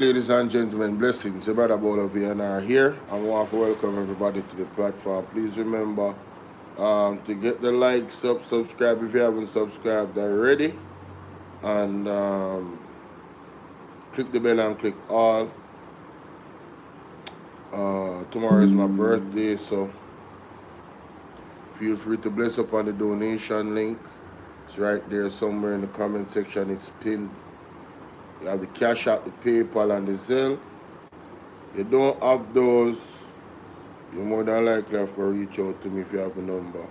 Ladies and gentlemen, blessings. Your brother Bolo are here. I want to welcome everybody to the platform. Please remember to get the likes up, subscribe if you haven't subscribed already, and click the bell and click all. Tomorrow is my birthday, so feel free to bless up on the donation link. It's right there somewhere in the comment section. It's pinned. You have the Cash App, the PayPal, and the Zelle. You don't have those, you're more than likely have to reach out to me if you have a number,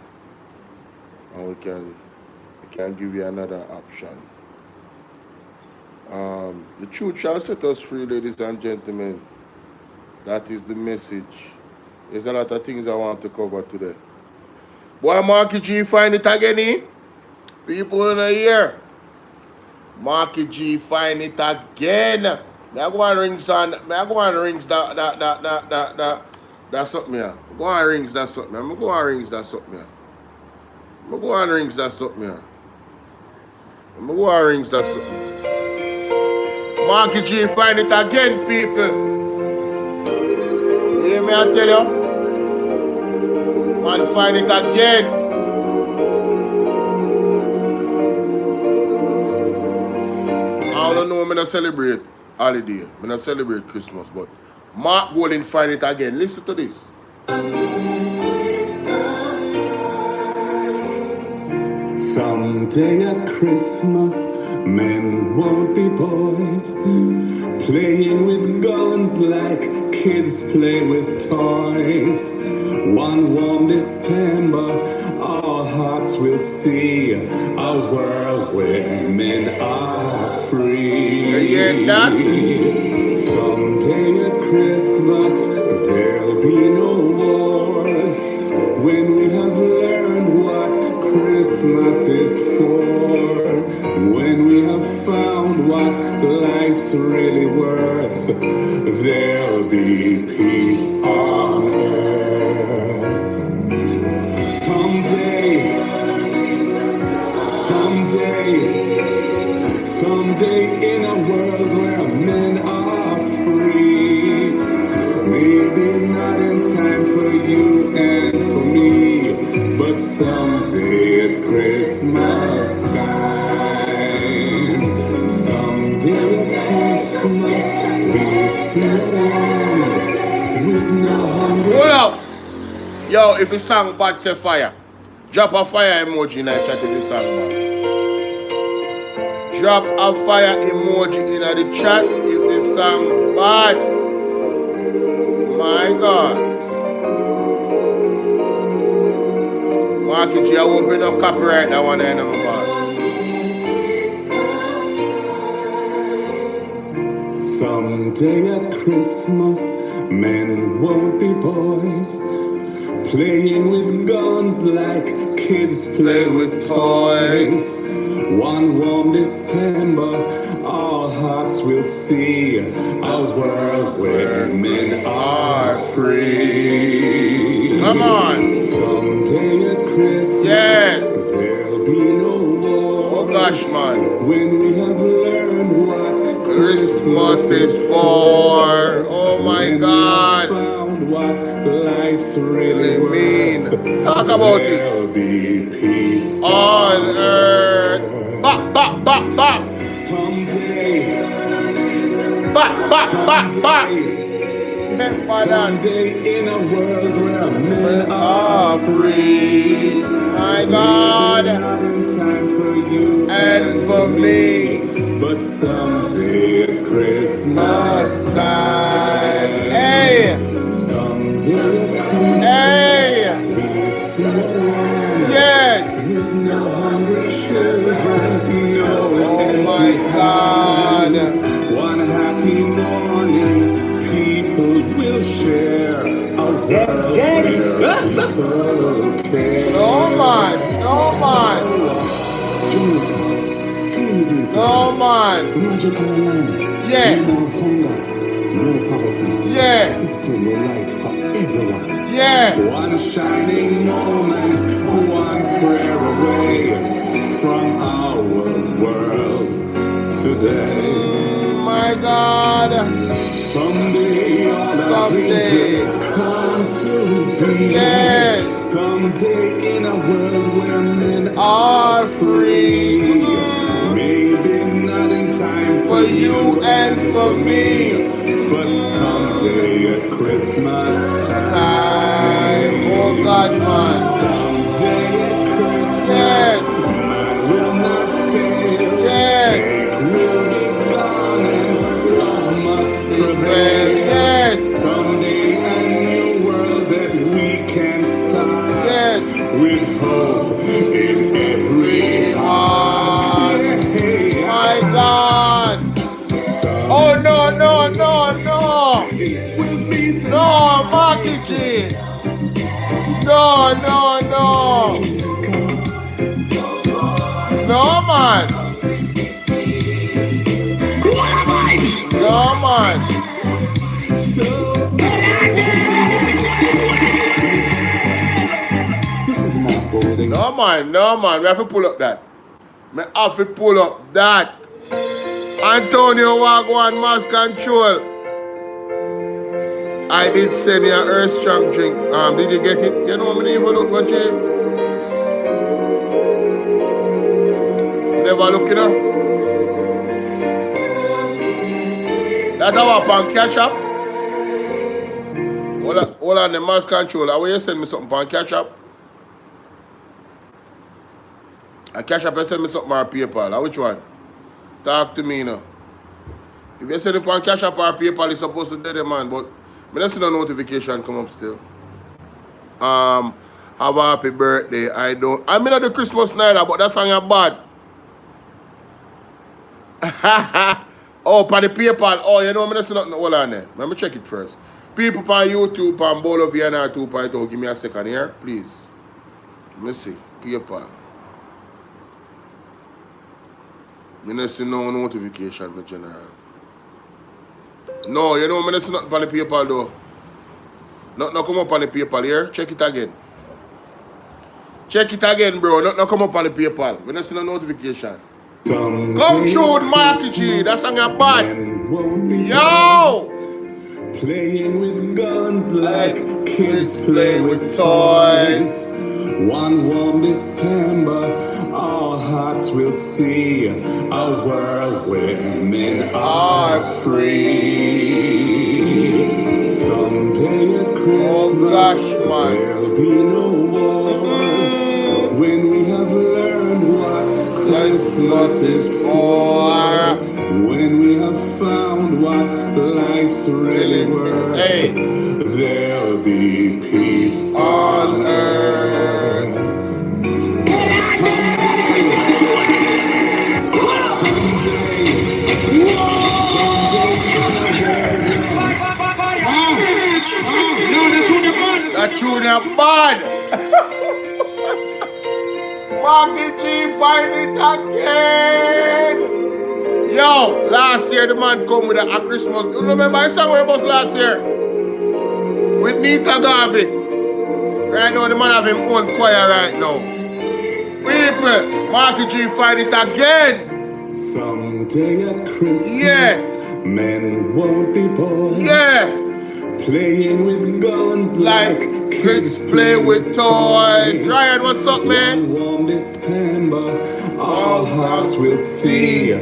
and we can give you another option. The truth shall set us free, ladies and gentlemen. That is the message. There's a lot of things I want to cover today. Boy, Marky G, find it again, eh? People in the year. Marky G, find it again. Me I go and rings on. Me I go and rings that something here. Go and rings that something. I'm go and rings that something here. I'm go and rings that something here. I'm go and rings that something. Marky G, find it again, people. You hear me? I tell you. Man, find it again. I don't know, I'm not celebrate holiday. I'm not celebrate Christmas, but Mark Golden find it again. Listen to this. Someday at Christmas, men won't be boys, playing with guns like kids play with toys. One warm December, our hearts will see a world where men are free. You hear that? Someday at Christmas, there'll be no wars, when we have learned what Christmas is for, when we have found what life's really worth, there'll be peace on earth. Someday in a world where men are free, maybe not in time for you and for me, but someday at Christmas time, someday at Christmas, we see a land with no hunger. Hold up. Yo, if the song bad, say fire. Drop a fire emoji in the chat if the song bad. Drop a fire emoji in the chat if the song bad. My God. Marky G, I open up copyright that one end of my boss. Someday at Christmas, men won't be boys, playing with guns like kids play with toys. One warm December, our hearts will see a world where men are free. Come on. Someday at Christmas, yes, there'll be no war. Oh gosh, man. When we have learned what Christmas is for. Oh my God. Found what life's really mean. Talk about it. There'll be peace on earth. Bop, bop, bop, bop. Someday. Bop, bop, bop, bop. Someday in a world where men are free. My God. Not in time for you and for me. But someday at Christmas time. Hey. Someday at Christmas. Hey. We see a land. Yes. With no hungry children, no empty my God. hands. One happy morning, people will share a world where people care. No man, no man. No man. Yeah. No hunger, no poverty. Yeah. System will light for everyone. Yeah. One shining moment, one prayer away from our world today. My God. God. Someday all our dreams will come to be. Yes. Someday in a world where men Are free. maybe not in time For you and for me. but someday at Christmas time. Oh God, man. Someday at Christmas, Yes. man will not fail. Yes. Hate will be gone and love must prevail. Yes. Someday a new world that we can start. Yes. With hope in every heart. Yeah. My God. Oh no, no, no, no. No, Marky G. No, no, no. No, man. No, man. This is not bolding. No, man. No, man. We have to pull up that. We have to pull up that. Antonio Wagwan Mass Control. I did send you an Earth Strong drink. Did you get it? You know how many even look what you never look, you know? That's our pan cash up. Hold on, the Mass Control. How will you send me something pan cash up? A cash up, you send me something or PayPal. Which one? Talk to me now. If you send it on cash up or PayPal, it's supposed to do the man, but I don't see no notification come up still. Have a happy birthday. I mean not the Christmas night, but that song is bad. Oh, for the PayPal. Oh, you know, I don't see nothing. Hold on there. Let me check it first. People on YouTube, on Bolo VNR 2.0, give me a second here, please. Let me see. PayPal. I don't see no notification, my general. No, you know, I don't see nothing on the PayPal though. Nothing come up on the PayPal here. Check it again. Check it again, bro. Nothing come up on the PayPal. I don't see no notification. Come through with Marky G. That song is bad. Yo! Playing with guns like kids play with toys. One warm December, all hearts will see a world where men are free. Someday at Christmas, there'll be no wars. When we have learned what Christmas is for, when we have found what life's really worth, there'll be peace on earth. That tune is bad. Marky G, find it again. Yo, last year the man come with a Christmas. You remember the song we bust last year? With Nita Garvey. Right now the man have him own choir right now. People, Marky G, find it again. Someday at Christmas, yeah, men won't be boys. Yeah. Playing with guns like kids play with toys. Ryan, what's up, man? One warm December, all hearts will see a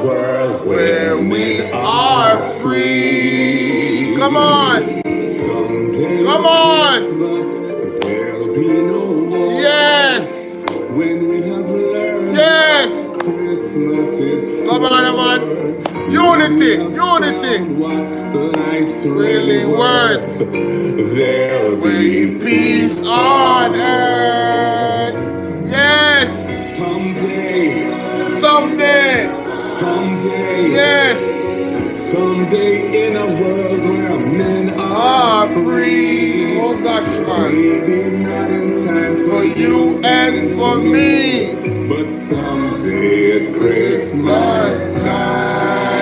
world where we are free. Come on. Someday come on. Christmas, there'll be no war. Yes. When we have learned. Yes. Christmas is come on, man. Unity, unity. What life's really worth. There'll be peace on earth. Yes. Someday. Someday. Someday. Yes. Someday in a world where men are free. Oh gosh, man. Maybe not in time for you and for me. But someday at Christmas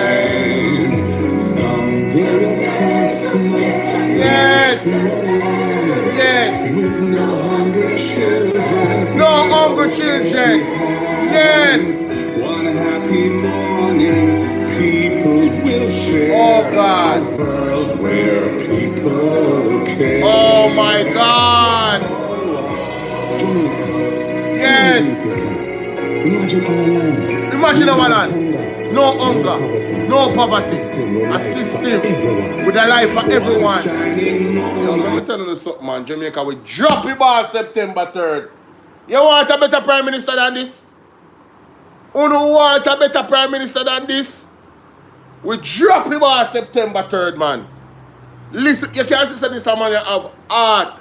time, someday at Christmas, yes, yes, with no hungry children, no hungry children, yes. One happy morning, people will God. World where people care. Oh my God. Yes. Imagine our land. Imagine our land. No hunger, no poverty. A system with a life for everyone. Yo, let me tell you something, man. Jamaica will drop it by September 3rd. You want a better prime minister than this? You don't want a better prime minister than this? We drop it by September 3rd, man. Listen, you can't say this a man have heart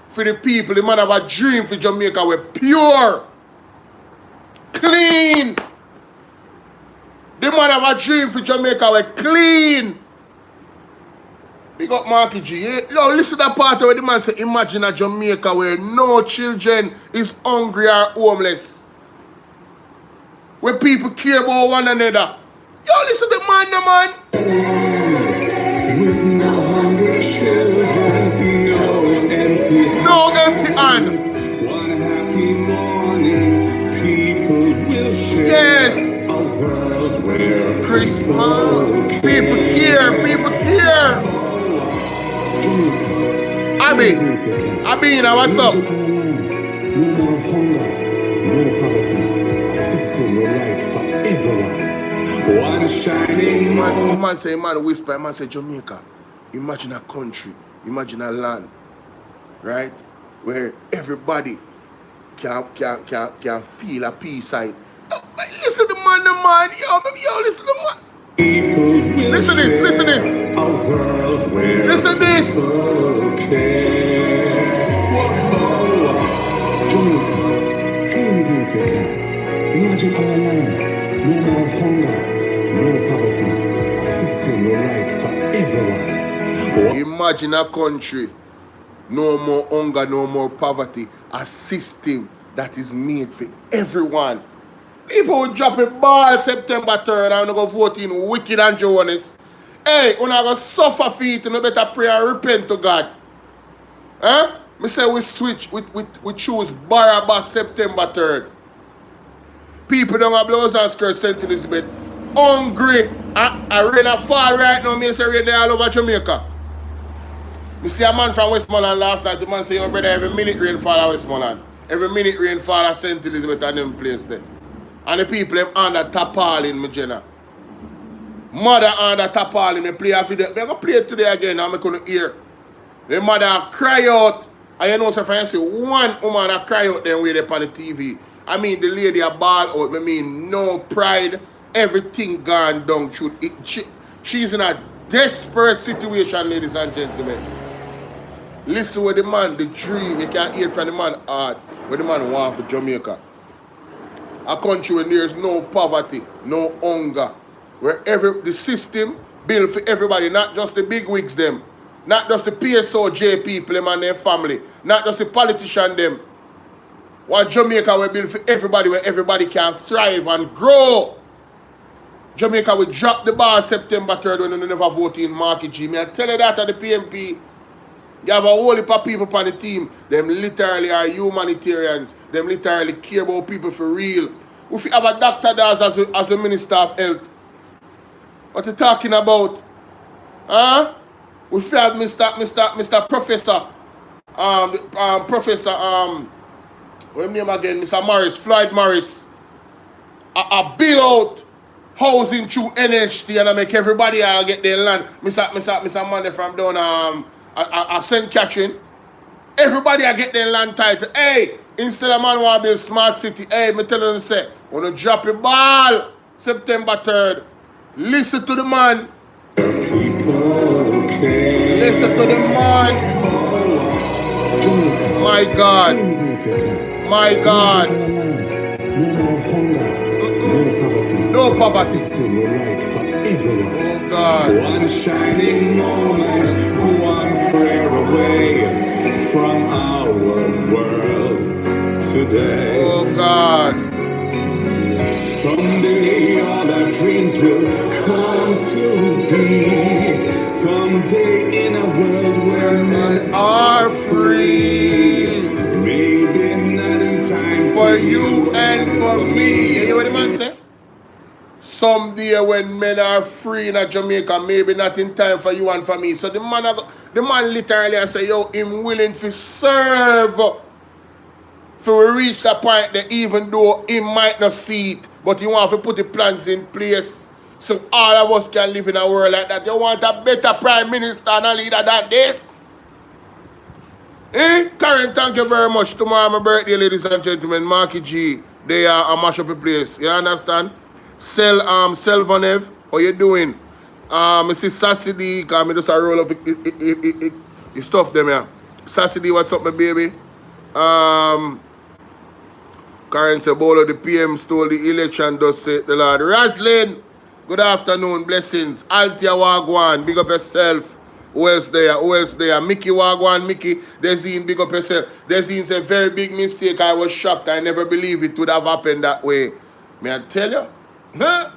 for the people. The man have a dream for Jamaica. We're pure, clean. The man have a dream for Jamaica. We're clean. Big up Marky G. Yo, listen to that part where the man say, imagine a Jamaica where no children is hungry or homeless. Where people care about one another. Yo, listen to the man, With no hungry children, no empty hands. One happy morning, people will share. Yes. A world where Christmas. People care. Abby, what's up? No more hunger, no poverty. A system will right for everyone. One shining Man say, man whisper, man say Jamaica. Imagine a country, imagine a land, right? Where everybody can feel a peace side. Oh, man, listen to the man. Yo, listen to the man. Listen this. A world where listen this. Jamaica, dream with me if you can. Imagine our land, no more hunger, no poverty. A system will right for everyone. Imagine a country, no more hunger, no more poverty. A system that is made for everyone. People will drop a ball September 3rd and go vote in wicked and Jonas. Hey, when I go suffer for it, you better pray and repent to God. Huh? Me say we switch, we choose Barabbas September 3rd. People don't have blouse and skirts St. Elizabeth. Hungry. And rain a fall right now. Me say rain there all over Jamaica. Me see a man from Westmoreland last night. The man say, oh brother, every minute rain fall at Westmoreland. Every minute rain fall at St. Elizabeth and them place there. And the people them under tarpaulin, me Jenna. Mother under tarpaulin, me play a video. Me go play it today again and me couldn't hear. The mother cry out. And you know, so if I see one woman that cry out then way there on the TV. I mean, the lady a ball out. I mean, no pride. Everything gone down. She's in a desperate situation, ladies and gentlemen. Listen with the man, the dream. You can hear from the man heart. What the man want for Jamaica. A country where there's no poverty, no hunger. Where the system built for everybody, not just the big wigs them. Not just the PSOJ people them and their family. Not just the politician them. One Jamaica will build for everybody where everybody can thrive and grow. Jamaica will drop the bar September 3rd when you never vote in Marky G. I tell you that at the PMP. You have a whole heap of people on the team. Them literally are humanitarians. Them literally care about people for real. If you have a doctor as a minister of health, what you talking about? Huh? If you have Mr. Professor, what's his name again? Mr. Morris, Floyd Morris. A bill out housing through NHT and I make everybody get their land. Mr. Monday from down St. Catherine. Everybody get their land title. Hey, instead of man want to build smart city, hey, me tell them say, wanna drop a ball September 3rd. Listen to the man. Listen to the man. My God. My God. No poverty. Oh God. One shining moment, one prayer away from our world today. Oh God. Someday all our dreams will come to be. Someday in a world where men are free. Maybe not in time for you and for me. You hear what the man say? someday when men are free in Jamaica, maybe not in time for you and for me. So the man literally say, yo, him willing to serve for we reach that point that even though he might not see it, but he want to put the plans in place so all of us can live in a world like that. You want a better prime minister and a leader than this? Karen, thank you very much. Tomorrow my birthday, ladies and gentlemen. Marky G, they are a mash up the place. You understand? Selvanev, how you doing? Mrs. Sassidi, because I just roll up the stuff them here. Sassidi, what's up, my baby? Karen said, Bolo, the PM stole the election, does say the Lord. Raslin, good afternoon, blessings. Altia Wagwan, big up yourself. Who else there? Who else there? Mickey Wagwan, Mickey, Dezine, big up yourself. Dezine's a very big mistake. I was shocked. I never believed it would have happened that way. May I tell you? Huh?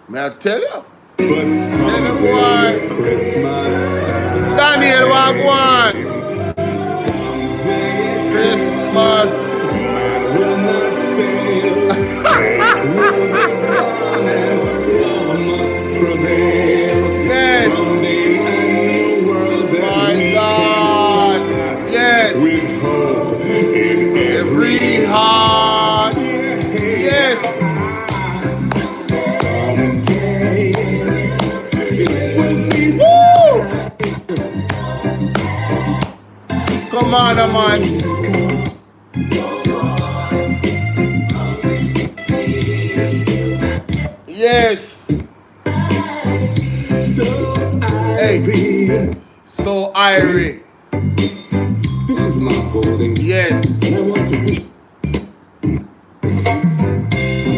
May I tell you? But someday Christmas time. Daniel Wagwan. Christmas. Will not fail. Faith will be gone and love must prevail. Yes. Someday a new world that My we God. can start. Yes. With hope in Every heart. Yes. Someday it will be. Woo! Come on, man. Yes. So Hey. So Irie. this is my golden. Yes. And I want to wish and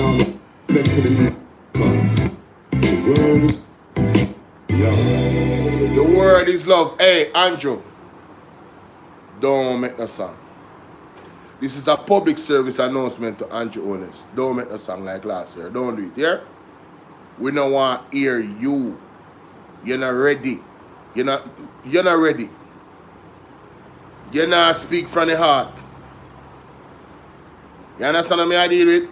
all the best for the new comes. The word love. The word is love. Hey, Andrew. Don't make no song. This is a public service announcement to Andrew Honest. Don't make no song like last year. Don't do it, yeah? We don't want to hear you. You're not ready. You're not ready. You're not speak from the heart. You understand what I deal with?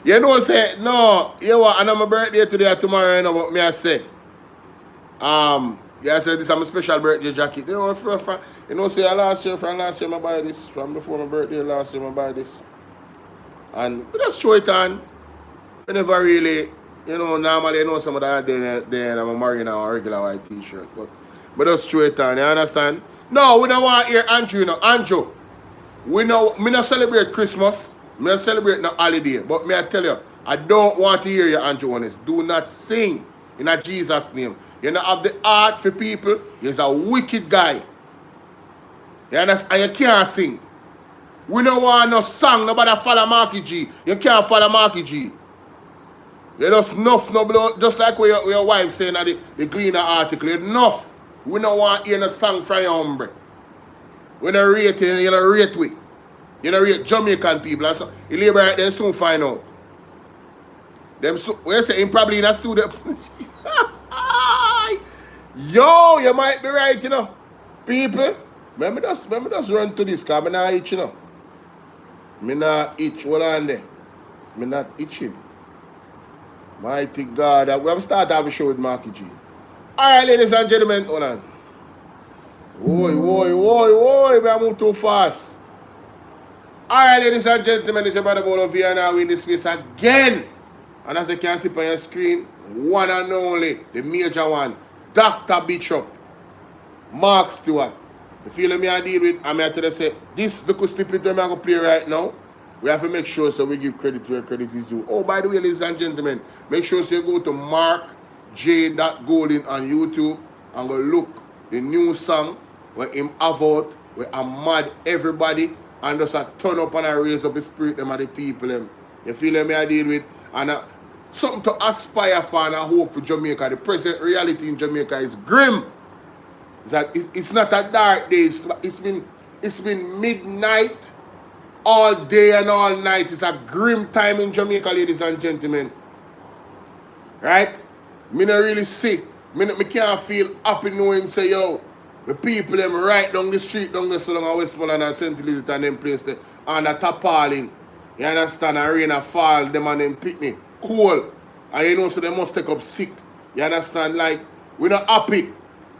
You know, say, no, you know what, I know my birthday today or tomorrow, you know what me I say. Yeah, I said this is my special birthday jacket. You know, say last year I buy this. From before my birthday last year I buy this. And we just throw it on. I never really, you know, normally you know some of that day and I'm wearing a regular white t-shirt. But just throw it on, you understand? No, we don't want to hear Andrew, you know. Andrew, me not celebrate Christmas. Me not celebrate no holiday. But me I tell you, I don't want to hear you, Andrew Honest. Do not sing in a Jesus name. You don't have the heart for people. You're a wicked guy. You understand? And you can't sing. We don't want no song. Nobody follow Marky G. You can't follow Marky G. You just enough no blood. Just like what your wife saying at the cleaner article. Enough. We don't want to hear no song from your hombre. We don't rate you. You don't rate we. You don't rate Jamaican people. And so, you labor right then soon find out. Them so, we say him probably in a studio. Yo, you might be right, you know. People, let me just run to this, because I'm not itch, you know. I'm not itch, hold on there. I'm not itching. Mighty God. We have started having a show with Marky G. Alright, ladies and gentlemen, hold on. Whoa, I move too fast. Alright, ladies and gentlemen, it's your brother Bolo here now in this space again. And as you can see on your screen, one and only, the major one, Dr. Bishop, Mark Stewart. The feeling me I deal with, I'm here to say, this little snippet that I'm going to play right now, we have to make sure so we give credit to where credit is due. Oh, by the way, ladies and gentlemen, make sure so you go to markj.golden on YouTube and go look the new song where him have out, where I'm mad everybody and just a turn up and I raise up the spirit them and the people them. You feel me I deal with? And something to aspire for and I hope for Jamaica. The present reality in Jamaica is grim. It's not a dark day. It's been midnight all day and all night. It's a grim time in Jamaica, ladies and gentlemen. Right? Me not really sick. Me can't feel happy knowing say, yo, the people them right down the street, down the Solomon Westmoreland and St. Elizabeth and them place there, and a tarpaulin You understand? And rain a fall, them and them picnic. Cool. And you know, so they must take up sick. You understand? Like, we're not happy.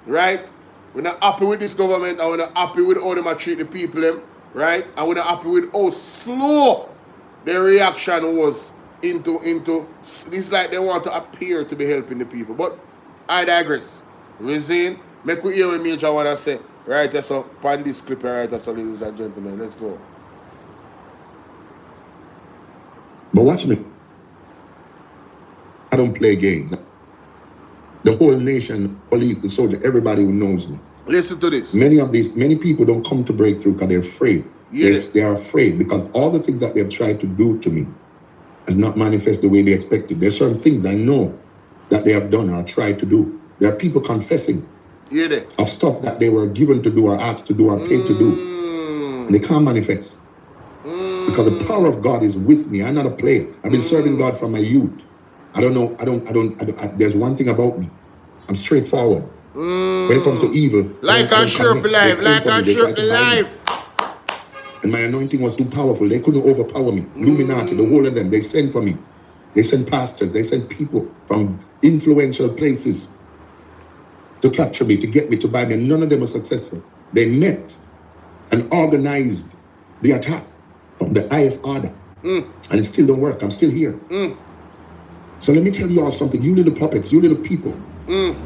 Right? We're not happy with this government, and we're not happy with how they treat the people, them, right? And we're not happy with how slow their reaction was into it's like they want to appear to be helping the people. But I digress. Reason, make we hear what Major want to say. Right, so pan this clip right, so ladies and gentlemen, let's go. But watch me. I don't play games. The whole nation, police, the soldier, everybody who knows me. Listen to this. Many people don't come to breakthrough because they're afraid. Yeah. They are afraid because all the things that they have tried to do to me has not manifested the way they expected. There's certain things I know that they have done or tried to do. There are people confessing of stuff that they were given to do or asked to do or paid to do. And they can't manifest. Because the power of God is with me. I'm not a player. I've been serving God from my youth. I don't know. There's one thing about me. I'm straightforward. When it comes to evil, like and shirk life, like and shirk life. And my anointing was too powerful. They couldn't overpower me. Illuminati, the whole of them, they sent for me. They sent pastors, they sent people from influential places to capture me, to get me, to buy me. And none of them were successful. They met and organized the attack from the highest order. And it still don't work. I'm still here. So let me tell you all something. You little puppets, you little people. And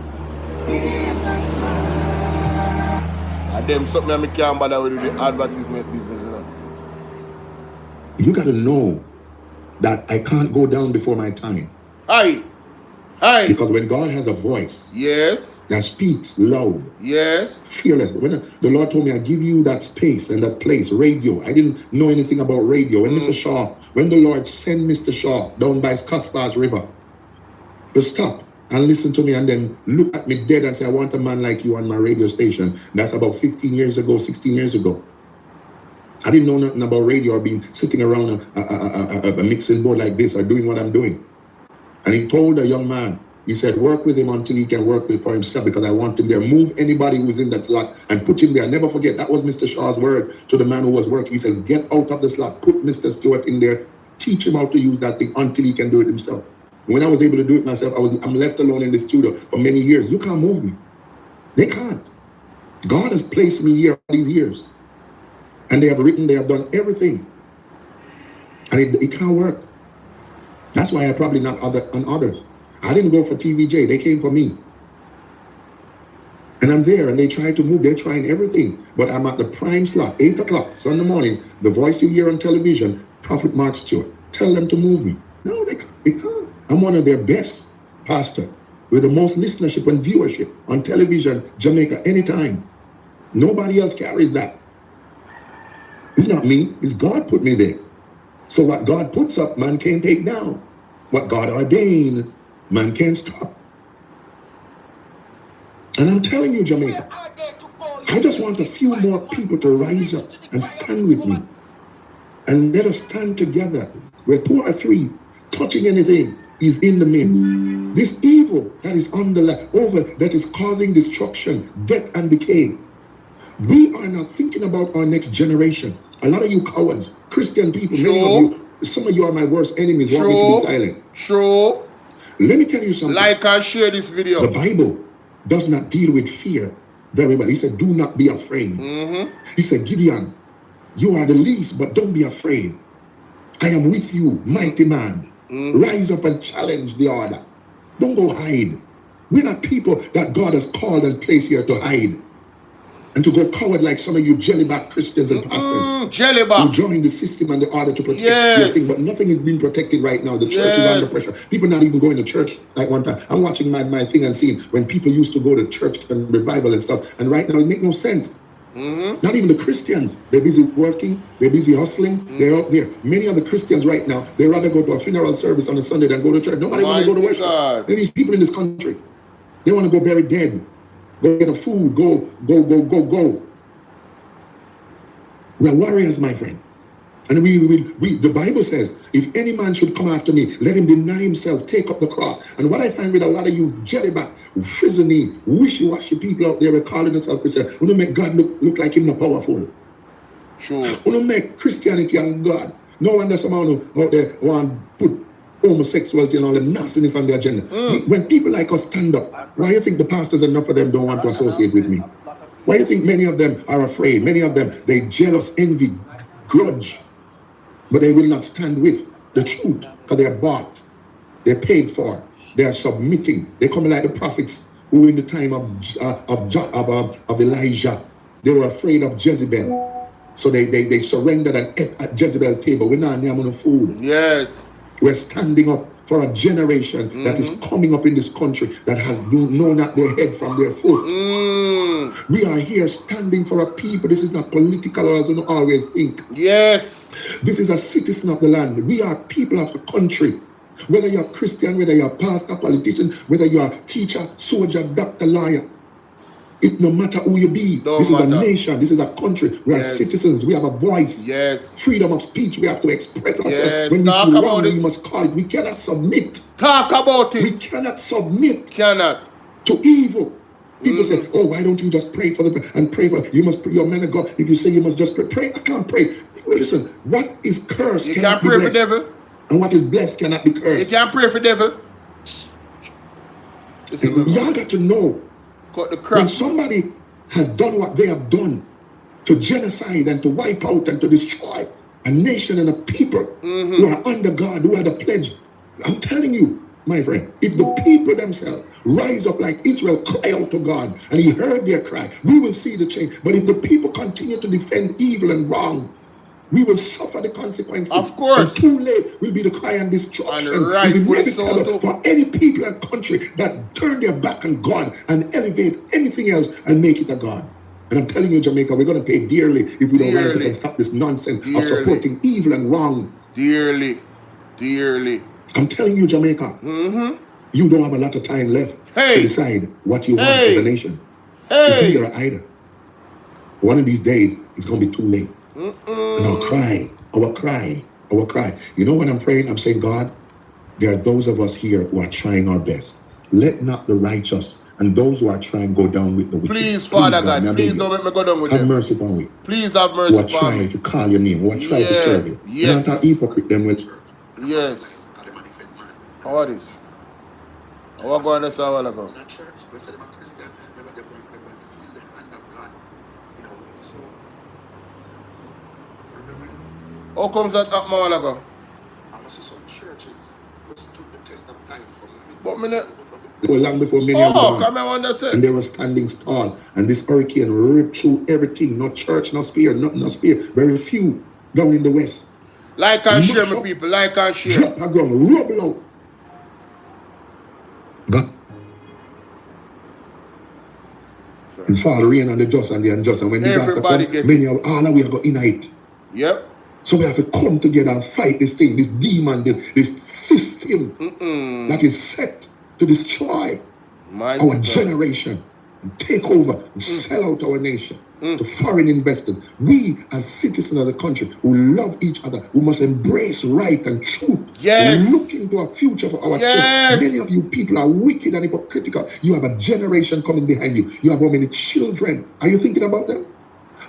them something I can't bother with the advertisement business, you know. You got to know that I can't go down before my time. Aye. Because when God has a voice, yes, that speaks loud, yes, fearless. When the Lord told me, I give you that space and that place, radio. I didn't know anything about radio. When Mr. Shaw, when the Lord sent Mr. Shaw down by Scottsbars River to stop and listen to me and then look at me dead and say, I want a man like you on my radio station. That's about 15 years ago, 16 years ago. I didn't know nothing about radio or being sitting around a mixing board like this or doing what I'm doing. And he told a young man, he said, work with him until he can work for himself, because I want him there. Move anybody who's in that slot and put him there. Never forget, that was Mr. Shaw's word to the man who was working. He says, get out of the slot, put Mr. Stewart in there, teach him how to use that thing until he can do it himself. When I was able to do it myself, I'm left alone in the studio for many years. You can't move me. They can't. God has placed me here all these years. And they have written, they have done everything. And it can't work. That's why I probably not on others. I didn't go for TVJ. They came for me. And I'm there, and they try to move. They're trying everything. But I'm at the prime slot, 8 o'clock, Sunday morning. The voice you hear on television, Prophet Mark Stewart. Tell them to move me. No, they can't. I'm one of their best pastors with the most listenership and viewership on television, Jamaica, anytime. Nobody else carries that. It's not me. It's God put me there. So what God puts up, man can't take down. What God ordained, man can't stop. And I'm telling you, Jamaica, I just want a few more people to rise up and stand with me. And let us stand together. Where 2 or 3 touching anything is in the midst. This evil that is on the left, over, that is causing destruction, death, and decay. We are not thinking about our next generation. A lot of you cowards, Christian people, many of you, some of you are my worst enemies, want me to be silent. Let me tell you something. Like and share this video. The Bible does not deal with fear very well. He said, do not be afraid. He said, Gideon, you are the least, but don't be afraid. I am with you, mighty man. Rise up and challenge the order. Don't go hide. We're not people that God has called and placed here to hide. And to go coward like some of you jellyback Christians and pastors who join the system and the order to protect your thing. But nothing is being protected right now. The church is under pressure. People not even going to church like one time. I'm watching my thing and seeing when people used to go to church and revival and stuff. And right now it makes no sense. Not even the Christians. They're busy working. They're busy hustling. They're out there. Many of the Christians right now, they rather go to a funeral service on a Sunday than go to church. Nobody want to go to worship. There are these people in this country. They want to go bury dead. Go get a food, go. We're warriors, my friend. And the Bible says, if any man should come after me, let him deny himself, take up the cross. And what I find with a lot of you jellyback, frizzly, wishy-washy people out there, calling themselves Christian, who don't make God look like him not powerful. Who don't make Christianity and God No wonder someone out there want to put homosexuality and all the nastiness on the agenda. When people like us stand up, why do you think the pastors, enough of them don't want to associate with me? Why do you think many of them are afraid? Many of them, they jealous, envy, grudge, but they will not stand with the truth because they're bought, they're paid for, they are submitting. They come like the prophets who in the time of Elijah, they were afraid of Jezebel. So they surrendered and ate at Jezebel's table. We're not near food. Yes. We're standing up for a generation that is coming up in this country that has known not their head from their foot. We are here standing for a people. This is not political as you always think. Yes. This is a citizen of the land. We are people of the country. Whether you're Christian, whether you're a pastor, politician, whether you're a teacher, soldier, doctor, lawyer, it no matter who you be. This is a nation. This is a country. We are citizens. We have a voice. Yes. Freedom of speech. We have to express ourselves. Yes. When we see wrong, we must call it. We cannot submit. Talk about it. We cannot submit. Cannot. To evil. People say, oh, why don't you just pray for them and pray for you must pray, your man of God. If you say you must just pray, I can't pray. Listen, what is cursed you cannot can't pray be for devil. And what is blessed cannot be cursed. You can't pray for devil. Y'all got to know cut the crap. When somebody has done what they have done to genocide and to wipe out and to destroy a nation and a people who are under God, who are the pledge. I'm telling you, my friend, if the people themselves rise up like Israel, cry out to God, and he heard their cry, we will see the change. But if the people continue to defend evil and wrong, we will suffer the consequences. Of course. And too late will be the cry and destruction. And rightfully so for any people and country that turn their back on God and elevate anything else and make it a God. And I'm telling you, Jamaica, we're going to pay dearly if we don't rise up and stop this nonsense of supporting evil and wrong. Dearly. I'm telling you, Jamaica, you don't have a lot of time left to decide what you want as a nation. It's either or either. One of these days, it's going to be too late. And our cry. You know what I'm praying? I'm saying, God, there are those of us here who are trying our best. Let not the righteous and those who are trying go down with the wicked. Please, Father God, please don't let me go down with them. Have mercy upon me. Please have mercy upon me. Who are trying to call your name, who are trying to serve you. Yes. Not a hypocrite them with. Yes. How are this? How are going to say a while ago? How comes that up a while ago? I must see some churches which stood the test of time But minute. Long before many of them. Come on, understand. And they were standing tall. And this hurricane ripped through everything. No church, no spear, no spear. Very few down in the west. Like and share, my people. Like and share. Drop a ground, rubble out. God. And fall rain on the just and the unjust. And when everybody come, many of all of we are going in it. Yep. So we have to come together and fight this thing, this demon, this system that is set to destroy our generation and take over and sell out our nation to foreign investors. We, as citizens of the country who love each other, who must embrace right and truth. Yes. Look into a future for our children. Many of you people are wicked and hypocritical. You have a generation coming behind you. You have how many children? Are you thinking about them?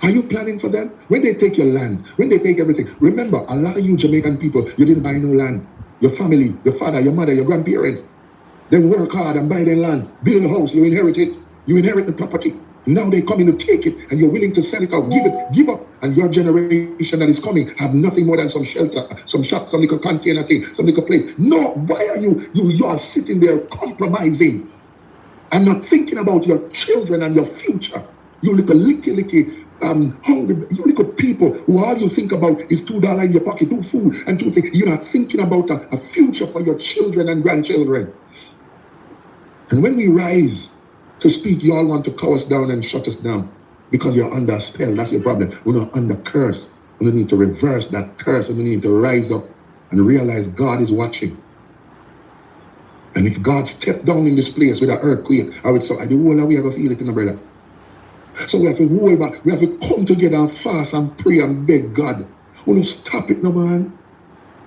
Are you planning for them? When they take your lands, when they take everything. Remember, a lot of you Jamaican people, you didn't buy no land. Your family, your father, your mother, your grandparents, they work hard and buy their land, build a house, you inherit it. You inherit the property. Now they come in to take it and you're willing to sell it out, give up. And your generation that is coming have nothing more than some shelter, some shop, some little container thing, some little place. No, why are you are sitting there compromising and not thinking about your children and your future? You little hungry, you little people who all you think about is $2 in your pocket, 2 food and 2 things. You're not thinking about a future for your children and grandchildren. And when we rise to speak, you all want to cow us down and shut us down because you're under a spell. That's your problem. We're not under curse. We need to reverse that curse and we need to rise up and realize God is watching. And if God stepped down in this place with an earthquake, I would say, the whole of we have a feel it in the brother. So we have to hold back. We have to come together and fast and pray and beg God. We don't stop it, no man.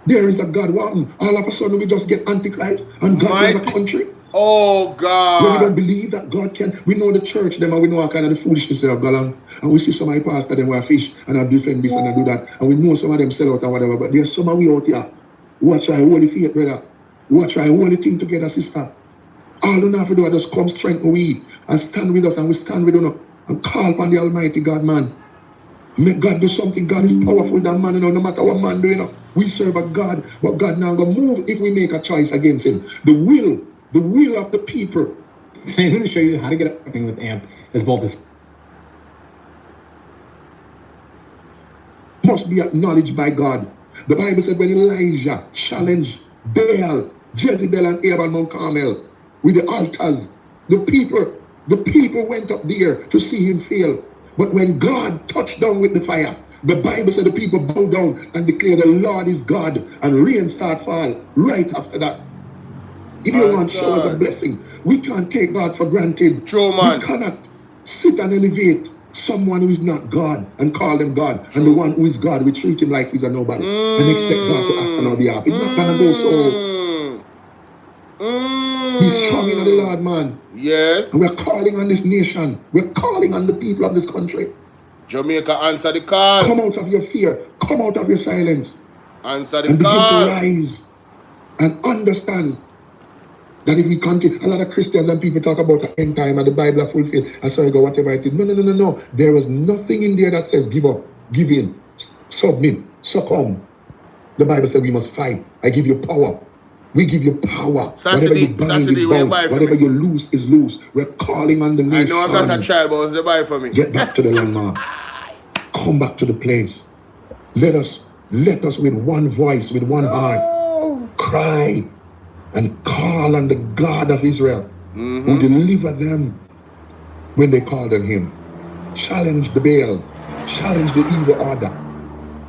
There is a God. All of a sudden we just get Antichrist and God is a country. Oh, When we God. don't believe that God can, we know the church, them, and we know all kind of the foolishness they have gone on. And we see some of the pastors, them, who are fish, and are different this and do that. And we know some of them sell out and whatever. But there's some of we out here who are trying to hold the faith, brother. Who are trying to hold the thing together, sister. All you have to do is just come strengthen we and stand with us, and we stand with you and call upon the Almighty God, man. Make God do something. God is powerful than man, no matter what man do, We serve a God, but God now gonna move if we make a choice against him. The will of the people. I'm going to show you how to get up with AMP as both this Must be acknowledged by God. The Bible said when Elijah challenged Baal, Jezebel, and Abel Mount Carmel with the altars, the people went up there to see him fail. But when God touched down with the fire, the Bible said the people bowed down and declared the Lord is God, and rain start fall right after that. If you want showers of blessing, we can't take God for granted. True, man. We cannot sit and elevate someone who is not God and call them God. True. And the one who is God, we treat him like he's a nobody and expect God to act on our behalf. It's not gonna go so. Be strong in the Lord, man. Yes. And we're calling on this nation. We're calling on the people of this country. Jamaica, answer the call. Come out of your fear. Come out of your silence. Answer the and call. And begin to rise and understand that if we continue, a lot of Christians and people talk about the end time and the Bible are fulfilled, and so I go, whatever it is. No. There is nothing in there that says give up, give in, submit, succumb. The Bible says we must fight. I give you power. We give you power. Whatever you bind is bound. Whatever you lose is loose. We're calling on the nation. I know I'm not a child, but it's the Bible for me. Get back to the landmark. Come back to the place. Let us with one voice, with one heart, cry and call on the God of Israel, who delivered them when they called on him. Challenge the Baals. Challenge the evil order.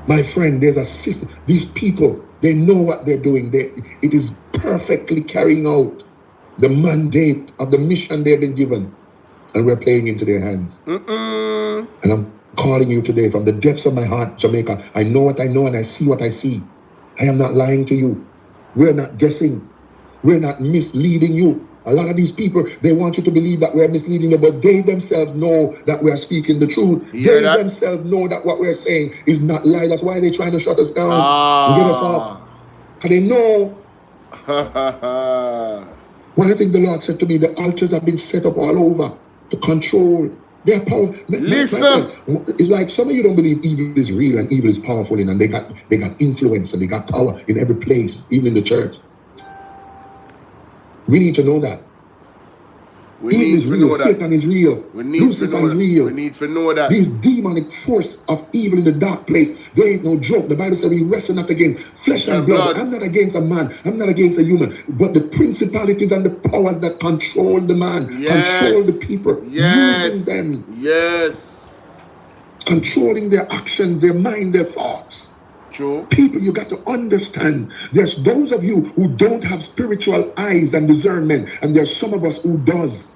My friend, there's a system. These people, they know what they're doing. It is perfectly carrying out the mandate of the mission they've been given. And we're playing into their hands. And I'm calling you today from the depths of my heart, Jamaica. I know what I know and I see what I see. I am not lying to you. We're not guessing. We're not misleading you. A lot of these people, they want you to believe that we're misleading you, but they themselves know that we're speaking the truth. They themselves know that what we're saying is not lie. That's why they're trying to shut us down and get us off. Because they know. When I think the Lord said to me, the altars have been set up all over to control their power. Listen. It's like some of you don't believe evil is real and evil is powerful, and they got influence and they got power in every place, even in the church. We need to know that. We need to know that. Satan is real. We need to know that. Real. We need to know that. These demonic force of evil in the dark place, they ain't no joke. The Bible says we wrestle not against flesh and blood. I'm not against a man. I'm not against a human. But the principalities and the powers that control the man, control the people, using them. Yes. Controlling their actions, their mind, their thoughts. True. People, you got to understand, there's those of you who don't have spiritual eyes and discernment, and there's some of us who does.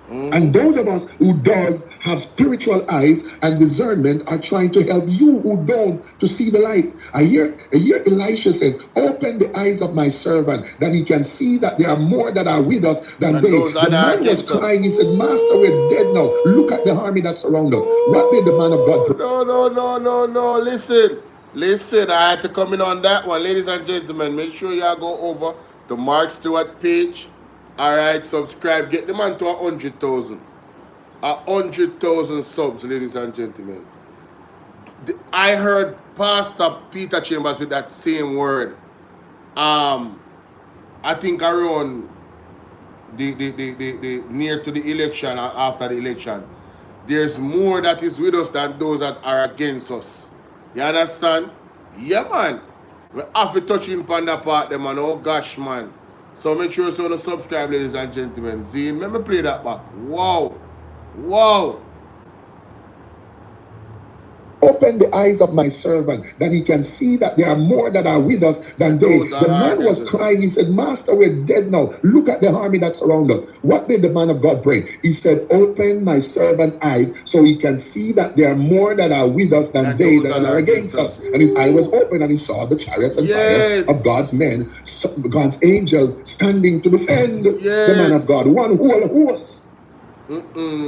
And those of us who does have spiritual eyes and discernment are trying to help you who don't to see the light. I hear Elisha says, open the eyes of my servant that he can see that there are more that are with us than they. The man was crying. He said, Master, we're dead now. Look at the army that surrounds us. What did the man of God do? No. Listen, I had to come in on that one. Ladies and gentlemen, make sure y'all go over to Mark Stewart page. Alright, subscribe. Get the man to 100,000. 100,000 subs, ladies and gentlemen. I heard Pastor Peter Chambers with that same word. I think around the near to the election or after the election. There's more that is with us than those that are against us. You understand? Yeah, man. We have to touch in on that part, them, man. Oh, gosh, man. So make sure you subscribe, ladies and gentlemen. See, let me play that back. Wow. open the eyes of my servant, that he can see that there are more that are with us than they. The man was crying. He said, Master, we're dead now. Look at the army that's around us. What did the man of God pray? He said, open my servant eyes so he can see that there are more that are with us than they that are against us. And his eye was open, and he saw the chariots and fire of God's men, God's angels standing to defend the man of God, one whole horse.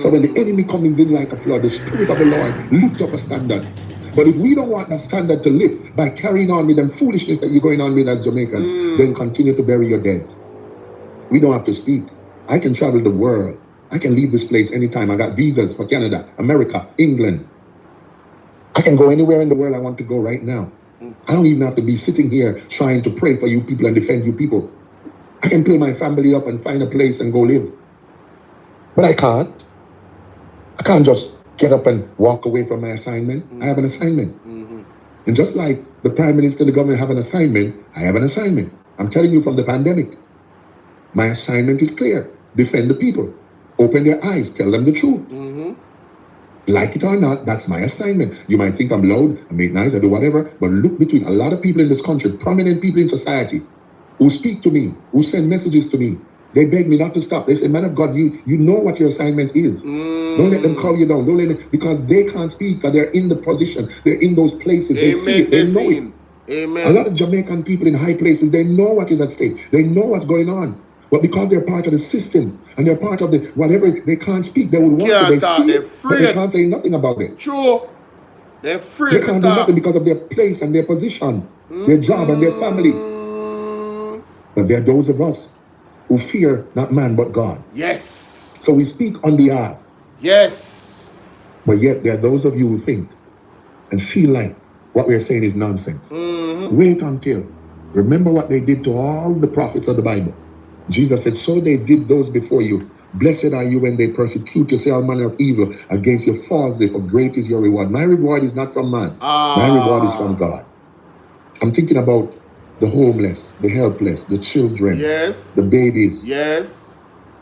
So when the enemy comes in like a flood, the Spirit of the Lord lifts up a standard. But if we don't want that standard to lift by carrying on with them foolishness that you're going on with as Jamaicans, then continue to bury your dead. We don't have to speak. I can travel the world. I can leave this place anytime. I got visas for Canada, America, England. I can go anywhere in the world I want to go right now. I don't even have to be sitting here trying to pray for you people and defend you people. I can pull my family up and find a place and go live. But I can't. I can't just get up and walk away from my assignment. I have an assignment. And just like the Prime Minister, the government have an assignment, I have an assignment. I'm telling you from the pandemic. My assignment is clear. Defend the people. Open their eyes. Tell them the truth. Like it or not, that's my assignment. You might think I'm loud, I make nice, I do whatever, but look between a lot of people in this country, prominent people in society, who speak to me, who send messages to me. They beg me not to stop. They say, man of God, you know what your assignment is. Don't let them call you down. Don't let them, because they can't speak, because they're in the position. They're in those places. They see it. They know it. Amen. A lot of Jamaican people in high places, they know what is at stake. They know what's going on. But because they're part of the system and they're part of the whatever, they can't speak. They would want to. They see it, but they can't say nothing about it. True. They're free. They can't do nothing because of their place and their position, their job and their family. But there are those of us who fear not man but God. Yes. So we speak on behalf. Yes. But yet there are those of you who think and feel like what we're saying is nonsense. Wait until. Remember what they did to all the prophets of the Bible. Jesus said, so they did those before you. Blessed are you when they persecute you, say all manner of evil against you falsely, for great is your reward. My reward is not from man. My reward is from God. I'm thinking about the homeless, the helpless, the children, the babies. Yes.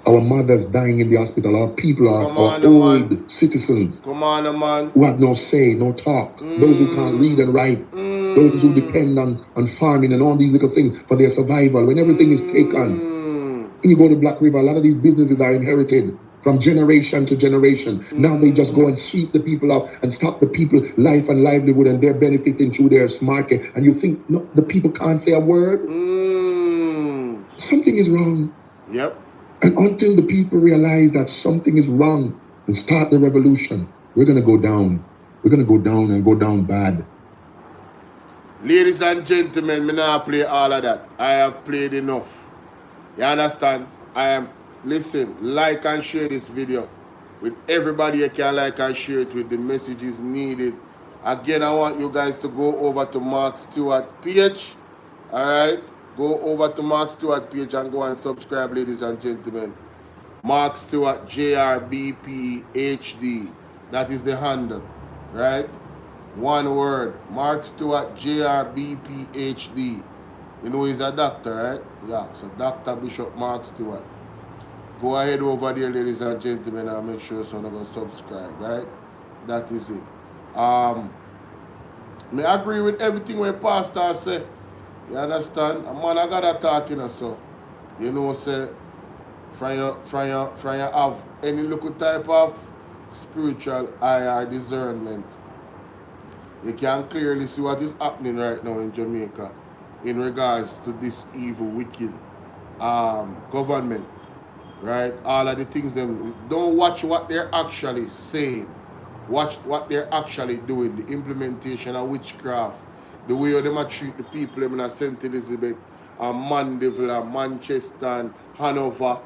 Our mothers dying in the hospital, our people, our old citizens who have no say, no talk, those who can't read and write, those who depend on farming and all these little things for their survival. When everything is taken, when you go to Black River, a lot of these businesses are inherited from generation to generation. Now they just go and sweep the people out and stop the people life and livelihood, and they're benefiting through their market. And you think, no, the people can't say a word? Something is wrong. Yep. And until the people realize that something is wrong and start the revolution, we're going to go down. We're going to go down and go down bad. Ladies and gentlemen, me not play all of that. I have played enough. You understand? Listen, like and share this video with everybody you can like and share it with. The messages needed. Again, I want you guys to go over to Mark Stewart page. Alright? Go over to Mark Stewart page and go and subscribe, ladies and gentlemen. Mark Stewart JRBP HD. That is the handle. Right? One word. Mark Stewart JRBP HD. You know he's a doctor, right? Yeah, so Dr. Bishop Mark Stewart. Go ahead over there, ladies and gentlemen, and make sure someone go subscribe, right? That is it. I agree with everything when Pastor say. You understand? A man I gotta talk, you know, so. You know, say, from you have any little type of spiritual eye or discernment, you can clearly see what is happening right now in Jamaica in regards to this evil, wicked government, right? All of the things them, don't watch what they're actually saying. Watch what they're actually doing, the implementation of witchcraft, the way they treat the people in St. Elizabeth, Mandeville, Manchester, and Hanover,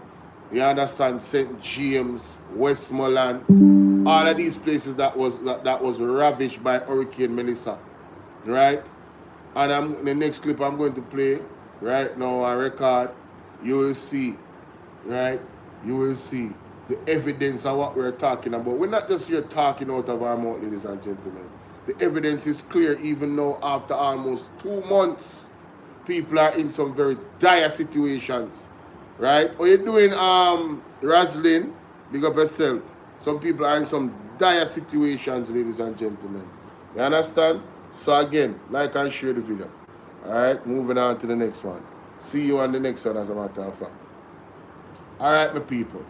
you understand, St. James, Westmoreland, all of these places that was ravished by Hurricane Melissa, right? And the next clip I'm going to play right now, a record, you will see, right? You will see the evidence of what we're talking about. We're not just here talking out of our mouth, ladies and gentlemen. The evidence is clear even now after almost 2 months. People are in some very dire situations, right? What you doing, Roslyn? Big up yourself. Some people are in some dire situations, ladies and gentlemen. You understand? So again, like and share the video. Alright, moving on to the next one. See you on the next one, as a matter of fact. Alright, my people.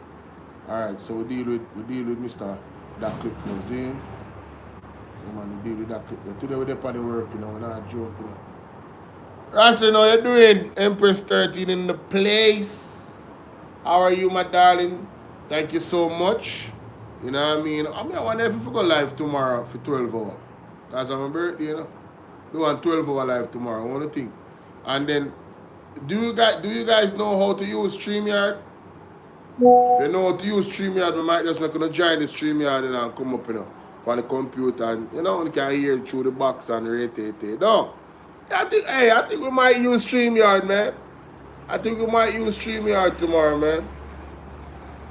Alright, so we deal with Mr. That clip Nazim. Man, we deal with that clip. Today we're on the work, you know, we're not joking. You know. Rasta, how you doing? Empress 13 in the place. How are you, my darling? Thank you so much. You know what I mean? I want to go live tomorrow for 12 hours. Because I'm my birthday, you know. We want 12-hour live tomorrow. I want to think. And then, do you guys know how to use StreamYard? If you know how to use StreamYard, we might just make a join the StreamYard and come up, you know, on the computer, and you know, you can hear it through the box and rate it. No. I think we might use StreamYard, man. I think we might use StreamYard tomorrow, man.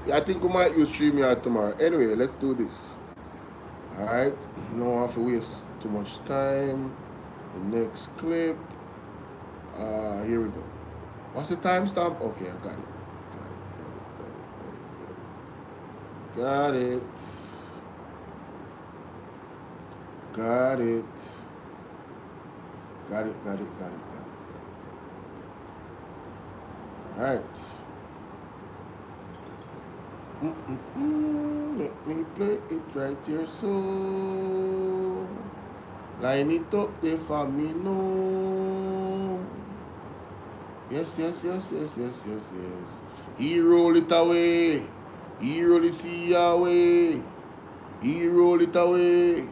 Yeah, I think we might use StreamYard tomorrow. Anyway, let's do this. Alright. No have to waste too much time. The next clip. Here we go. What's the timestamp? Okay, I got it. Got it. Got it. Got it. Got it. Got it. Got it. All right. Let me play it right here, so line it up there for me, no. Yes. He roll it away. He roll it see away. He roll it away.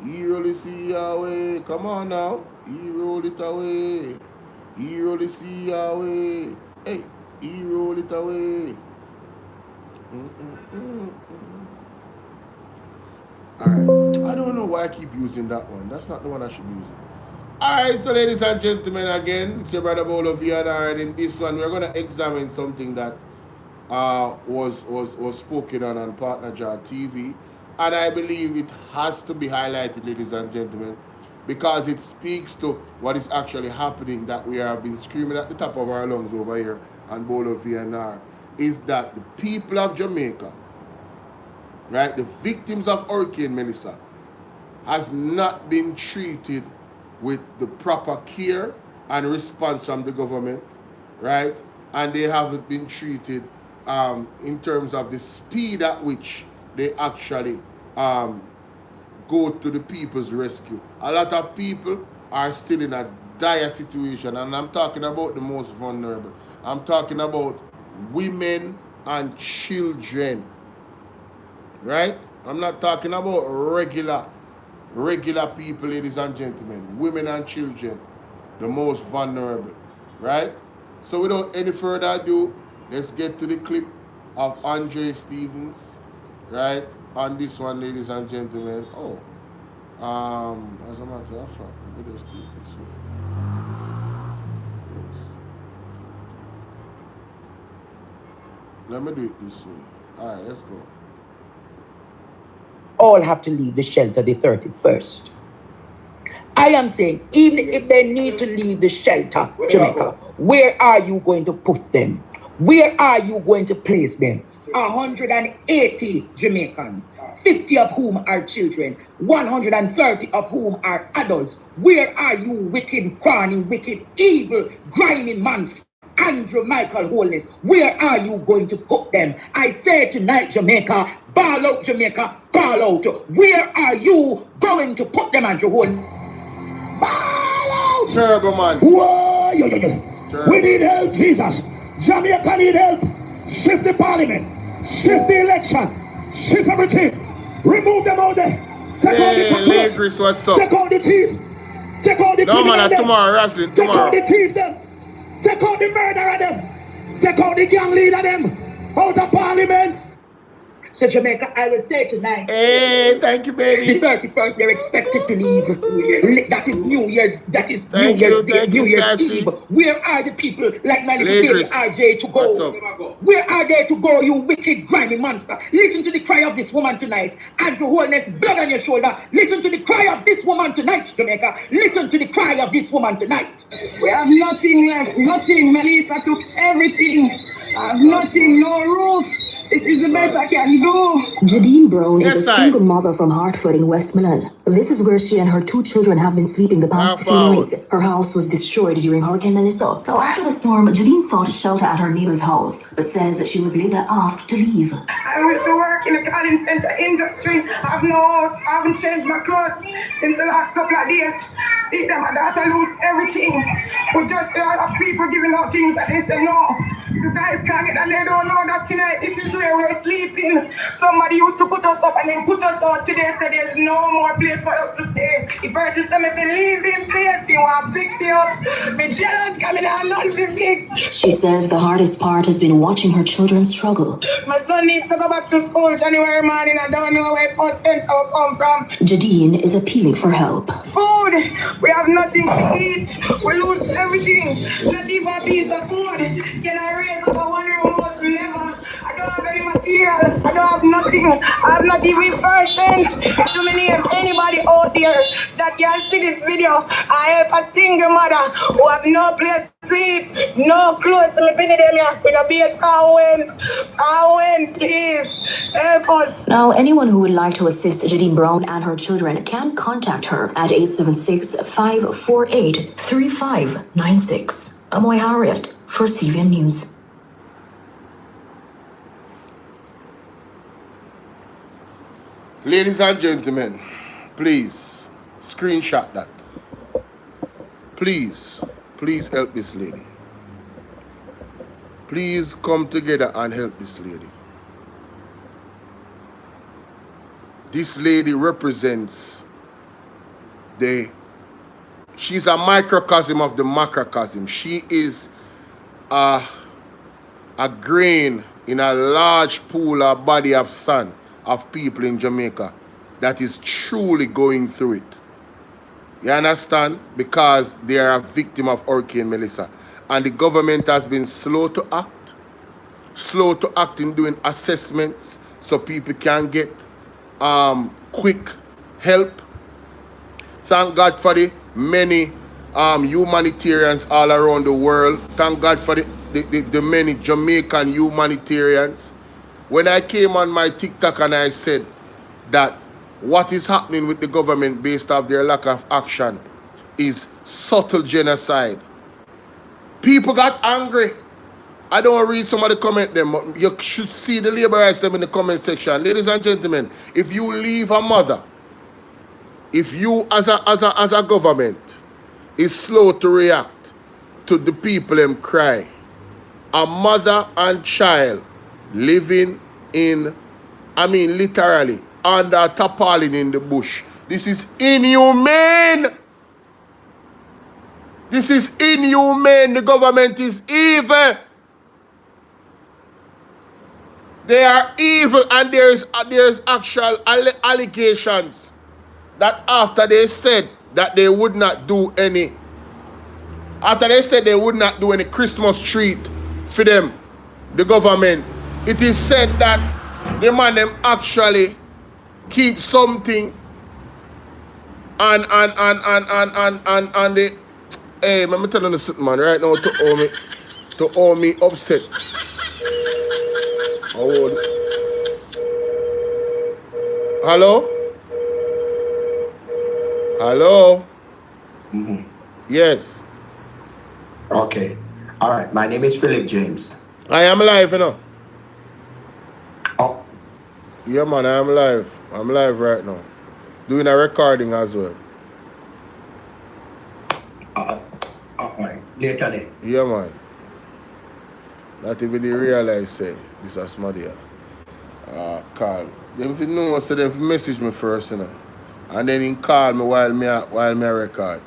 He roll it see away. Come on now. He roll it away. He roll it see away. Hey, he roll it away. Alright. I don't know why I keep using that one. That's not the one I should be using. Alright, so ladies and gentlemen, again, it's your brother Bolo VNR, and in this one we're gonna examine something that was spoken on Partner Jar TV, and I believe it has to be highlighted, ladies and gentlemen, because it speaks to what is actually happening, that we have been screaming at the top of our lungs over here on Bolo VNR, is that the people of Jamaica, right, the victims of Hurricane Melissa, has not been treated with the proper care and response from the government, right? And they haven't been treated in terms of the speed at which they actually go to the people's rescue. A lot of people are still in a dire situation, and I'm talking about the most vulnerable. I'm talking about women and children, right? I'm not talking about regular people, ladies and gentlemen. Women and children, the most vulnerable, right? So without any further ado, let's get to the clip of Andre Stevens, right? On this one, ladies and gentlemen. Oh, as a matter of fact, let me just do it this way. Yes. Let me do it this way. All right, let's go. All have to leave the shelter the 31st. I am saying, even if they need to leave the shelter, Jamaica, where are you going to put them? Where are you going to place them? 180 Jamaicans, 50 of whom are children, 130 of whom are adults. Where are you, wicked, crony, wicked, evil, grinding monster? Andrew Michael Holness, where are you going to put them? I say tonight, Jamaica, ball out, Jamaica, ball out. Where are you going to put them, Andrew Holness? Ball out! Terrible, man. Whoa, we need help, Jesus. Jamaica need help. Shift the parliament. Shift the election. Shift everything. Remove them out there. Take all the Lagris, what's up? Take all the thief. Take all the no, man, tomorrow, wrestling, tomorrow. Take all the thief them. Take out the murderer them. Take out the gang leader them. Out of parliament. So Jamaica, I will say tonight. Hey, thank you, baby. The 31st, they're expected to leave. That is New Year's. That is thank New Year's Day, New Year's Eve. Where are the people like my little baby RJ to go? Where are they to go, you wicked, grimy monster? Listen to the cry of this woman tonight. Andrew Holness, blood on your shoulder. Listen to the cry of this woman tonight, Jamaica. Listen to the cry of this woman tonight. We have nothing left. Nothing. Melissa took everything. I have nothing. No roof. This is the best I can do. Jadine Brown Yes, is a I. single mother from Hartford in Westmoreland. This is where she and her 2 children have been sleeping the past few nights. Her house was destroyed during Hurricane Melissa. So after the storm, Jadine sought shelter at her neighbor's house, but says that she was later asked to leave. I used to work in the calling center industry. I have no house. I haven't changed my clothes since the last couple of days. See that my daughter lose everything. We just hear a lot of people giving out things that they say no. You guys can't get and they don't know that tonight this is where we're sleeping. Somebody used to put us up and then put us out. Today said there's no more place for us to stay. The person said if they leave in place, you want to fix it up. Me jealous coming out none to fix. She says the hardest part has been watching her children struggle. My son needs to go back to school January morning. I don't know where post center come from. Jadine is appealing for help. Food. We have nothing to eat. We lose everything. Not even a piece of food. Can I raise up a 1 room house? Never. I don't have any material. I don't have nothing. I have not even % to me name anybody out there that can see this video. I help a single mother who have no place to sleep, no clothes to live in them here with a bed for when, please help us. Now, anyone who would like to assist Jadine Brown and her children can contact her at 876-548-3596. Amoy Harriet for CVN News. Ladies and gentlemen, please screenshot that. Please help this lady. Please come together and help this lady. This lady represents she's a microcosm of the macrocosm. She is a grain in a large pool or body of sand of people in Jamaica that is truly going through it. You understand? Because they are a victim of Hurricane Melissa. And the government has been slow to act in doing assessments so people can get quick help. Thank God for the many humanitarians all around the world. Thank God for the many Jamaican humanitarians. When I came on my TikTok and I said that what is happening with the government based off their lack of action is subtle genocide, people got angry. I don't want to read some of the comment them, but you should see the labor rights them in the comment section. Ladies and gentlemen, if you leave a mother, if you as a government is slow to react to the people them cry, a mother and child living in, literally under a tarpaulin in the bush. This is inhumane. This is inhumane. The government is evil. They are evil, and there's actual allegations that after they said that they would not do any, Christmas treat for them, the government, it is said that the man them actually keep something and the hey man, me telling you something, man, right now to owe me upset. Oh. Hello? Hello? Mm-hmm. Yes. Okay. All right. My name is Philip James. I am live, you know. Oh. Yeah, man, I am live. I'm live right now. Doing a recording as well. All right. Later then. Yeah, man. Not even they realize, say, this is Smadia. Call. Them if you know, so them message me first, you know. And then he call me while me record.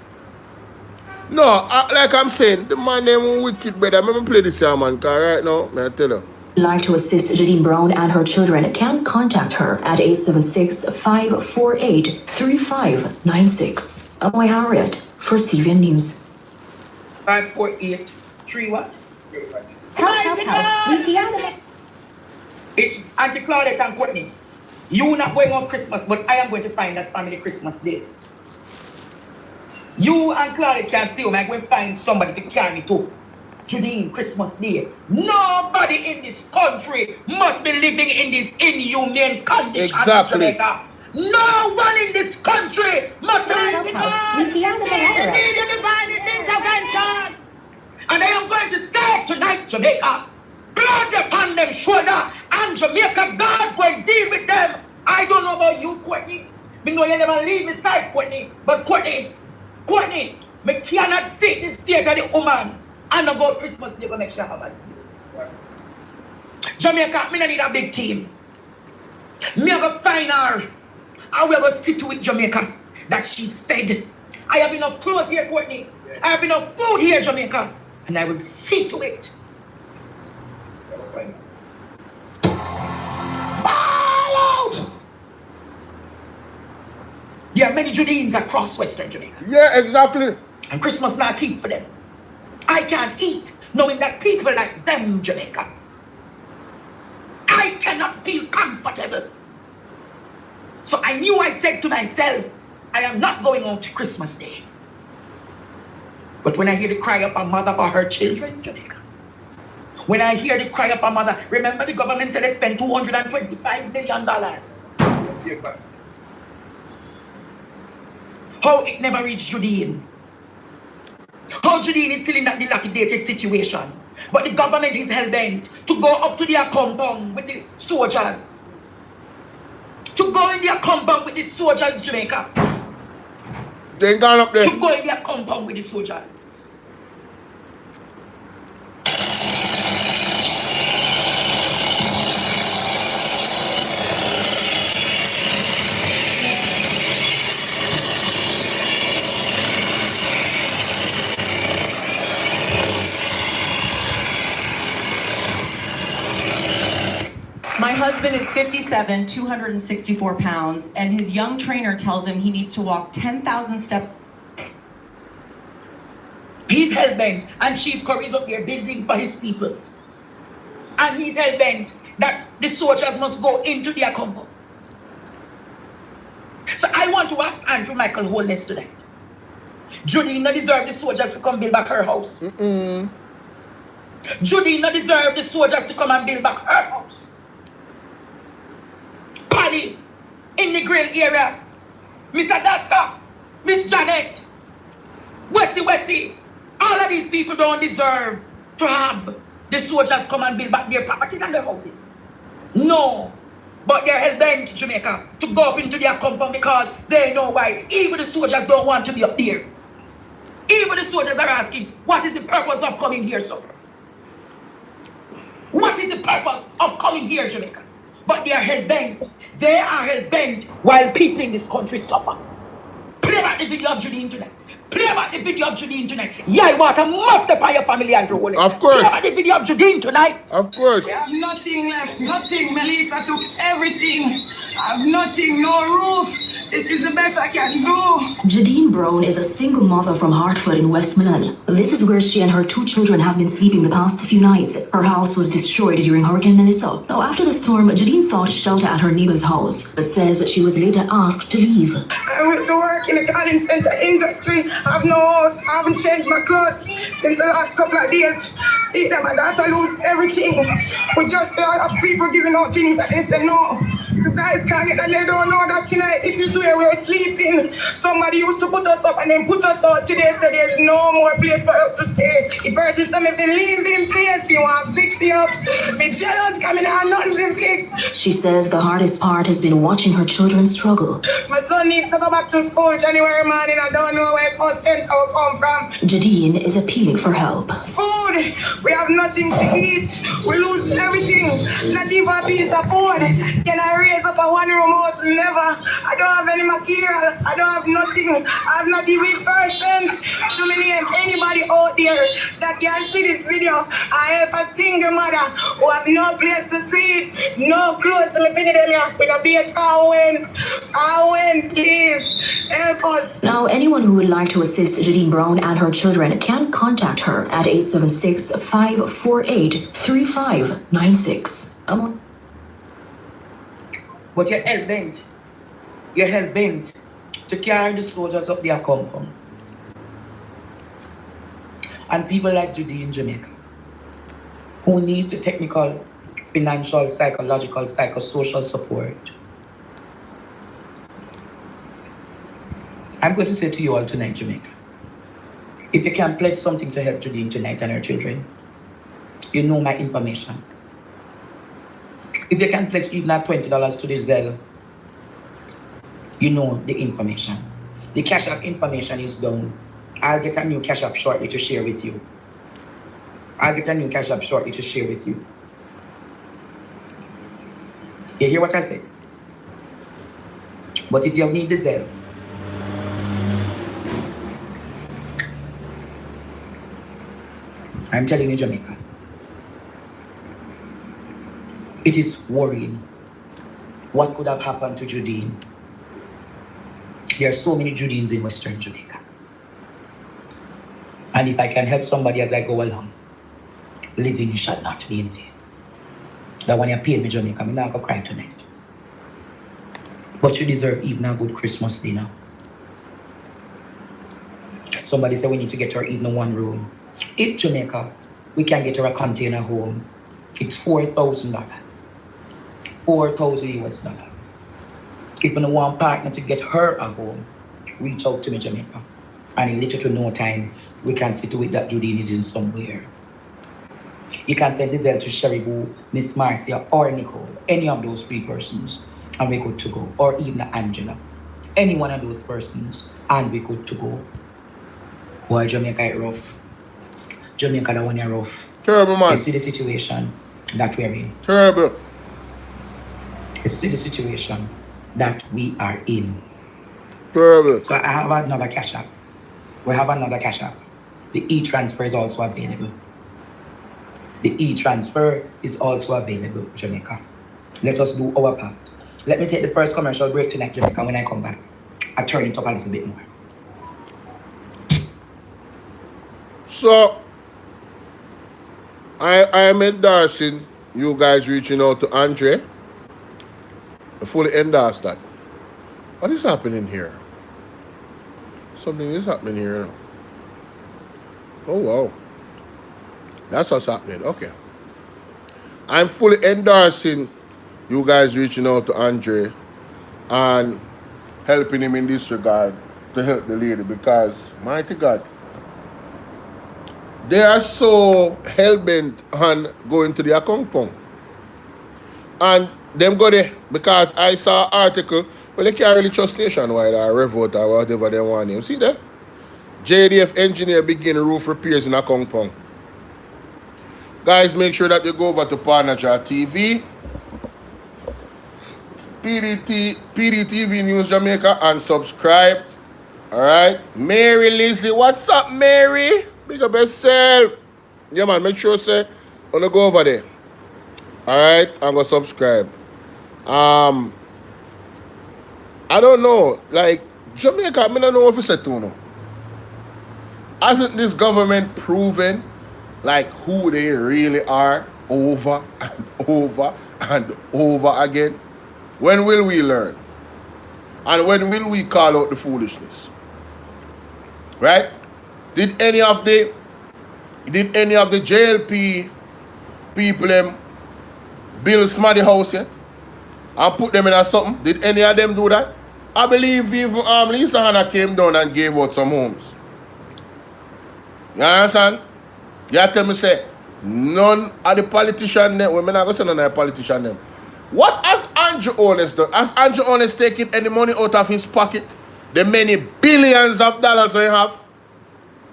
No, like I'm saying, the man them wicked, brother. I'm going to play this here, man, because right now, may I tell you. Like to assist Jadine Brown and her children can contact her at 876-548-3596. Amoy Harriet for CVN News. 548-3 what? Help. It's Auntie Claudette and Courtney. You not going on Christmas, but I am going to find that family Christmas day. You and Claudette can stay home. I'm going to find somebody to carry me to. Judine, Christmas Day. Nobody in this country must be living in this inhumane condition. Exactly. Jamaica. No one in this country must be living intervention. And I am going to say tonight, Jamaica, blood upon them shoulder, and Jamaica, God will deal with them. I don't know about you, Courtney. Me know you never leave me side, Courtney. But Courtney, me cannot see the state of the woman and about Christmas Day, make sure I have a Jamaica, me need a big team. Me have to find her. I will go sit with Jamaica that she's fed. I have enough clothes here, Courtney. I have enough food here, Jamaica. And I will see to it. Ball out! There are many Judines across Western Jamaica. Yeah, exactly. And Christmas not keep for them. I can't eat knowing that people like them, Jamaica. I cannot feel comfortable. So I knew, I said to myself, I am not going out to Christmas Day. But when I hear the cry of a mother for her children, Jamaica, when I hear the cry of a mother, remember the government said they spent $225 million. How it never reached Judine. How Judine is still in that dilapidated situation. But the government is hell-bent to go up to their compound with the soldiers. To go in their compound with the soldiers, Jamaica. They ain't gone up there. To go in their compound with the soldiers. My husband is 57, 264 pounds, and his young trainer tells him he needs to walk 10,000 steps. He's hell-bent, and Chief Curry's up there building for his people. And he's hell-bent that the soldiers must go into their compound. So I want to ask Andrew Michael Holness tonight. Judine not deserve the soldiers to come build back her house. Judine not deserve the soldiers to come and build back her house. Paddy, in the grill area, Mr. Dassa, Miss Janet, Wessie, all of these people don't deserve to have the soldiers come and build back their properties and their houses. No, but they're hell-bent, Jamaica, to go up into their compound because they know why. Even the soldiers don't want to be up there. Even the soldiers are asking, what is the purpose of coming here, sir? What is the purpose of coming here, Jamaica? But they are hell-bent. They are hell-bent while people in this country suffer. Play back the video of Judine tonight. Play back the video of Judine tonight. Yeah, what a must upon your family, Andrew Holness. Of course. Play back the video of Judine tonight. Of course. We have nothing left, nothing. Melissa took everything. I have nothing, no roof. This is the best I can do. Judine Brown is a single mother from Hartford in Westmoreland. This is where she and her 2 children have been sleeping the past few nights. Her house was destroyed during Hurricane Melissa. Now, after the storm, Judine sought shelter at her neighbor's house, but says that she was later asked to leave. I used to work in the calling center industry. I have no house. I haven't changed my clothes since the last couple of days. See them, my daughter lose everything. We just have people giving out things that they say no. You guys can't get that. They don't know that tonight. This is where we're sleeping. Somebody used to put us up and then put us out. Today said there's no more place for us to stay. The person said if they leave in place, you want to fix you up. Me jealous coming out, nothing to fix. She says the hardest part has been watching her children struggle. My son needs to go back to school January morning. I don't know where bus center come from. Judine is appealing for help. Food. We have nothing to eat. We lose everything. Not even a piece of food. Can I raise up a one-room house? Never. I don't have any material. I don't have nothing. I have not even % to me name anybody out there that can see this video. I help a single mother who have no place to sleep, no clothes to live in them here with a bed for when, please help us. Now, anyone who would like to assist Judine Brown and her children can contact her at 876-548-3596. But you're hell-bent. You're hell-bent to carry the soldiers up their compound. And people like Judine in Jamaica, who needs the technical, financial, psychological, psychosocial support, I'm going to say to you all tonight, Jamaica, if you can pledge something to help Judine tonight and her children, you know my information. If you can pledge even at $20 to the Zelle, you know the information. The Cash App information is down. I'll get a new Cash App shortly to share with you. You hear what I say? But if you need the Zelle, I'm telling you, Jamaica, it is worrying what could have happened to Judine. There are so many Judines in Western Jamaica. And if I can help somebody as I go along, living shall not be in vain. That when you pay me, Jamaica, I'm not going to cry tonight. But you deserve even a good Christmas dinner. Somebody said we need to get her even one room. If Jamaica, we can get her a container home, it's $4,000. $4,000 US. If you want a partner to get her a home, reach out to me, Jamaica. And in little to no time, we can see to it that Judine is in somewhere. You can send this to Sherry Boo, Miss Marcia, or Nicole, any of those 3 persons, and we're good to go. Or even Angela. Any one of those persons, and we're good to go. Boy, Jamaica is rough. Jamaica, that one is rough. Terrible, man. You see the situation that we're in. Terrible. You see the situation that we are in. Terrible. So I have another Cash App. We have another Cash App. The e-transfer is also available. The e-transfer is also available, Jamaica. Let us do our part. Let me take the first commercial break tonight, Jamaica. When I come back, I turn it up a little bit more. So, I am endorsing you guys reaching out to Andre. I fully endorse that. What is happening here? Something is happening here now. Oh, wow. That's what's happening. Okay. I'm fully endorsing you guys reaching out to Andre and helping him in this regard to help the lady because, mighty God, they are so hell-bent on going to their compound. And them go there because I saw an article, well, they can't really trust Nationwide or Revolt or whatever they want him. See that? JDF engineer begin roof repairs in a compound. Guys, make sure that you go over to Partnership TV, PDTV News Jamaica, and subscribe. Alright? Mary Lizzie, what's up, Mary? Big up yourself. Yeah, man, make sure, say, wanna go over there. Alright? And go subscribe. I don't know. Like, Jamaica, I don't know if it's a tuno. Hasn't this government proven like who they really are over and over and over again? When will we learn? And when will we call out the foolishness? Right? Did any of the JLP people build Smaddy house yet? And put them in a something? Did any of them do that? I believe even Lisa Hanna came down and gave out some homes. You understand? You tell me say, none of the politicians, we're not going to say none of the politicians them. What has Andrew Holness done? Has Andrew Holness taken any money out of his pocket? The many billions of dollars we have?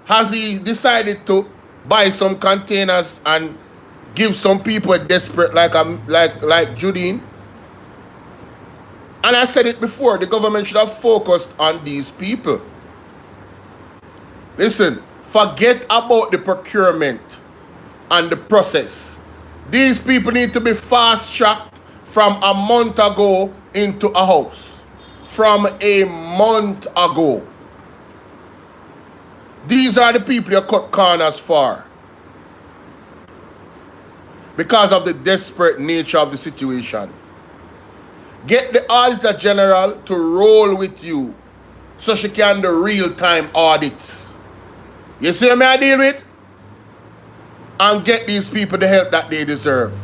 Has he decided to buy some containers and give some people desperate like Judine? And I said it before, the government should have focused on these people. Listen, forget about the procurement and the process. These people need to be fast-tracked from a month ago into a house. From a month ago. These are the people you cut corners for. Because of the desperate nature of the situation. Get the Auditor General to roll with you so she can do real-time audits. You see what I deal with? and get these people the help that they deserve.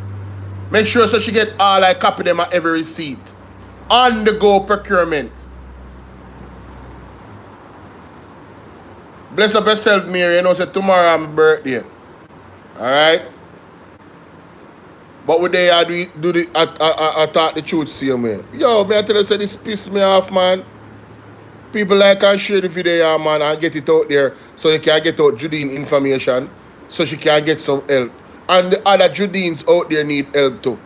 Make sure so she get all I copy them at every receipt. On the go procurement. Bless up yourself, Mary. You know, say tomorrow my birthday. Alright? But with they I talk the truth same way. Yo, man, I tell you, say this piss me off, man. People like and share the video, man, and get it out there so they can get out Judine information so she can get some help. And the other Judines out there need help too.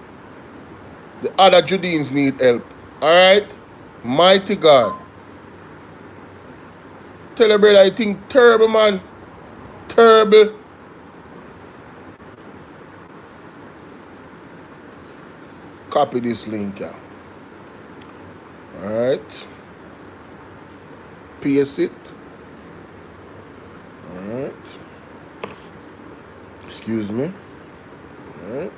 The other Judines need help. Alright? Mighty God. Tell her, brother, I think terrible, man. Terrible. Copy this link, yeah. Alright. Paste it. Alright. Excuse me. Alright.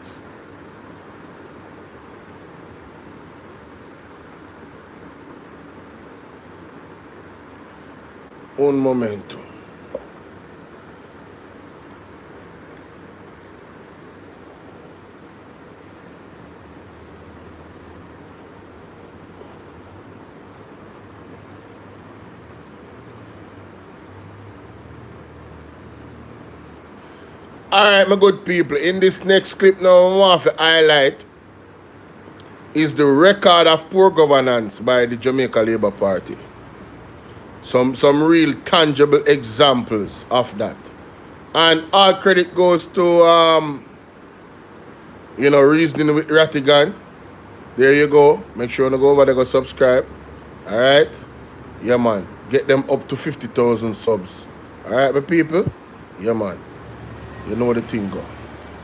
Un momento. Alright, my good people, in this next clip now, I want to highlight is the record of poor governance by the Jamaica Labour Party. Some real tangible examples of that. And all credit goes to, Reasoning with Rattigan. There you go. Make sure you go over there, go subscribe. Alright? Yeah, man. Get them up to 50,000 subs. Alright, my people? Yeah, man. You know the thing go.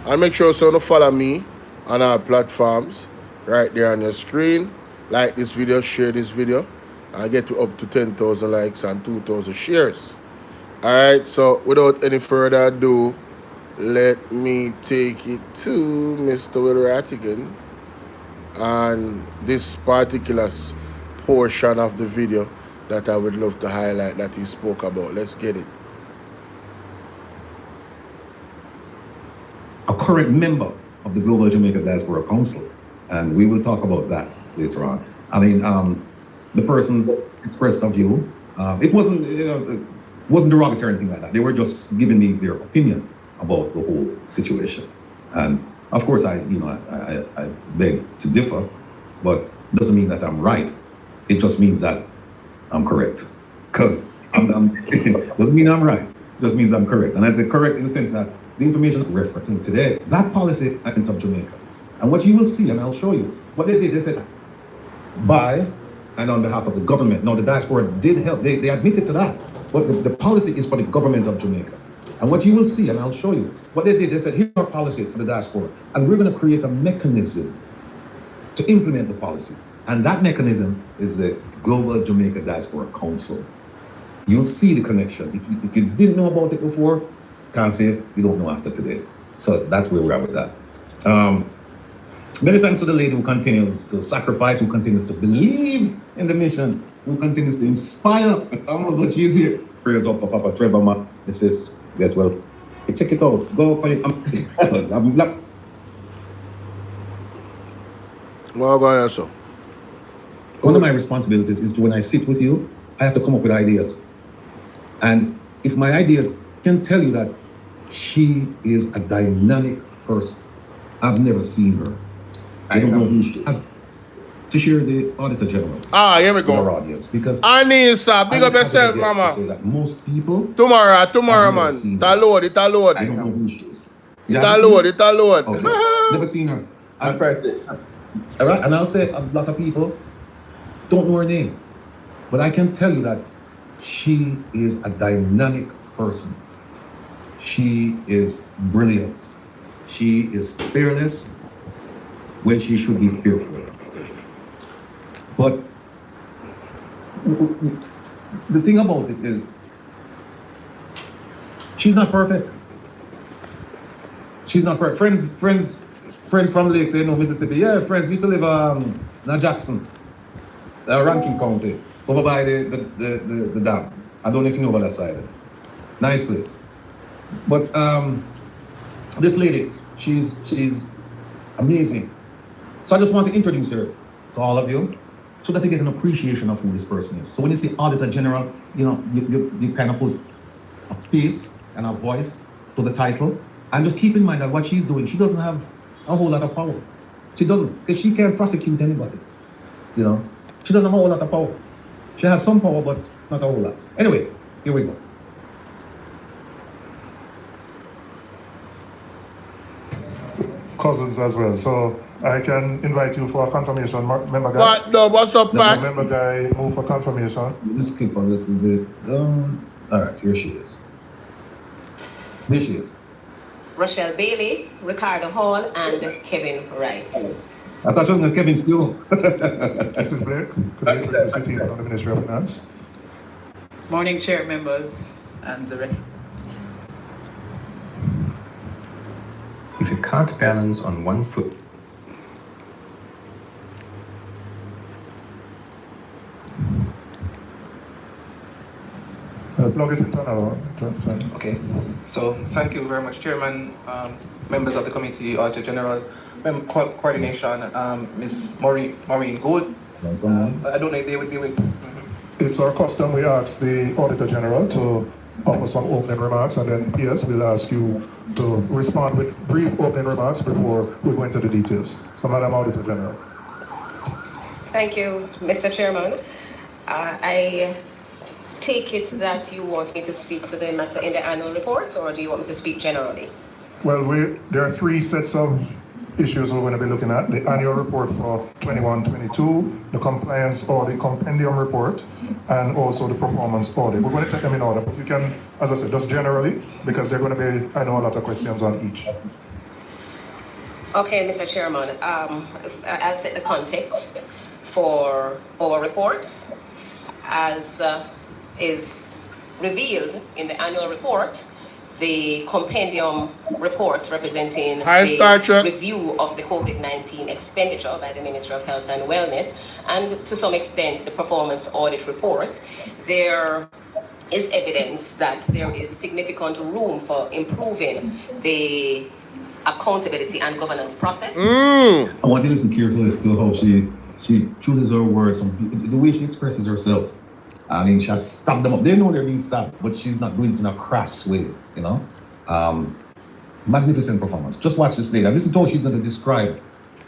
And make sure so you follow me on our platforms right there on your screen. Like this video, share this video, and get you up to 10,000 likes and 2,000 shares. Alright, so without any further ado, let me take it to Mr. Will Rattigan and this particular portion of the video that I would love to highlight that he spoke about. Let's get it. A current member of the Global Jamaica Diaspora Council, and we will talk about that later on. I mean, the person expressed a view. It wasn't derogatory or anything like that. They were just giving me their opinion about the whole situation. And of course, I beg to differ, but it doesn't mean that I'm right. It just means that I'm correct. Because doesn't mean I'm right. It just means I'm correct. And I say correct in the sense that the information I'm referencing today, that policy at of Jamaica. And what you will see, and I'll show you, what they did, they said, by and on behalf of the government. Now, the diaspora did help. They admitted to that. But the policy is for the government of Jamaica. And what you will see, and I'll show you, what they did, they said, here's our policy for the diaspora. And we're going to create a mechanism to implement the policy. And that mechanism is the Global Jamaica Diaspora Council. You'll see the connection. If you didn't know about it before, can't say it, you don't know after today. So that's where we're at with that. Many thanks to the lady who continues to sacrifice, who continues to believe in the mission, who continues to inspire. But she's here. Prayers up for Papa Trevor, man. This is get well. Check it out. Go up. I'm black. Well, go ahead, sir. One of my responsibilities is to, when I sit with you, I have to come up with ideas. And if my ideas can tell you that she is a dynamic person. I've never seen her. I don't know who she is. To share the Auditor General. Ah, here we go. Our audience, because Anissa, big up yourself, mama. Say that most people. Tomorrow, man. Load. I don't know who she is. Load. Okay. Never seen her. I practice. All right, and I'll say a lot of people don't know her name, but I can tell you that she is a dynamic person. She is brilliant. She is fearless when she should be fearful. But the thing about it is, she's not perfect. She's not perfect. Friends from Lake say, no, Mississippi. Yeah, friends, we used to live in Jackson, Rankin County, over by the dam. I don't know if you know about that side. Nice place. But This lady, she's amazing. So I just want to introduce her to all of you so that you get an appreciation of who this person is. So when you see Auditor General, you know, you kind of put a face and a voice to the title. And just keep in mind that what she's doing, she doesn't have a whole lot of power. She doesn't, because she can't prosecute anybody. You know, she doesn't have a whole lot of power. She has some power, but not a whole lot. Anyway, here we go. Cousins as well, so I can invite you for a confirmation, member guy. What? No, what's up, Pat? Member guy, move for confirmation. Let's skip a little bit. All right, here she is. There she is. Rochelle Bailey, Ricardo Hall, and Kevin Wright. I thought you was Kevin Steele. Mrs. Blake, could I introduce the team on the Ministry of Finance? Morning, chair members, and the rest. If you can't balance on one foot, plug it into now. Okay, so thank you very much, Chairman, members of the Committee, Auditor General, Coordination, Ms. Maureen Gould. I don't know if they would be with. It's our custom, we ask the Auditor General to offer some opening remarks, and then, yes, we'll ask you to respond with brief opening remarks before we go into the details. So, Madam Auditor General. Thank you, Mr. Chairman. I take it that you want me to speak to the matter in the annual report, or do you want me to speak generally? Well, there are three sets of issues we're going to be looking at: the annual report for 21-22, the compliance audit compendium report, and also the performance audit. We're going to take them in order, but you can, as I said, just generally, because they're going to be, I know, a lot of questions on each. Okay, Mr. Chairman, I'll set the context for our reports. As is revealed in the annual report, the compendium report representing the review of the COVID-19 expenditure by the Ministry of Health and Wellness, and to some extent the performance audit report, there is evidence that there is significant room for improving the accountability and governance process. I want you to listen carefully to how she chooses her words, the way she expresses herself. I mean, she has stabbed them up. They know they're being stabbed, but she's not doing it in a crass way, you know? Magnificent performance. Just watch this later. Listen to how she's going to describe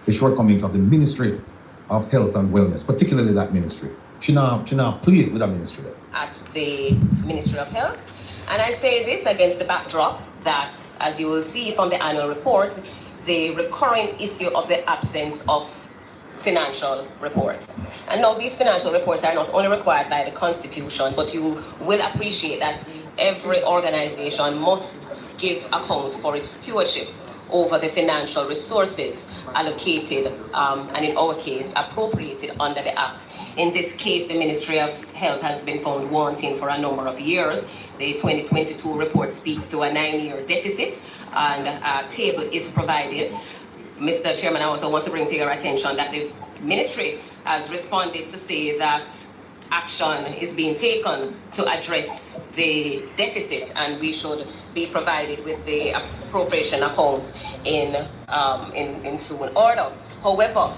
the shortcomings of the Ministry of Health and Wellness, particularly that ministry. She now played with that ministry. At the Ministry of Health. And I say this against the backdrop that, as you will see from the annual report, the recurring issue of the absence of financial reports. And now these financial reports are not only required by the Constitution, but you will appreciate that every organization must give account for its stewardship over the financial resources allocated and in our case appropriated under the Act. In this case, the Ministry of Health has been found wanting for a number of years. The 2022 report speaks to a 9-year deficit, and a table is provided. Mr. Chairman, I also want to bring to your attention that the ministry has responded to say that action is being taken to address the deficit, and we should be provided with the appropriation accounts in soon order. However,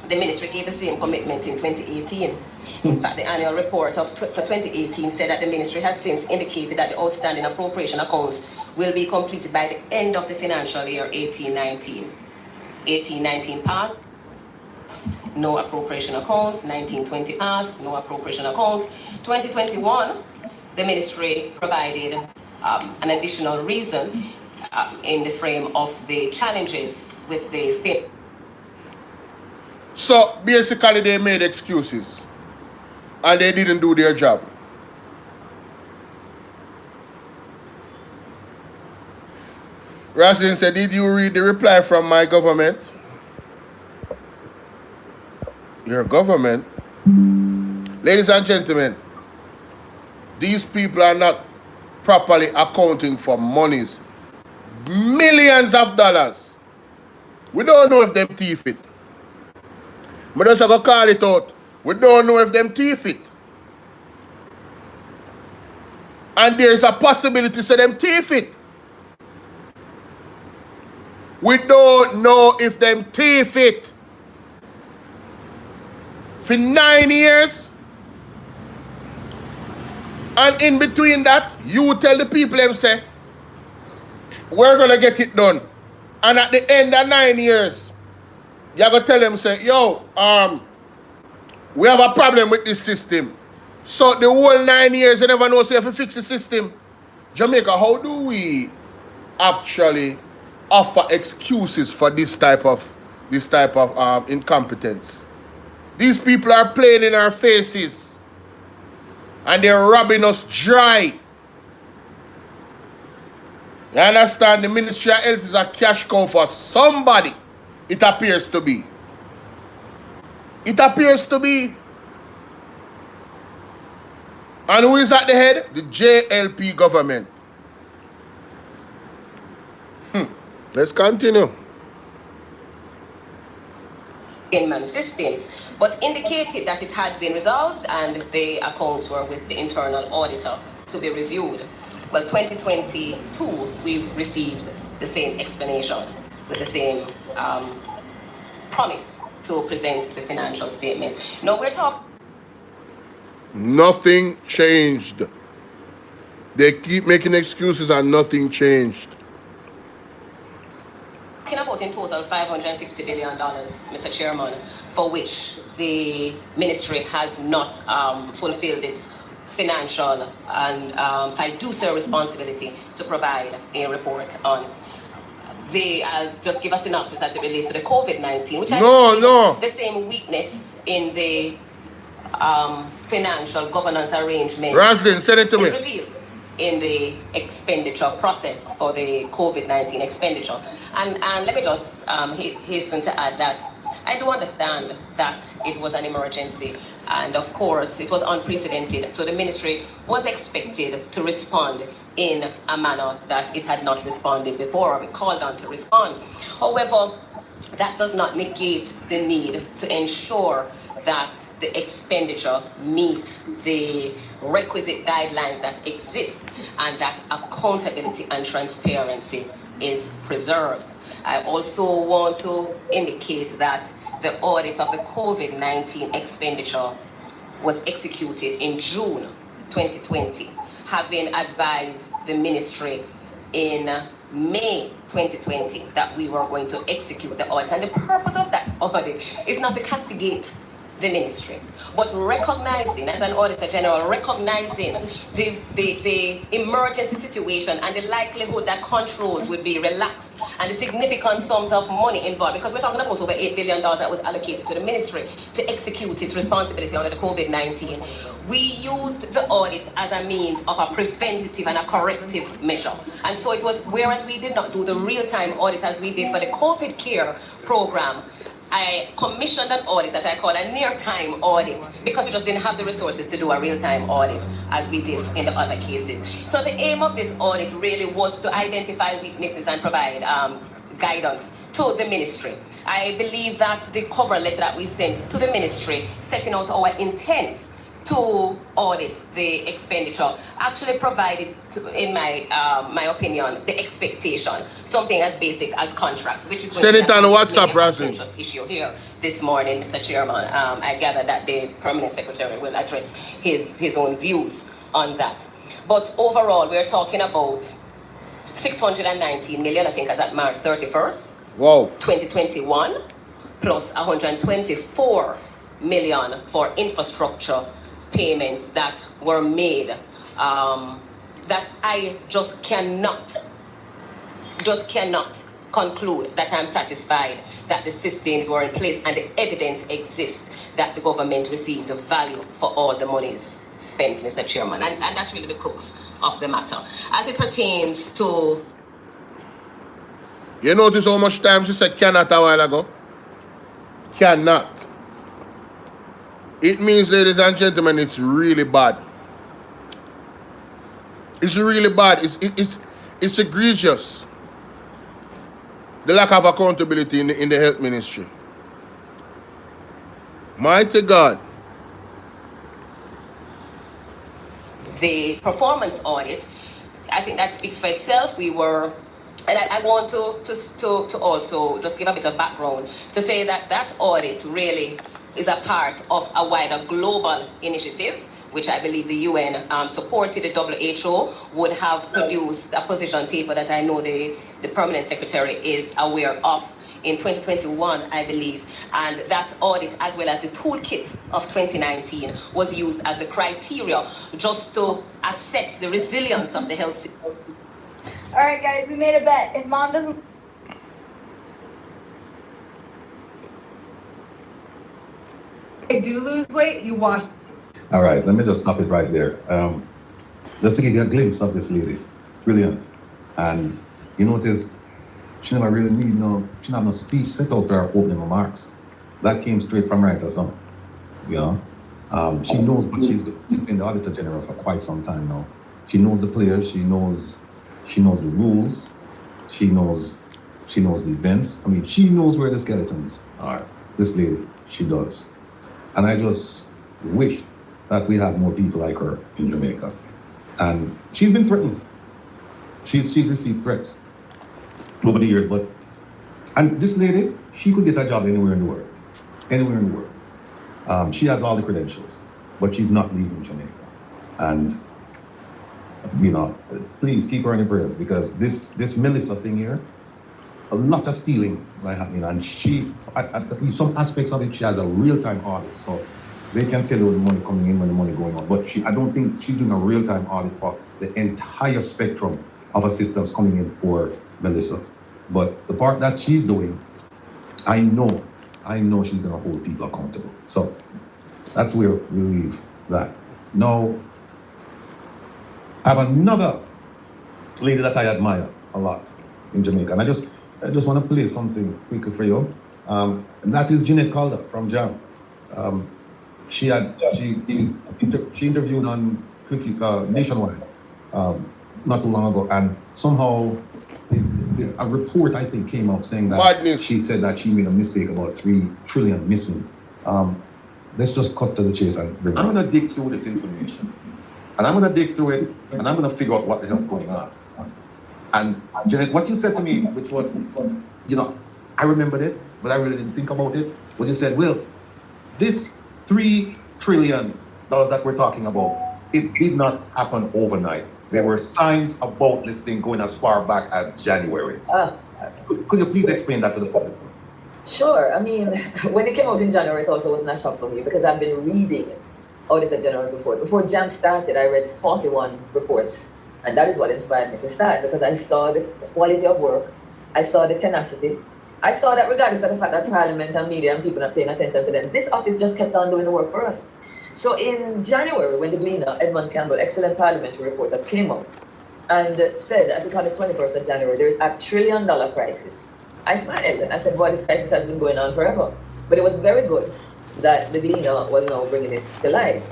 the ministry gave the same commitment in 2018. In fact, the annual report for 2018 said that the ministry has since indicated that the outstanding appropriation accounts will be completed by the end of the financial year 18-19. 18-19 passed, no appropriation accounts. 19-20 passed, no appropriation accounts. 2021, the ministry provided an additional reason in the frame of the challenges with the So basically they made excuses and they didn't do their job. Raslin said, did you read the reply from my government? Your government? Ladies and gentlemen, these people are not properly accounting for monies. Millions of dollars. We don't know if them thief it. But just go call it out. We don't know if them thief it. And there's a possibility so them thief it. We don't know if them thief it. For 9 years. And in between that, you tell the people them say, we're gonna get it done. And at the end of 9 years, you're gonna tell them say, yo, we have a problem with this system. So the whole 9 years, you never know, so you have to fix the system. Jamaica, how do we actually offer excuses for this type of incompetence? These people are playing in our faces and they're robbing us dry. You understand? The Ministry of Health is a cash cow for somebody. It appears to be. It appears to be. And who is at the head? The JLP government. Let's continue. System, but indicated that it had been resolved and the accounts were with the internal auditor to be reviewed. Well, 2022, we received the same explanation with the same promise to present the financial statements. Now we're talking. Nothing changed. They keep making excuses and nothing changed. Talking about in total $560 billion, Mr. Chairman, for which the ministry has not fulfilled its financial and fiduciary responsibility to provide a report on. They just give a synopsis as it relates to the COVID-19, which the same weakness in the financial governance arrangement. Raslin, send it to me. Revealed in the expenditure process for the COVID-19 expenditure. And let me just hasten to add that I do understand that it was an emergency and of course it was unprecedented. So the ministry was expected to respond in a manner that it had not responded before or been called on to respond. However, that does not negate the need to ensure that the expenditure meet the requisite guidelines that exist and that accountability and transparency is preserved. I also want to indicate that the audit of the COVID-19 expenditure was executed in June 2020, having advised the ministry in May 2020 that we were going to execute the audit. And the purpose of that audit is not to castigate the ministry, but recognizing, as an Auditor General, recognizing the emergency situation and the likelihood that controls would be relaxed and the significant sums of money involved, because we're talking about over $8 billion that was allocated to the ministry to execute its responsibility under the COVID-19. We used the audit as a means of a preventative and a corrective measure. And so it was, whereas we did not do the real-time audit as we did for the COVID care program, I commissioned an audit that I call a near-time audit because we just didn't have the resources to do a real-time audit as we did in the other cases. So the aim of this audit really was to identify weaknesses and provide guidance to the ministry. I believe that the cover letter that we sent to the ministry setting out our intent to audit the expenditure actually provided, in my opinion, the expectation, something as basic as contracts, which is send it on WhatsApp, Raslin. Issue here this morning, Mr. Chairman. I gather that the Permanent Secretary will address his own views on that. But overall, we're talking about 619 million, I think, as at March 31st, wow, 2021, plus 124 million for infrastructure payments that were made, that I just cannot conclude that I'm satisfied that the systems were in place and the evidence exists that the government received the value for all the monies spent, Mr. Chairman. And that's really the crux of the matter. As it pertains to... You notice how much time she said cannot a while ago? Cannot. It means, ladies and gentlemen, it's really bad. It's really bad. It's egregious. The lack of accountability in the health ministry. Mighty God. The performance audit, I think that speaks for itself. We were And I want to also just give a bit of background to say that that audit really is a part of a wider global initiative, which I believe the UN supported. The WHO would have produced a position paper that I know the permanent secretary is aware of in 2021, I believe. And that audit, as well as the toolkit of 2019, was used as the criteria just to assess the resilience of the health system. All right, guys, we made a bet. If mom doesn't... If you do lose weight, you wash. All right, let me just stop it right there. Just to give you a glimpse of this lady. Brilliant. And you notice she never really she didn't have no speech set out for her opening remarks. That came straight from right or something. You know? She knows what she's been the Auditor General for quite some time now. She knows the players, she knows the rules, she knows the events. I mean, she knows where the skeletons are. This lady, she does. And I just wish that we had more people like her in Jamaica. And she's been threatened. She's received threats over the years, and this lady, she could get a job anywhere in the world. Anywhere in the world. She has all the credentials, but she's not leaving Jamaica. And you know, please keep her in your prayers, because this Melissa thing here, a lot of stealing like happening, and she, at least some aspects of it, she has a real-time audit, so they can tell you when the money coming in, when the money going out. But I don't think she's doing a real-time audit for the entire spectrum of assistance coming in for Melissa. But the part that she's doing, I know she's gonna hold people accountable. So that's where we leave that. Now, I have another lady that I admire a lot in Jamaica, and I just want to play something quickly for you. And that is Jeanette Calder from JAM. She interviewed on Nationwide not too long ago, and somehow a report, I think, came out saying that she said that she made a mistake about 3 trillion missing. Let's just cut to the chase and bring I'm going to dig through this information. And I'm going to dig through it, and I'm going to figure out what the hell's going on. And Janet, what you said to me, which was, you know, I remembered it, but I really didn't think about it, was you said, well, this $3 trillion that we're talking about, it did not happen overnight. There were signs about this thing going as far back as January. Could you please explain that to the public? Sure. I mean, when it came out in January, it also wasn't a shock for me, because I've been reading Auditor General's report. Before JAM started, I read 41 reports, and that is what inspired me to start, because I saw the quality of work, I saw the tenacity, I saw that regardless of the fact that Parliament and media and people are paying attention to them, this office just kept on doing the work for us. So in January, when the Gleaner, Edmund Campbell, excellent parliamentary reporter, came out and said, I think on the 21st of January, there's a $1 trillion crisis. I smiled and I said, boy, this crisis has been going on forever. But it was very good that the Gleaner was now bringing it to light.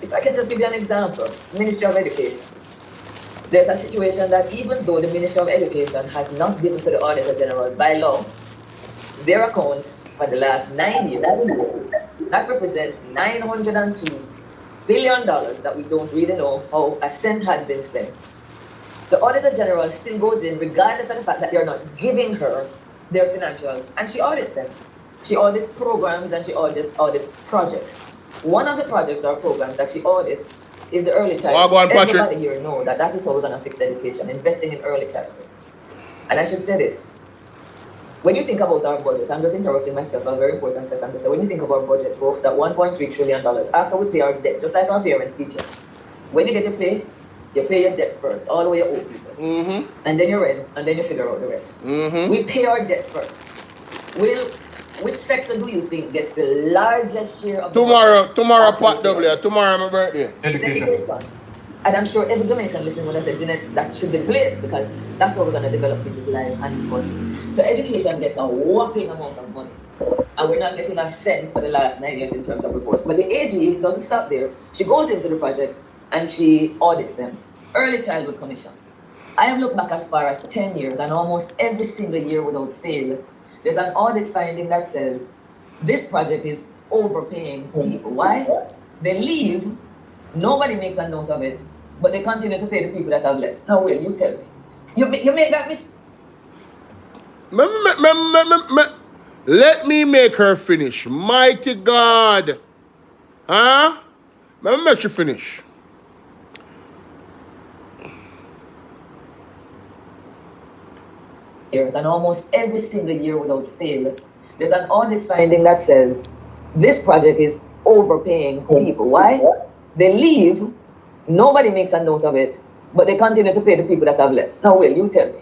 If I can just give you an example, Ministry of Education. There's a situation that even though the Ministry of Education has not given to the Auditor General by law their accounts for the last 9 years, that represents $902 billion that we don't really know how a cent has been spent. The Auditor General still goes in regardless of the fact that they're not giving her their financials, and she audits them. She audits programs and she audits projects. One of the projects or programs that she audits is the early childhood. Everybody here know that that is how we're going to fix education, investing in early childhood. And I should say this. When you think about our budget, I'm just interrupting myself a very important second to say, when you think about budget, folks, that $1.3 trillion, after we pay our debt, just like our parents teach us, when you get your pay your debt first, all the way you owe people. And then you rent, and then you figure out the rest. We pay our debt first. Which sector do you think gets the largest share of Tomorrow, Pat W. Tomorrow, my birthday. Education. And I'm sure every Jamaican listening when I say, Jeanette, that should be the place, because that's how we're going to develop people's lives and this country. So education gets a whopping amount of money. And we're not getting a cent for the last 9 years in terms of reports. But the AG doesn't stop there. She goes into the projects and she audits them. Early Childhood Commission. I have looked back as far as 10 years, and almost every single year without fail, there's an audit finding that says this project is overpaying people. Why? They leave, nobody makes a note of it, but they continue to pay the people that have left. Now, Will, you tell me. You make that mistake. Let me make her finish. Mighty God. Huh? Let me make you finish. Years, and almost every single year without fail, there's an audit finding that says this project is overpaying people. Why? They leave, nobody makes a note of it, but they continue to pay the people that have left. Now, Will, you tell me.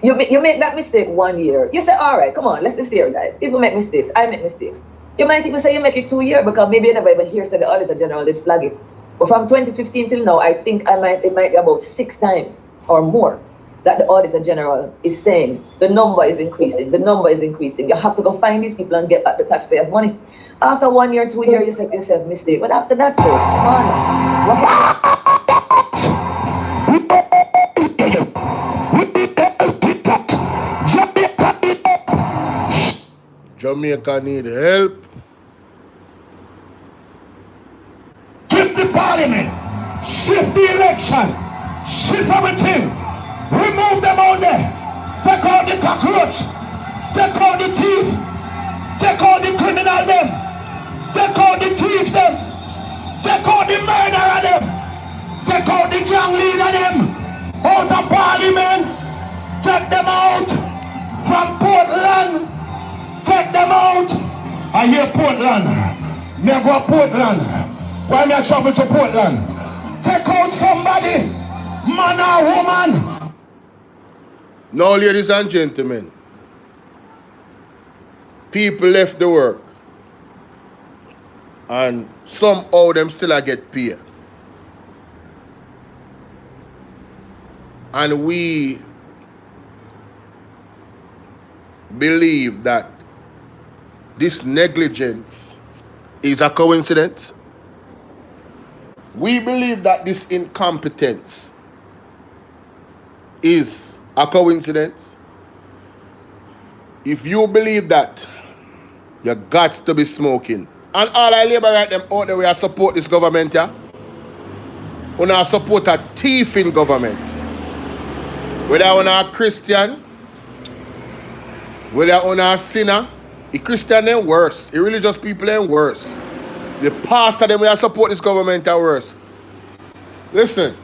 You make that mistake 1 year. You say, all right, come on, let's be fair, guys. People make mistakes. I make mistakes. You might even say you make it 2 years because maybe you never even hear say the Auditor General did flag it. But from 2015 till now, I think it might be about 6 times or more that the Auditor General is saying the number is increasing, the number is increasing. You have to go find these people and get back the taxpayers' money. After 1 year, 2 years, you say to yourself, mistake. But after that, folks, Jamaica need help. Shift the parliament, shift the election, shift everything, remove them out there, take out the cockroach, take out the thief, take out the criminal them, take out the thief them, take out the murderer them, take out the gang leader them, out of parliament, take them out from Portland, take them out. I hear Portland, never Portland. Why me I travel to Portland? Take out somebody, man or woman. Now, ladies and gentlemen, people left the work and somehow them still a get paid. And we believe that this negligence is a coincidence. We believe that this incompetence is a coincidence. If you believe that, you got to be smoking. And all I labor right them out there, we support this government, yeah? We not support a thief in government. Whether we are a Christian, whether we are a sinner, the Christian ain't worse. The religious people ain't worse. The pastor them we support this government are worse. Listen,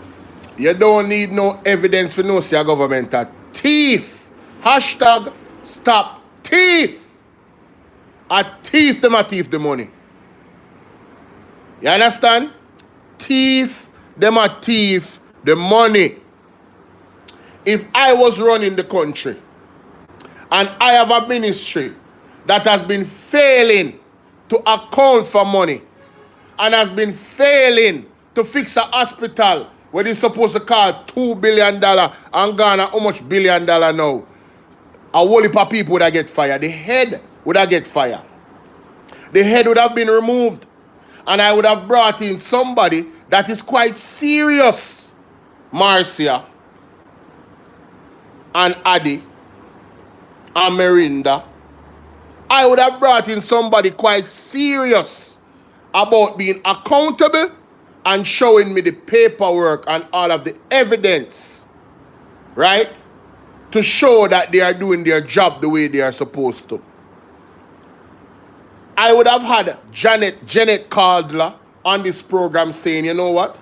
you don't need no evidence for no say a government a thief. Hashtag stop thief. A thief them a thief the money. You understand? Thief them a thief the money. If I was running the country and I have a ministry that has been failing to account for money and has been failing to fix a hospital where it's supposed to cost $2 billion and Ghana how much $1 billion now, a whole heap of people would have get fired. The head would have get fired. The head would have been removed and I would have brought in somebody that is quite serious. Marcia and Addy and Merinda. I would have brought in somebody quite serious about being accountable and showing me the paperwork and all of the evidence, right? To show that they are doing their job the way they are supposed to. I would have had Janet Caldler on this program saying, you know what?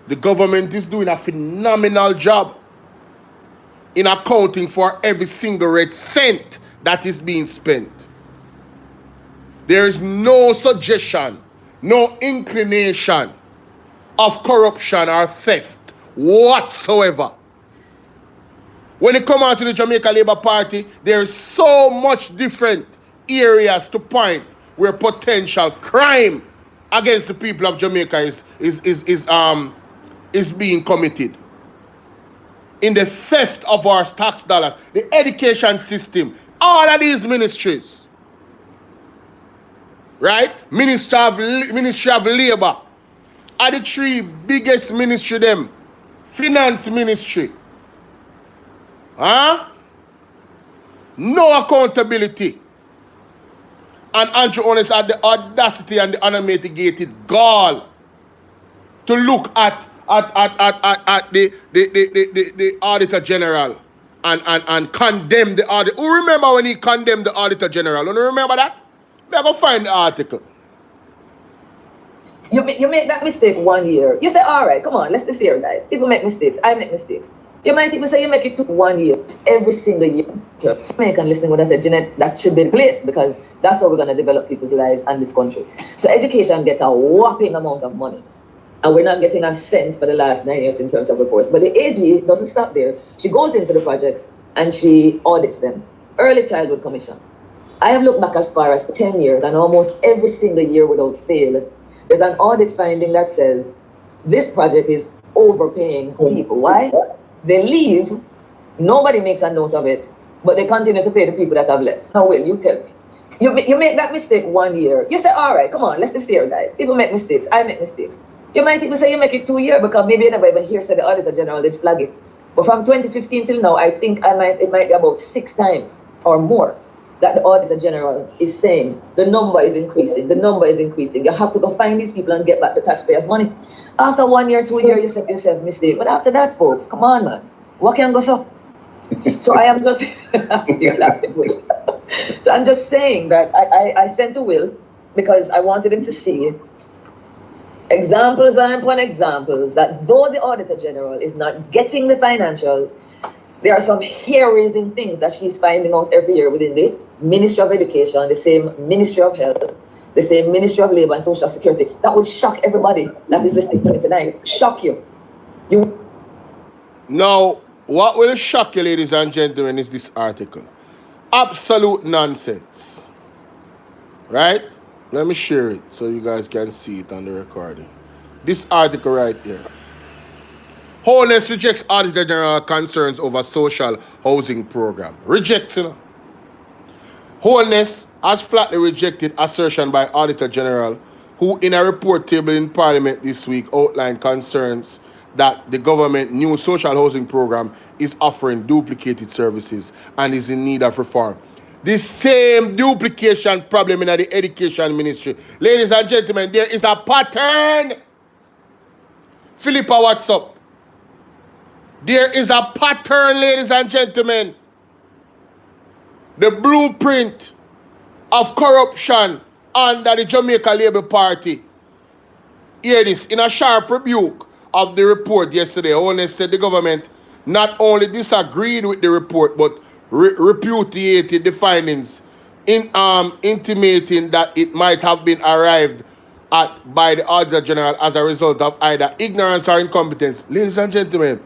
The government is doing a phenomenal job in accounting for every single red cent that is being spent. There is no suggestion, no inclination of corruption or theft whatsoever. When it comes out to the Jamaica Labour Party, there is so much different areas to point where potential crime against the people of Jamaica is being committed. In the theft of our tax dollars, the education system, all of these ministries, right? Ministry of Labor are the 3 biggest ministry them. Finance ministry. Huh? No accountability. And Andrew Honest had the audacity and the unmitigated gall to look at the Auditor General and condemn the audit. Who remember when he condemned the Auditor General? You remember that? Me go find the article. You make that mistake 1 year. You say, all right, come on, let's be fair, guys. People make mistakes. I make mistakes. You might even say you make it took 1 year. Every single year. Jamaican listening when I said, Jeanette, that should be the place because that's how we're going to develop people's lives and this country. So education gets a whopping amount of money. And we're not getting a cent for the last 9 years in terms of reports. But the AG doesn't stop there. She goes into the projects and she audits them. Early Childhood Commission. I have looked back as far as 10 years and almost every single year without fail, there's an audit finding that says this project is overpaying people. Why? They leave, nobody makes a note of it, but they continue to pay the people that have left. Now, Will, you tell me. You make that mistake 1 year. You say, all right, come on, let's be fair, guys. People make mistakes. I make mistakes. You might even say you make it 2 years because maybe you never even hear say the Auditor General did flag it. But from 2015 till now, I think it might be about 6 times or more that the Auditor General is saying the number is increasing, the number is increasing. You have to go find these people and get back the taxpayers' money. After 1 year, 2 years, you set yourself mistake. But after that, folks, come on, man. What can go so? So I am just, so I'm just saying that I sent to Will because I wanted him to see examples and upon examples that though the Auditor General is not getting the financial, there are some hair-raising things that she's finding out every year within the Ministry of Education, the same Ministry of Health, the same Ministry of Labor and Social Security. That would shock everybody that is listening to me tonight. Shock you. Now, what will shock you, ladies and gentlemen, is this article. Absolute nonsense. Right? Let me share it so you guys can see it on the recording. This article right here. Holness rejects Auditor General concerns over social housing program. Rejects, you know. Holness has flatly rejected assertion by Auditor General, who in a report table in Parliament this week outlined concerns that the government new social housing program is offering duplicated services and is in need of reform. This same duplication problem in the education ministry. Ladies and gentlemen, there is a pattern. Philippa, what's up? There is a pattern, ladies and gentlemen. The blueprint of corruption under the Jamaica Labour Party. Hear this. In a sharp rebuke of the report yesterday, Holness said the government not only disagreed with the report, but repudiated the findings, intimating that it might have been arrived at by the Auditor General as a result of either ignorance or incompetence. Ladies and gentlemen,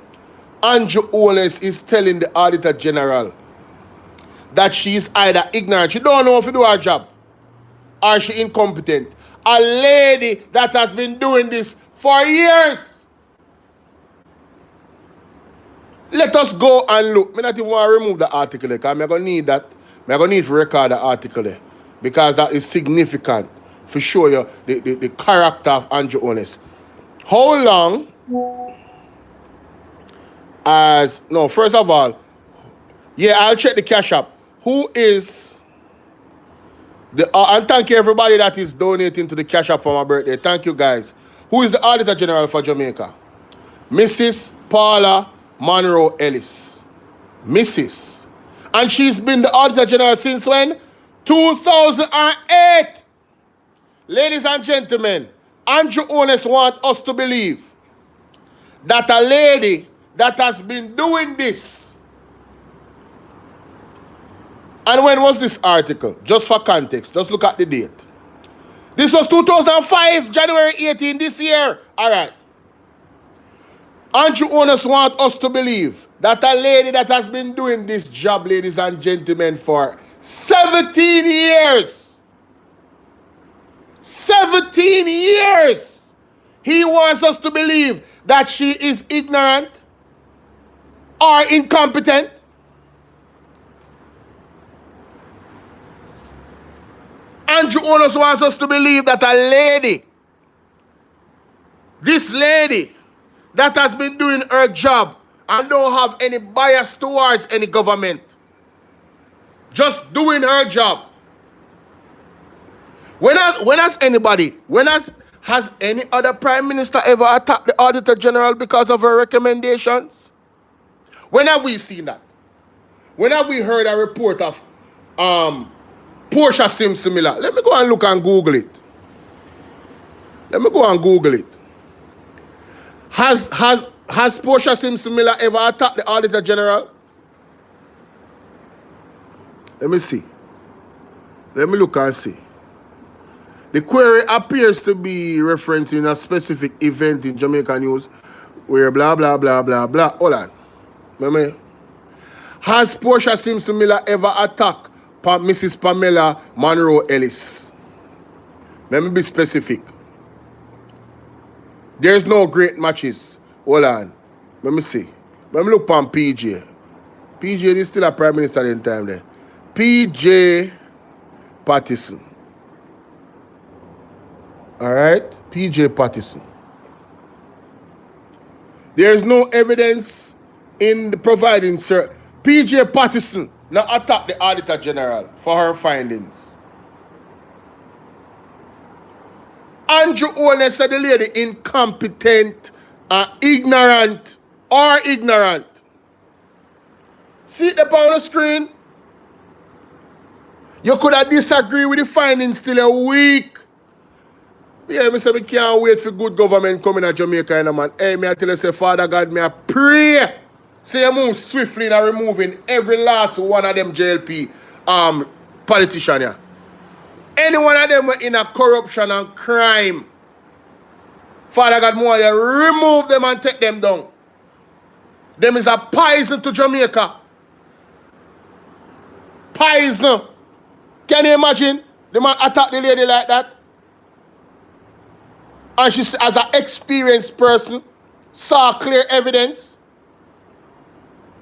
Andrew Holness is telling the Auditor General that she is either ignorant, she don't know if to do her job, or she incompetent. A lady that has been doing this for years. Let us go and look. I not even want to remove the article because I'm going to need that. I'm going to need to record the article there because that is significant for show you the character of Andrew Holness. How long as, no, first of all, yeah, I'll check the cash app. Who is the, and thank you everybody that is donating to the cash app for my birthday. Thank you guys. Who is the Auditor General for Jamaica? Mrs. Paula Monroe Ellis. Mrs. And she's been the Auditor General since when? 2008. Ladies and gentlemen, Andrew Holness wants us to believe that a lady that has been doing this. And when was this article? Just for context, just look at the date. This was 2005, January 18 this year. All right. Andrew Holness wants us to believe that a lady that has been doing this job, ladies and gentlemen, for 17 years. 17 years. He wants us to believe that she is ignorant or incompetent. Andrew Holness wants us to believe that a lady, this lady that has been doing her job and don't have any bias towards any government, just doing her job. When has any other Prime Minister ever attacked the Auditor General because of her recommendations? When have we seen that? When have we heard a report of Portia Simpson Miller? Let me go and look and Google it. Let me go and Google it. Has Portia Simpson Miller ever attacked the Auditor General? Let me see. Let me look and see. The query appears to be referencing a specific event in Jamaica news where blah, blah, blah, blah, blah. Hold on. Remember? Has Portia Simpson Miller ever attacked Mrs. Pamela Monroe Ellis? Let me be specific. There's no great matches. Hold on. Let me see. Let me look on PJ. PJ is still a prime minister in time there. PJ Pattison. Alright? PJ Pattison. There's no evidence in the providing, sir. PJ Pattison now attacked the Auditor General for her findings. Andrew Owen said the lady incompetent, ignorant, or ignorant. See it up on the screen? You could have disagreed with the findings still a week. Yeah, I say we can't wait for good government coming to Jamaica, you know, man. Hey, me I tell you, say, Father God, me I pray. Say you move swiftly in removing every last one of them JLP politician here. Any one of them in a corruption and crime. Father God, more you remove them and take them down. Them is a poison to Jamaica. Poison. Can you imagine? The man attack the lady like that? And she, as an experienced person, saw clear evidence.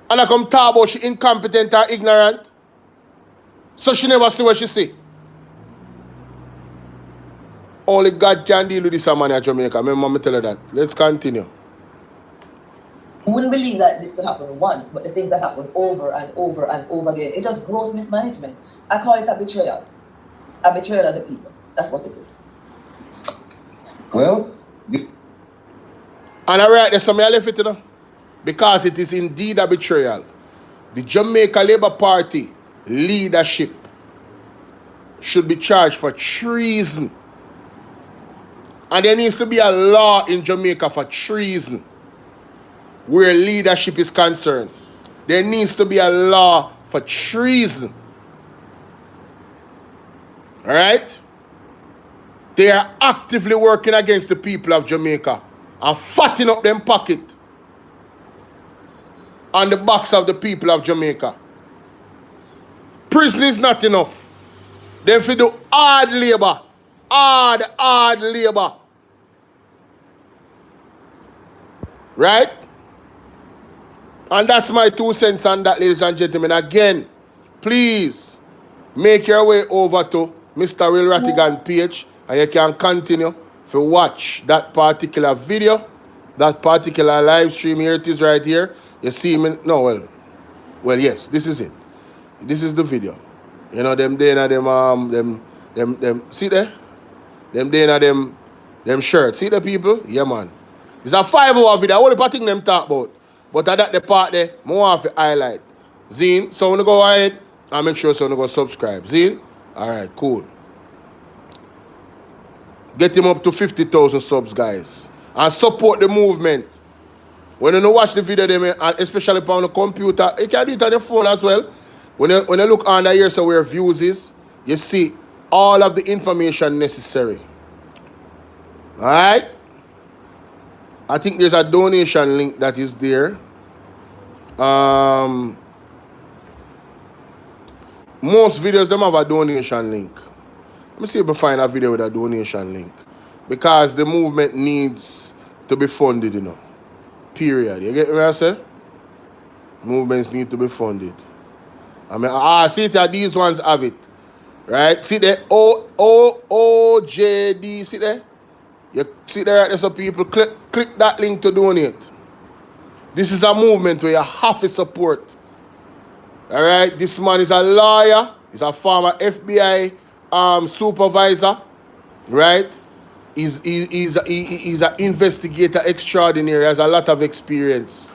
And I come talk about she incompetent or ignorant. So she never see what she see. Only God can deal with this man in Jamaica. Remember me tell you that. Let's continue. I wouldn't believe that this could happen once, but the things that happen over and over and over again, it's just gross mismanagement. I call it a betrayal. A betrayal of the people. That's what it is. Well, and all right, there's something I left it, you know, because it is indeed a betrayal. The Jamaica Labour Party leadership should be charged for treason. And there needs to be a law in Jamaica for treason where leadership is concerned. There needs to be a law for treason. All right? They are actively working against the people of Jamaica and fattening up them pocket on the backs of the people of Jamaica. Prison is not enough. They have to do hard labor. Hard labor. Right? And that's my 2 cents on that, ladies and gentlemen. Again, please make your way over to Mr. Will Rattigan page and you can continue to watch that particular video, that particular live stream. Here it is right here. You see me? No, well, yes, this is it. This is the video. You know, them see there? Them shirts. See the people? Yeah, man. It's a 5-hour video. I want to thing them talk about. But at the part there, more of the highlight. Zine, so when you go ahead and make sure so you go subscribe. Zine? Alright, cool. Get him up to 50,000 subs, guys. And support the movement. When you watch the video, especially on the computer, you can do it on your phone as well. When you look under here, so where views is, you see all of the information necessary. Alright? I think there's a donation link that is there. Most videos them have a donation link. Let me see if I find a video with a donation link. Because the movement needs to be funded, you know. Period. You get what I say? Movements need to be funded. I mean, see that these ones have it. Right? See there? OJD. See there? You see there, there's some people. Click that link to donate. This is a movement where you have to support. Alright? This man is a lawyer. He's a former FBI supervisor. Right? He's an investigator extraordinary. He has a lot of experience.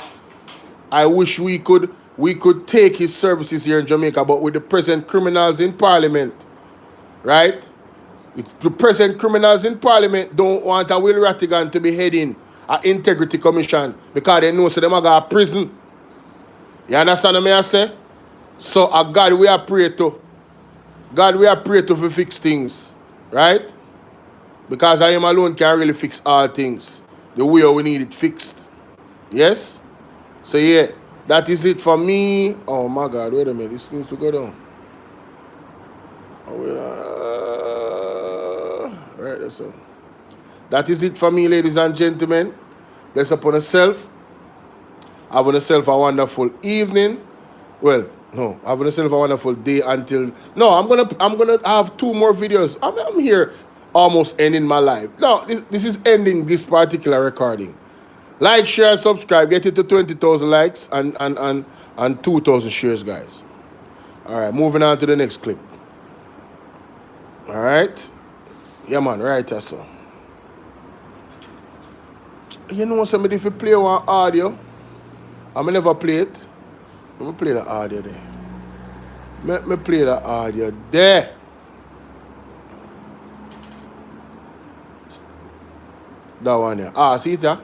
I wish we could we could take his services here in Jamaica, but with the present criminals in Parliament, right? The present criminals in Parliament don't want a Will Rattigan to be heading an integrity commission because they know so them are going to prison. You understand what I say? So God we are pray to. God we are pray to fix things. Right? Because I am alone can really fix all things. The way we need it fixed. Yes? So yeah, that is it for me. Oh my God, wait a minute. This needs to go down. Oh, wait, right, that's all. That is it for me, ladies and gentlemen. Bless upon yourself. Have on yourself a wonderful evening. Well, no, have on yourself a wonderful day until. No, I'm gonna have 2 more videos. I'm here almost ending my life. No, this is ending this particular recording. Like, share, and subscribe. Get it to 20,000 likes and 2,000 shares, guys. All right, moving on to the next clip. All right. Yeah, man, right, so. You know somebody if you play one audio, I'm never play it. I'm gonna play the audio there. Let me play the audio there. That one here. Ah, see it?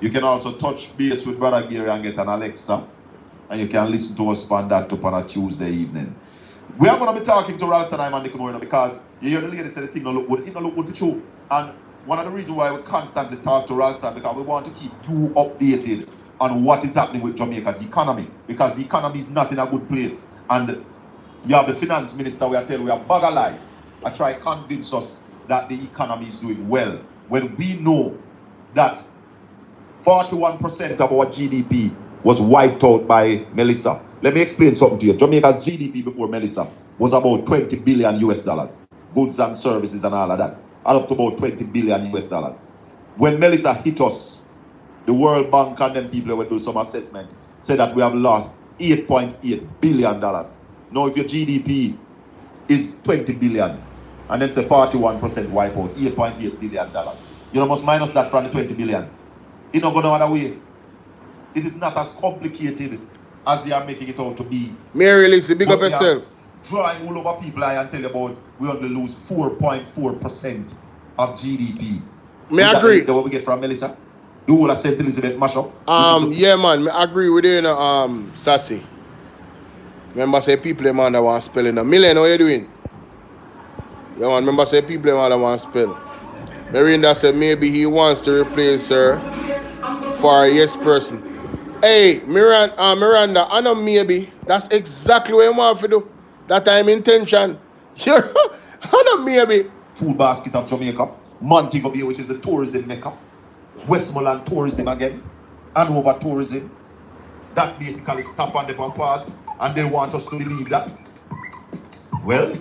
You can also touch base with Brother Gary and get an Alexa, and you can listen to us on that up on a Tuesday evening. We are going to be talking to Ralston and Nick Moreno because you hear the lady say the thing don't look good. It don't look good for you. And one of the reasons why we constantly talk to Ralston because we want to keep you updated on what is happening with Jamaica's economy. Because the economy is not in a good place. And you have the finance minister we are telling we are bag a lie. I try to convince us that the economy is doing well. When we know that 41% of our GDP was wiped out by Melissa. Let me explain something to you. Jamaica's GDP before Melissa was about 20 billion US dollars. Goods and services and all of that. Up to about 20 billion US dollars. When Melissa hit us, the World Bank and then people who do some assessment said that we have lost $8.8 billion. Now if your GDP is 20 billion and then say 41% wipeout, $8.8 billion. You must minus that from the 20 billion. It don't go no other way. It is not as complicated as they are making it out to be. Mary Lizzie, big up yourself. Drawing all over people and tell you about we only lose 4.4% of GDP. May I agree? What we get from Melissa? The whole of St. Elizabeth mash up? Yeah, man, I agree with you, Sassy. Remember say people man that want spell in a million, how you doing? Yeah, man, remember say people man that want spell. Marinda said maybe he wants to replace her for a yes person. Hey, Miranda, I know maybe. That's exactly what you want to do. That time intention. I know maybe. Food basket of Jamaica. Montego Bay, which is the tourism mecca. Westmoreland tourism again. Hanover tourism. That basically stuff on the pause. And they want us to believe that. Well,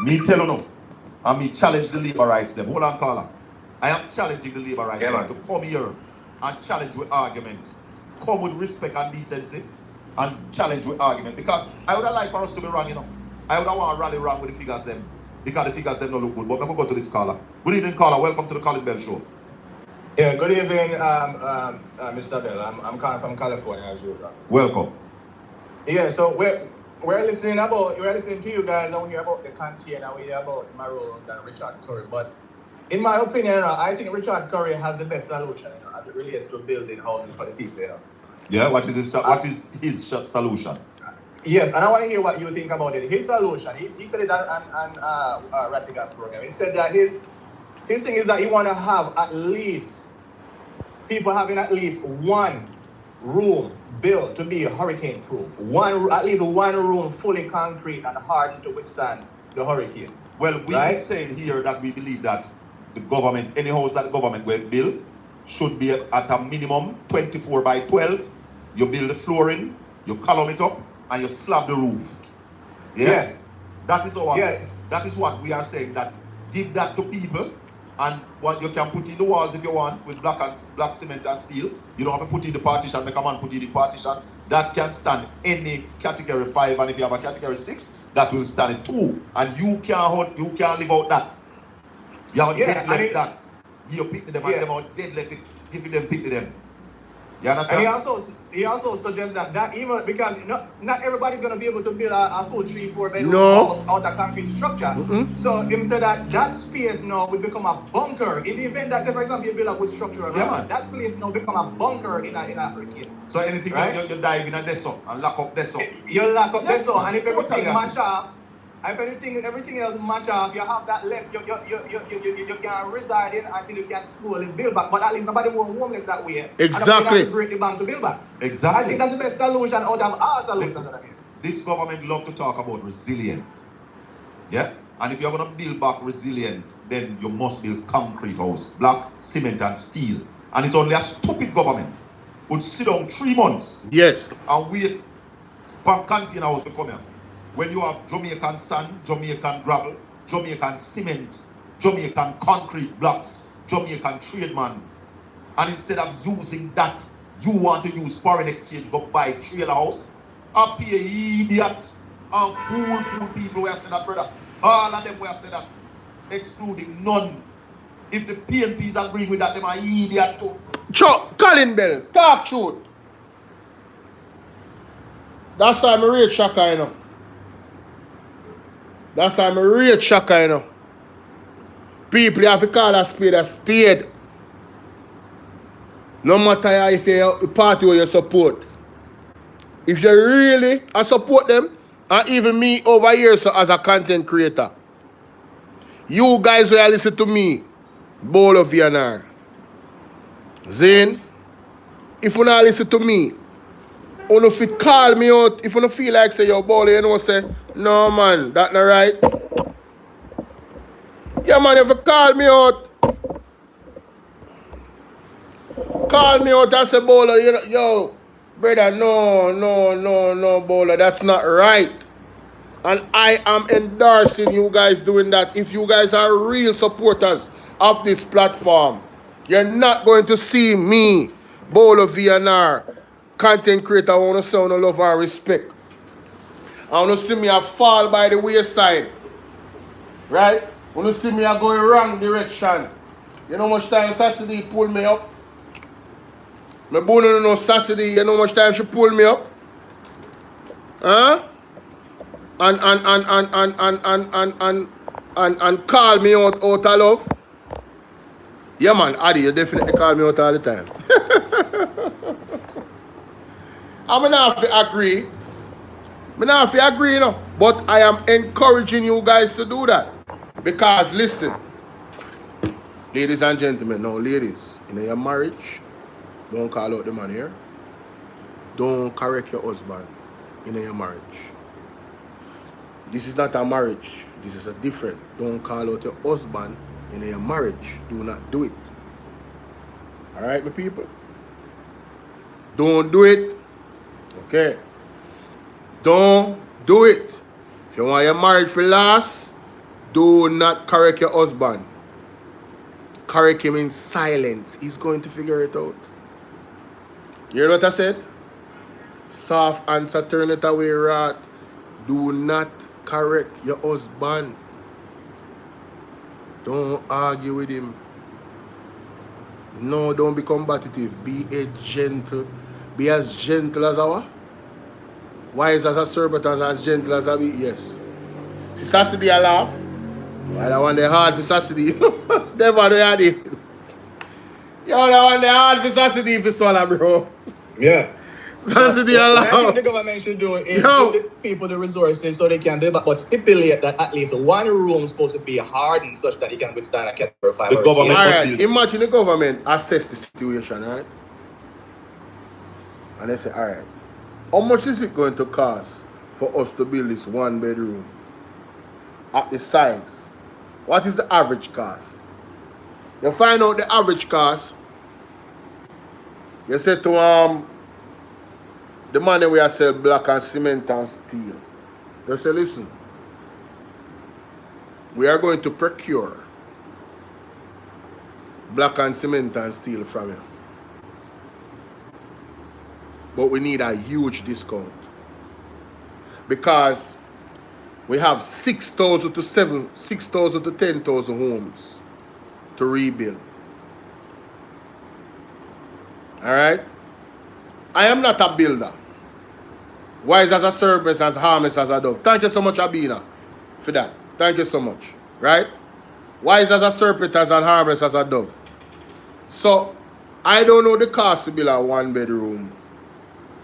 me tell you no. And me challenge the labor rights them. Hold on, caller. I am challenging the labor rights them to come here and challenge with argument. Come with respect and decency and challenge with argument. Because I would have liked for us to be wrong, I would have want to rally wrong with the figures them. Because the figures them don't look good. But let me go to this caller. Good evening, caller. Welcome to the Colin Bell Show. Yeah, good evening, Mr. Bell. I'm calling from California as usual. Welcome. Yeah, so we're listening to you guys and we hear about the container, we hear about Maroons and Richard Curry. But in my opinion, I think Richard Curry has the best solution, as it relates to building houses for the people, Yeah, what is his solution? Yes, and I want to hear what you think about it. His solution, he said it on Rattigan program. He said that his thing is that he want to have people having at least one room built to be hurricane proof. At least one room fully concrete and hardened to withstand the hurricane. Well, we've been saying here that we believe that the government, any house that the government will build, should be at a minimum 24 by 12. You build the flooring, you column it up, and you slab the roof. Yeah? Yes. That is what we are saying, that give that to people. And what you can put in the walls if you want with black cement and steel. You don't have to put in the partition, make a man put in the partition. That can stand any category 5, and if you have a category 6, that will stand at 2. And you can't live out that. You have dead left that. You pick them and them out dead left it, give them pick them. You understand? And he also suggests that even because not everybody's going to be able to build a full 3-4 bedroom house out of concrete structure. So him said that space now will become a bunker. In the event that, say, for example, you build a good structure, that place now become a bunker in a hurricane. So anything you dive in a deso and lock up deso. You lock up deso, and if everything mash off, if everything else mash off, you have that left. You can reside in until you can slowly build back. But at least nobody will homeless that way. Exactly. And break the bank to build back. Exactly. I think that's the best solution out of all solutions. This government love to talk about resilient. Yeah? And if you're going to build back resilient, then you must build concrete house, block, cement and steel. And it's only a stupid government would sit down 3 months. Yes. And wait for container house to come here. When you have Jamaican sand, Jamaican gravel, Jamaican cement, Jamaican concrete blocks, Jamaican tradesman, and instead of using that, you want to use foreign exchange, go buy trailer house, and pay idiot and fool people who have said that, brother. All of them who have said that, excluding none. If the PNPs agree with that, them are idiot too. Colin Bell, talk truth. That's why I'm a real shocker, you know. That's why I'm a real shocker, you know. People have to call a spade a spade. No matter if you're a party or you support. If you really support them, and even me over here so as a content creator, you guys will listen to me, Bolo VNR. Zane, if you not listen to me, you fit call me out. If you don't feel like say yo Bolo, you know say, no man, that not right. Yeah man, if you call me out and say Bolo, you know, yo, brother, no, Bolo, that's not right. And I am endorsing you guys doing that. If you guys are real supporters of this platform, you're not going to see me, Bolo VNR, content creator, I want to say no love and respect. I want to see me fall by the wayside. Right? I want to see me going wrong direction. You know how much time Saturday pull me up? My boy don't know Saturday, you know how much time she pull me up? Huh? And call me out of love. Yeah man, Addy, you definitely call me out all the time. I'm not have to agree. I'm not have to agree, you know. But I am encouraging you guys to do that. Because listen, ladies and gentlemen, now ladies, in your marriage, don't call out the man here. Don't correct your husband in your marriage. This is not a marriage. This is a different. Don't call out your husband in your marriage. Do not do it. Alright, my people? Don't do it. Okay? Don't do it. If you want your marriage to last, do not correct your husband. Correct him in silence. He's going to figure it out. You hear what I said? Soft answer, turn it away, rat. Do not correct your husband. Don't argue with him. No, don't be combative. Be a gentle. Be as gentle as our. Wise as a serpent and as gentle as a bee. Yes. See Saturday I laugh. Well, I want the hard for Saturday. Never do you did. Yo, I want the hard for Saturday for Sola, bro. Yeah. Saturday I laugh. What I think the government should do is give the people the resources so they can do, but stipulate that at least one room is supposed to be hardened such that it can withstand a category 5. The government. Alright, imagine the government assess the situation, right? And they say, alright, how much is it going to cost for us to build this 1 bedroom at the size? What is the average cost? You find out the average cost. You say to the money we are sell block and cement and steel. They say, listen, we are going to procure block and cement and steel from you. But we need a huge discount. Because we have 6,000 to 10,000 homes to rebuild. Alright? I am not a builder. Wise as a serpent, as harmless as a dove. Thank you so much, Abina, for that. Thank you so much. Right? Wise as a serpent, as harmless as a dove. So, I don't know the cost to build a 1-bedroom,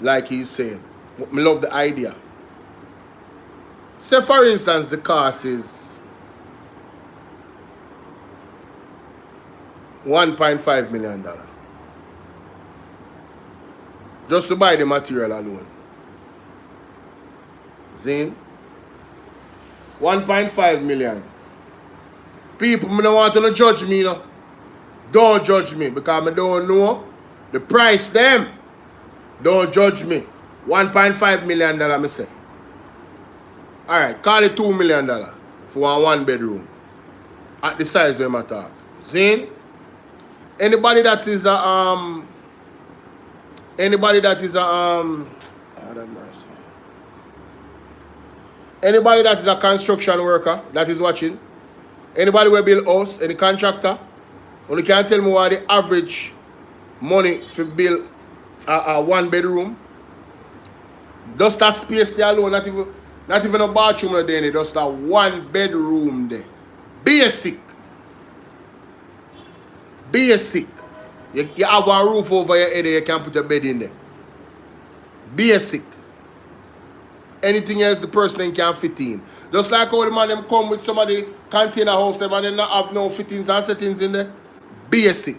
like he's saying. I love the idea. Say, for instance, the cost is $1.5 million. Just to buy the material alone. Zine? 1.5 million. People, I don't want to judge me, you know. Don't judge me because I don't know the price them. Don't judge me. $1.5 million, I say. Alright, call it $2 million for a 1-bedroom. At the size where I talk. Zine? Anybody that is a God have mercy. Anybody that is a construction worker that is watching, anybody who build house, any contractor, only can tell me what the average money for build a 1-bedroom. Just that space there alone, not even a bathroom there, just a 1-bedroom there. Basic. Basic. You have a roof over your head, you can put a bed in there. Basic. Anything else the person can fit in. Just like how the man them come with some of the container house, them and they not have no fittings and settings in there. Basic.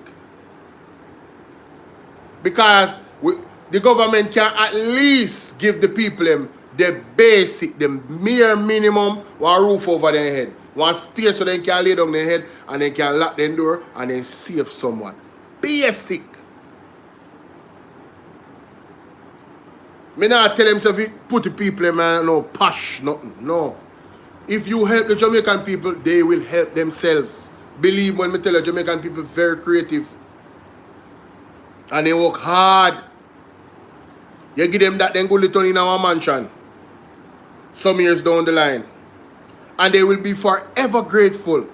Because the government can at least give the people them the basic, the mere minimum, one roof over their head. One space so they can lay down their head and they can lock their door and then save somewhat. Basic. Me not tell them so put the people in no posh, nothing. No. If you help the Jamaican people, they will help themselves. Believe when me tell you, Jamaican people very creative. And they work hard. You give them that, then go live in our mansion. Some years down the line. And they will be forever grateful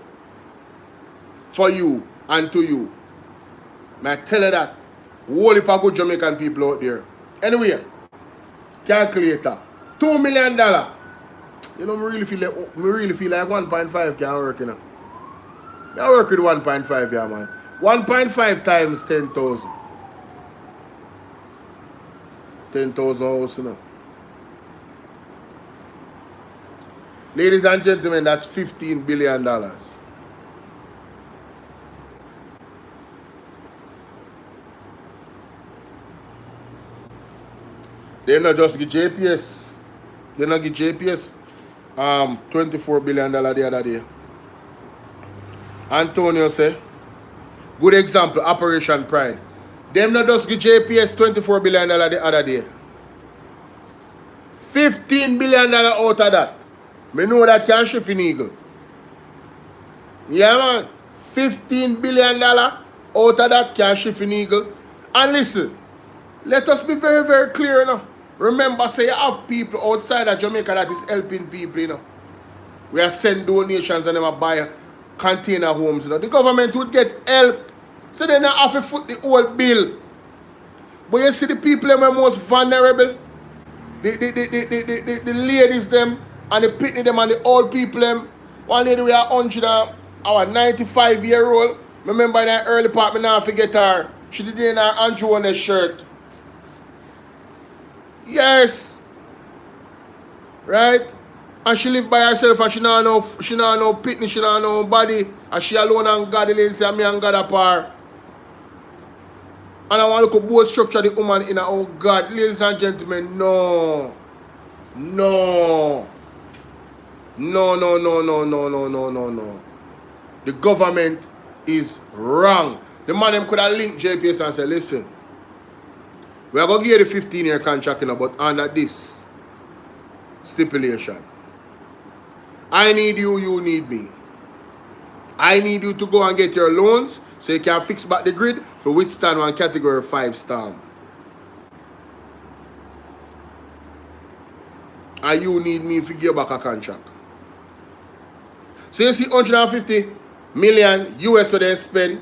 for you and to you. May I tell you that. Whole heap of good Jamaican people out there. Anyway, calculator. $2 million. You know, me really feel like 1.5 can work, you know. I work with 1.5, yeah, man. 1.5 times 10,000. 10,000 house, you know. Ladies and gentlemen, that's $15 billion. They not just get JPS. They not get JPS $24 billion the other day. Antonio say, good example, Operation Pride. Them not just get JPS $24 billion the other day. $15 billion out of that. Me know that can shift in eagle. Yeah, man. $15 billion out of that can shift in eagle. And listen, let us be very, very clear, you know. Remember, say you have people outside of Jamaica that is helping people, you know. We are sending donations and them buy container homes, you know. The government would get help. So they not have to foot the whole bill. But you see the people that are most vulnerable. The ladies them and the pitney them and the old people them. One lady we are 100 our 95-year-old. Remember in that early part, me now forget her. She did in her Andrew on her shirt. Yes. Right? And she live by herself and she not no pitney, she not no body. And she alone and God, the lady say me and God apart. And I want to look at both structure the woman in a, oh God, ladies and gentlemen, no. No. No, no, no, no, no, no, no, no, no. The government is wrong. The man them could have linked JPS and said, listen, we are going to give you the 15-year contract, you know, but under this stipulation. I need you, you need me. I need you to go and get your loans so you can fix back the grid for withstand one category 5 storm. And you need me to give back a contract. So you see 150 million US so they spend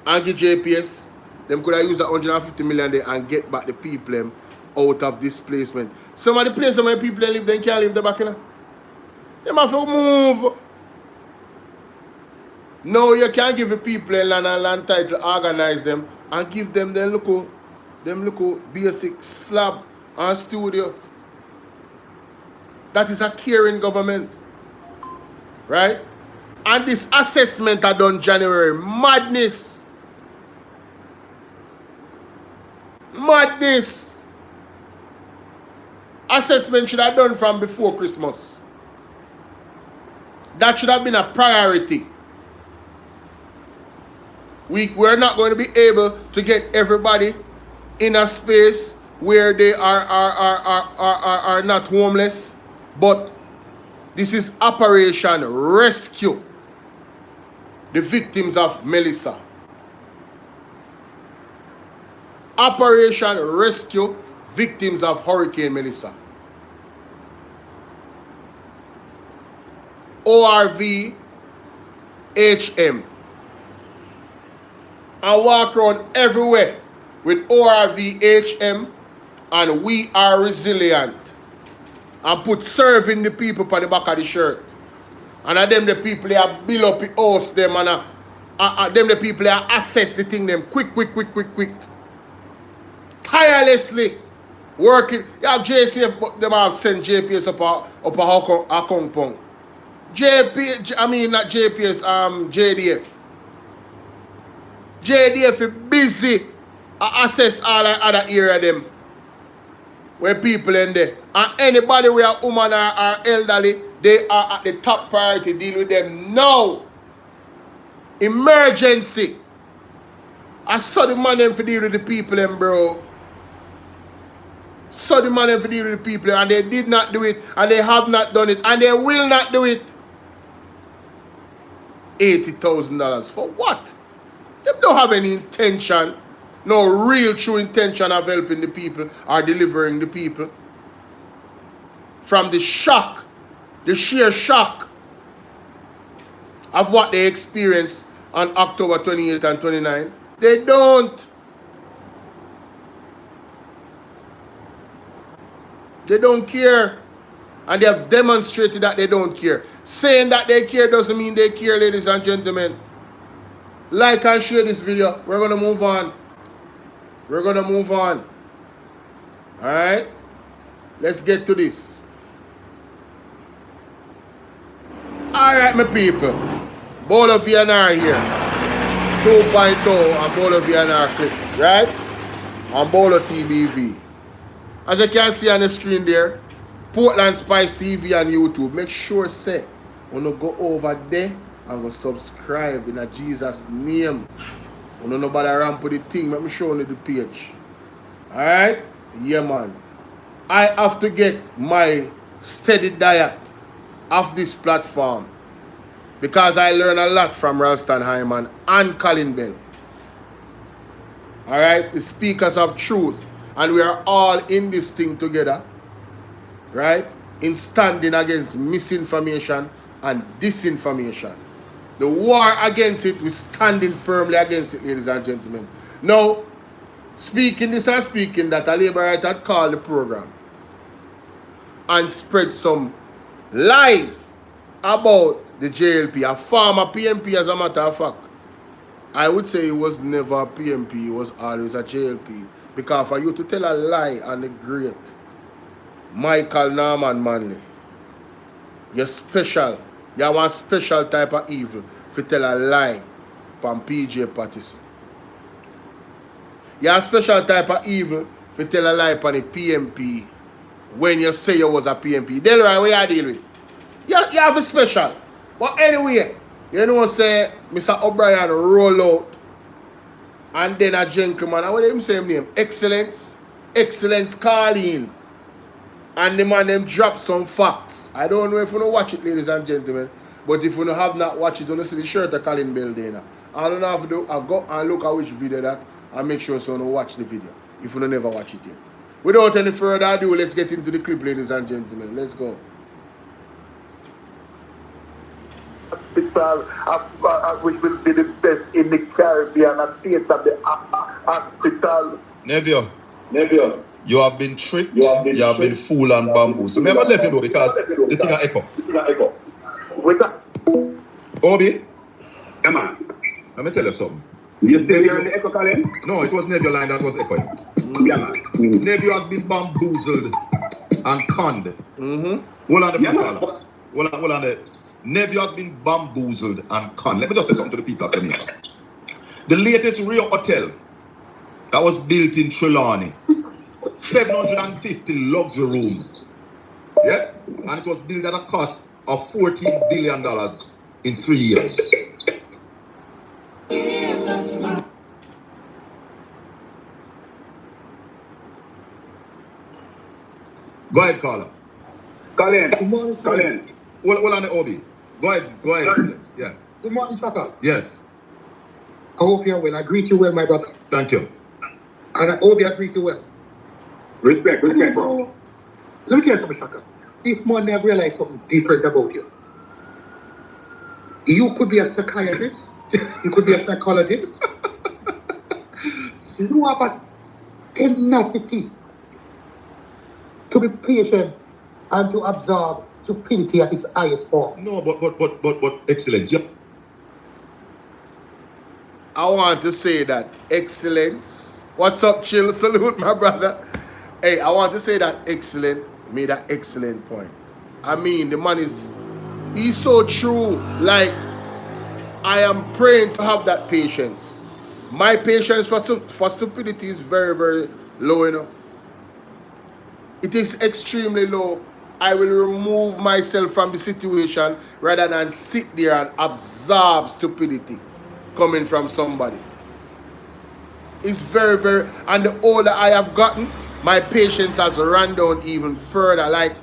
and give JPS. them could have used that 150 million there and get back the people out of displacement. Some of the places where people live, they can't live the back, you know. They have to move. No, you can't give the people land and land title, organize them, and give them local basic slab and studio. That is a caring government. Right? And this assessment are done January. Madness. Madness. Assessment should have done from before Christmas. That should have been a priority. We're not going to be able to get everybody in a space where they are not homeless, but this is Operation Rescue the victims of Melissa. Operation Rescue victims of Hurricane Melissa. ORV HM. I walk around everywhere with ORV HM and We Are Resilient. And put serving the people on the back of the shirt. And them the people they are build up the house them and them the people they are assess the thing them quick. Tirelessly working. You have JCF, but them have sent JPS up a Hong Kong. JDF. JDF is busy assess all the other area them. Where people in there. And anybody who are woman or elderly, they are at the top priority. Deal with them now. Emergency. I saw the man them for deal with the people them, bro. Saw the man them for deal with the people and they did not do it. And they have not done it. And they will not do it. $80,000 for what? They don't have any intention. No real true intention of helping the people or delivering the people. From the shock, the sheer shock of what they experienced on October 28 and 29. They don't. They don't care. And they have demonstrated that they don't care. Saying that they care doesn't mean they care, ladies and gentlemen. Like and share this video. We're going to move on. We're going to move on. Alright? Let's get to this. Alright, my people. Bolo VNR here. 2.0 and Bolo VNR clips. Right? And Bolo TBV. As you can see on the screen there, Portland Spice TV on YouTube. Make sure, say, when you go over there and go subscribe in a Jesus name. You don't know about the ramp with the thing. Let me show you the page. Alright? Yeah, man. I have to get my steady diet off this platform. Because I learn a lot from Ralston Hyman and Colin Bell. Alright? The speakers of truth. And we are all in this thing together. Right? In standing against misinformation and disinformation. The war against it, we're standing firmly against it, ladies and gentlemen. Now, speaking this and speaking that, a Labour writer had called the program and spread some lies about the JLP, a former PMP as a matter of fact. I would say he was never a PMP, he was always a JLP. Because for you to tell a lie on the great Michael Norman Manley, you're special. You want special type of evil if you tell a lie from PJ Patterson. You have special type of evil if you tell a lie from the PMP when you say you was a PMP. Delroy, what you deal with? You have a special. But anyway, you know say Mr. O'Brien roll out and then a gentleman, what him say him name? Excellence. Excellence Carleen. And the man them drop some facts. I don't know if you don't watch it, ladies and gentlemen. But if you have not watched it, you see the shirt of Colin Bell there. All you have to do, I go and look at which video that and make sure so you watch the video. If you never watch it yet. Without any further ado, let's get into the clip, ladies and gentlemen. Let's go. hospital which will be the best in the Caribbean and state of the hospital. Nephew, you have been tricked, you have been fooled and bamboozled. So remember left you though because the thing are echo. What's that? Obi? Come on. Let me tell you something. You still hearing the echo, Colin? No, it was Nebula line that was echoing. Yeah, man. Nebula has been bamboozled and conned. Hold on the phone. Hold on the. Nebula has been bamboozled and conned. Let me just say something to the people of Jamaica. The latest Rio Hotel that was built in Trelawney, 750 luxury rooms. Yeah? And it was built at a cost of $14 billion in 3 years. Go ahead, caller. Colin. Good morning, Colin. Hold on the Obi. Go ahead, Excellence. Yeah. Good morning, Chaka. Yes. I hope you're well. I greet you well, my brother. Thank you. And I hope I greet you well. Respect, bro. Let me tell you something, Chaka. This morning I realized something different about you. You could be a psychiatrist. You could be a psychologist. You have a tenacity to be patient and to absorb stupidity at its highest form. No, but excellence. Yeah. I want to say that excellence. What's up, chill? Salute, my brother. Hey, I want to say that excellent made an excellent point. I mean, the man he's so true. Like, I am praying to have that patience. My patience for stupidity is very, very low, you know. It is extremely low. I will remove myself from the situation rather than sit there and absorb stupidity coming from somebody. It's very, very, and the older I have gotten, my patience has run down even further. Like,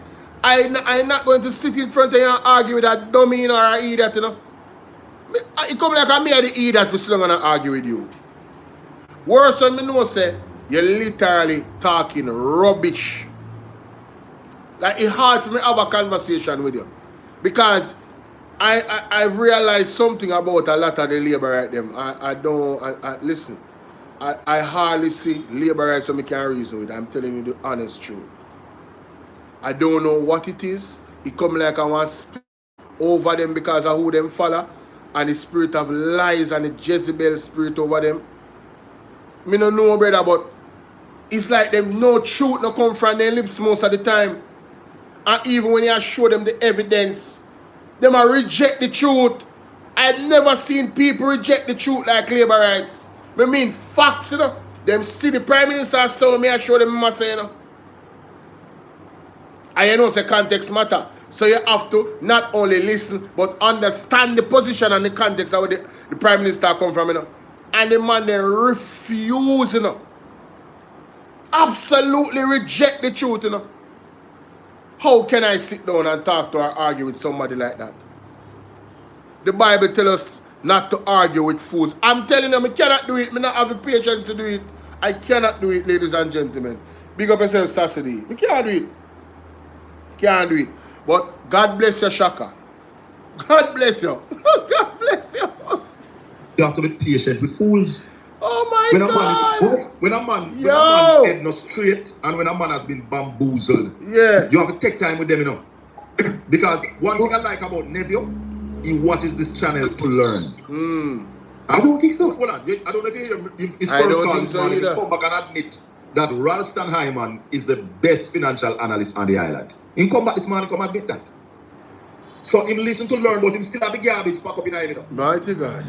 I'm not going to sit in front of you and argue with that dummy, you know, or an idiot, you know. It come like I'm the idiot for still gonna argue with you. Worse when me know say you're literally talking rubbish. Like, it's hard for me to have a conversation with you. Because I've realized something about a lot of the labor right them. Listen, I hardly see labor rights so I can reason with. I'm telling you the honest truth. I don't know what it is. It come like I want to speak over them because of who them follow. And the spirit of lies and the Jezebel spirit over them. Me don't know, brother, but it's like them no truth no come from their lips most of the time. And even when you show them the evidence, them a reject the truth. I've never seen people reject the truth like labor rights. I mean facts, you know. Them see the Prime Minister so me I show them must say, you know. And you know say context matter. So you have to not only listen, but understand the position and the context of where the Prime Minister come from, you know. And the man then refuse, you know. Absolutely reject the truth, you know. How can I sit down and talk to or argue with somebody like that? The Bible tells us not to argue with fools. I'm telling them I cannot do it. I not have the patience to do it. I cannot do it, ladies and gentlemen. Big up yourself, Saturday. I can't do it. Can't do it. But God bless you, Shaka. God bless you. God bless you. You have to be patient with fools. Oh my God. When a man head not straight and when a man has been bamboozled, yeah, you have to take time with them, you know. Because one thing I like about Neville, he watches this channel to learn. I don't think so. Hold on, I don't know if you hear his first call this morning. He come back and admit that Ralston Hyman is the best financial analyst on the island. He come back this morning, come admit that. So him listen to learn, but him still have the garbage pack up in him, you know. Mighty God.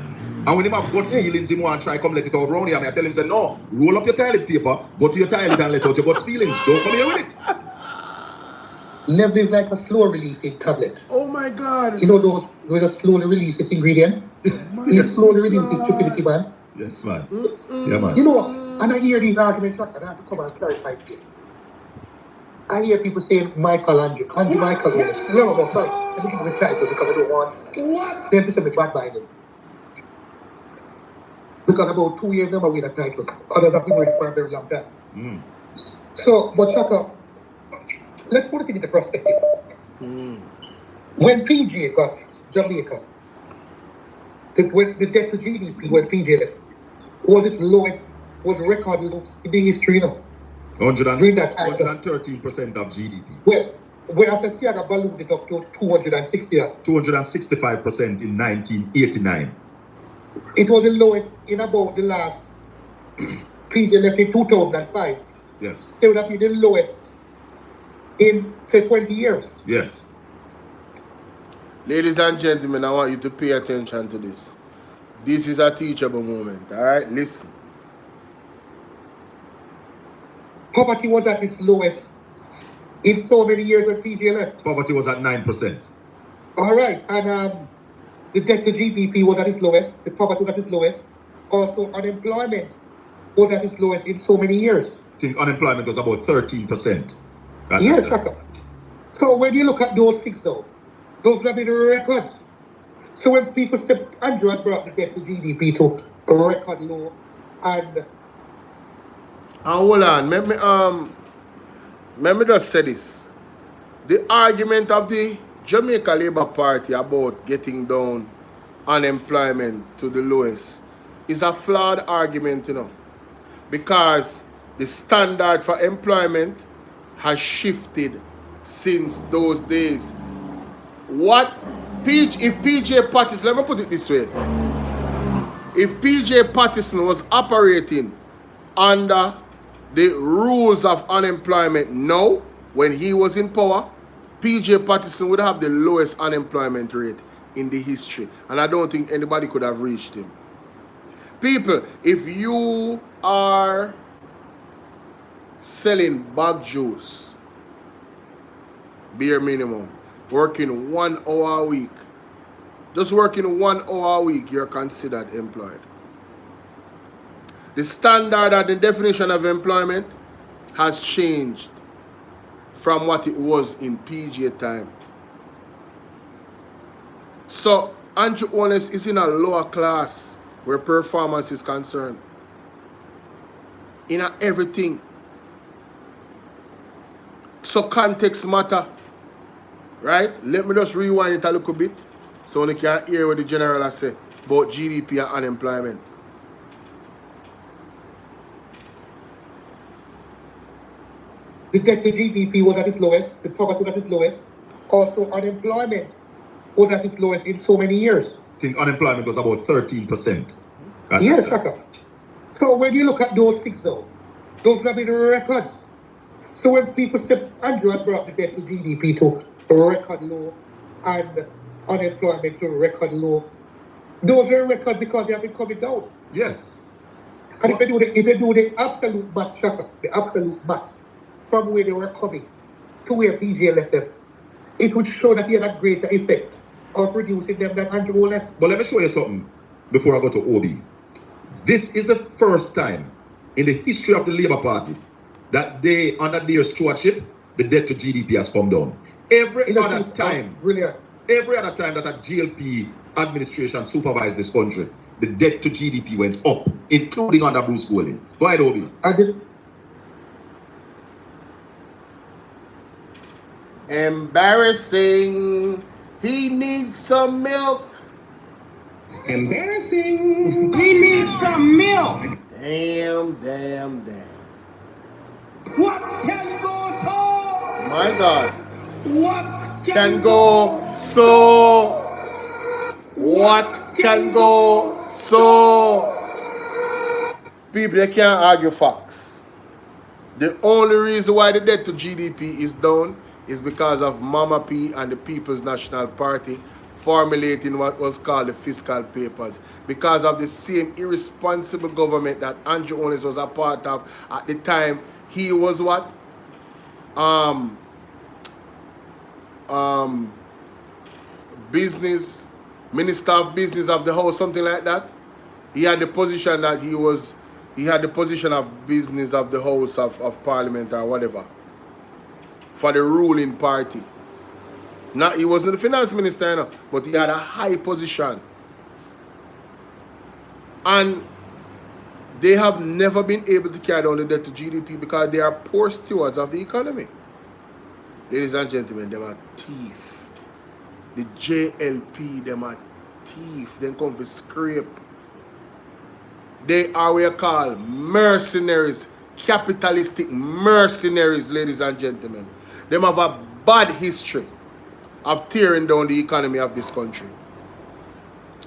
And when him have good feelings, him want to try come let it out round here. I tell him, say, no, roll up your toilet paper, go to your toilet and let out your gut feelings. Don't come here with it. Never is like a slow releasing tablet. Oh my God. You know those a slowly release its ingredient? It slowly releases stupidity, man. Yes, man. Yeah, man. You know, and I hear these arguments, and I have to come and clarify it. I hear people saying Michael Andrew Michael. No, sorry. Let me give you a title because I don't want them to say me bad by them. Because about 2 years now I win a title. Others have been waiting for a very long time. So, but Chaka, let's put it into perspective. When PJ got Jamaica when the debt to GDP when PJ left was its lowest, was record lows in the history now. During that time. 113% of GDP. Well, when after Siaga ballooned it up to 260. 265% in 1989. It was the lowest in about the last PJ left in 2005. Yes. It would have been the lowest in say 20 years. Yes. Ladies and gentlemen, I want you to pay attention to this. This is a teachable moment, all right? Listen. Poverty was at its lowest in so many years when PJ left. Poverty was at 9%. All right, and the debt to GDP was at its lowest. The poverty was at its lowest. Also, unemployment was at its lowest in so many years. I think unemployment was about 13%. Yes, Shaka. So when you look at those things though, those have been records. So when people step, Andrew has brought the debt to GDP to a record low, and hold on, let me just say this. The argument of the Jamaica Labour Party about getting down unemployment to the lowest is a flawed argument, you know, because the standard for employment has shifted since those days. If PJ Patterson, let me put it this way, if PJ Patterson was operating under the rules of unemployment now, when he was in power, PJ Patterson would have the lowest unemployment rate in the history. And I don't think anybody could have reached him. People, if you are selling bag juice, bare minimum, working 1 hour a week, just working 1 hour a week, you're considered employed. The standard and the definition of employment has changed from what it was in PJ time. So Andrew Holness is in a lower class where performance is concerned. In everything. So context matter. Right? Let me just rewind it a little bit so you can hear what the general has said about GDP and unemployment. The debt to GDP was at its lowest, the poverty was at its lowest. Also, unemployment was at its lowest in so many years. I think unemployment was about 13%. Yes, Shaka. So when you look at those things though, those have been records. So when people step, Andrew has brought the debt to GDP to a record low and unemployment to a record low. Those are records because they have been coming down. Yes. And if you do the absolute math, Shaka, the absolute math, from where they were coming to where PJ left them, it would show that he had a greater effect of reducing them than Andrew Holness. But let me show you something before I go to OB. This is the first time in the history of the Labour Party that they, under their stewardship, the debt to GDP has come down. Every other time that a GLP administration supervised this country, the debt to GDP went up, including under Bruce Golding. Go ahead, OB. Embarrassing. He needs some milk. Embarrassing. He needs some milk. Damn. What can go so? My God. What can go so? What can go so? People, they can't argue facts. The only reason why the debt to GDP is down is because of Mama P and the People's National Party formulating what was called the fiscal papers. Because of the same irresponsible government that Andrew Holness was a part of at the time, he was what? Business, Minister of Business of the House, something like that. He had the position that he had the position of Business of the House of Parliament or whatever, for the ruling party. Now, he wasn't the finance minister, you know, but he had a high position. And they have never been able to carry down the debt to GDP because they are poor stewards of the economy. Ladies and gentlemen, them are thief. The JLP, them are thief. They come for scrape. They are what you call mercenaries. Capitalistic mercenaries, ladies and gentlemen. They have a bad history of tearing down the economy of this country.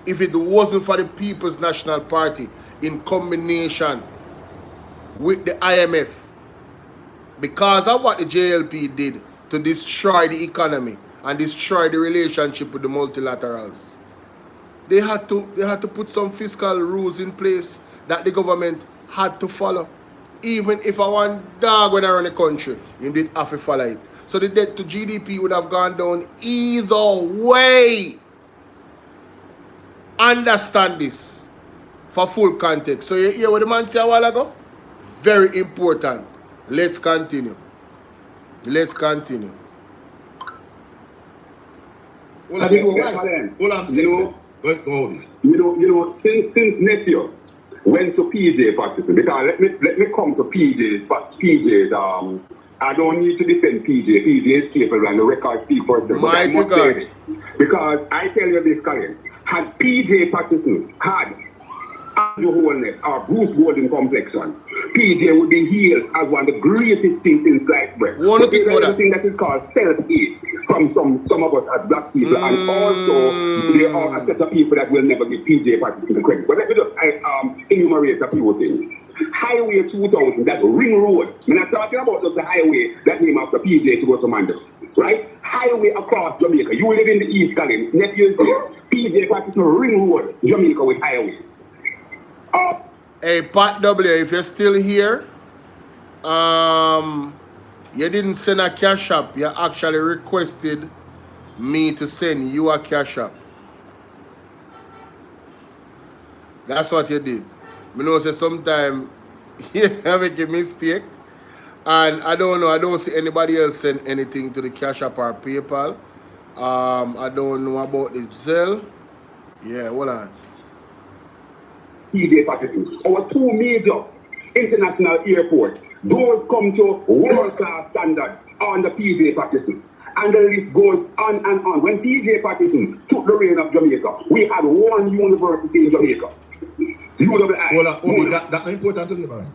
If it wasn't for the People's National Party in combination with the IMF, because of what the JLP did to destroy the economy and destroy the relationship with the multilaterals, they had to put some fiscal rules in place that the government had to follow. Even if I want dog when I run the country, you did have to follow it. So the debt to GDP would have gone down either way. Understand this for full context. So you hear what the man said a while ago? Very important. Let's continue. Let's continue. Hold on, since nephew went to PJ practicing, because let me come to PJ's, I don't need to defend PJ. PJ is capable and the record speak for itself. But I must say this, because I tell you this, Karen, had PJ practicing had Andrew Holness or Bruce Golden complexion, PJ would be hailed as one of the greatest things in sliced bread. But there is a thing that is called self-hate from some of us as black people, and also there are a set of people that will never give PJ practicing the credit. But let me just enumerate a few things. Highway 2000, that ring road. We're not talking about just the highway that named after PJ to go to Mandas, right? Highway across Jamaica. You live in the East, Colin. Nephews there. PJ practicing ring road, Jamaica with highway. Hey, Pat W, if you're still here, you didn't send a cash app. You actually requested me to send you a cash app. That's what you did. I know say sometimes you make a mistake. And I don't know, I don't see anybody else send anything to the cash app or PayPal. I don't know about the Zelle. Yeah, hold on. PJ practicing. Our two major international airports, those come to world-class standards on the PJ practicing. And the list goes on and on. When PJ practicing took the reign of Jamaica, we had one university in Jamaica. That's important to leave, right?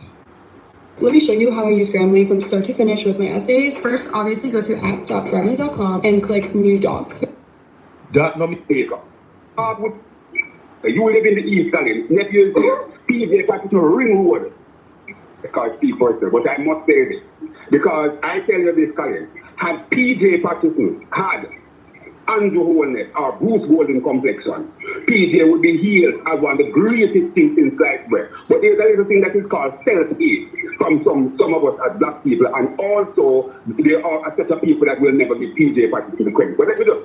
Let me show you how I use Grammarly from start to finish with my essays. First, obviously go to app.grammarly.com and click New Doc. That's no mistake. You live in the East, Colin. Nephews there. PJ practicing ring road. Because speak for itself, but I must say this. Because I tell you this, Colin, had PJ practicing had Andrew Holness or Bruce Golden complexion, PJ would be hailed as one of the greatest things in sliced bread. But there's a little thing that is called self-hate from some of us as black people, and also there are a set of people that will never give PJ practicing the credit. But let me just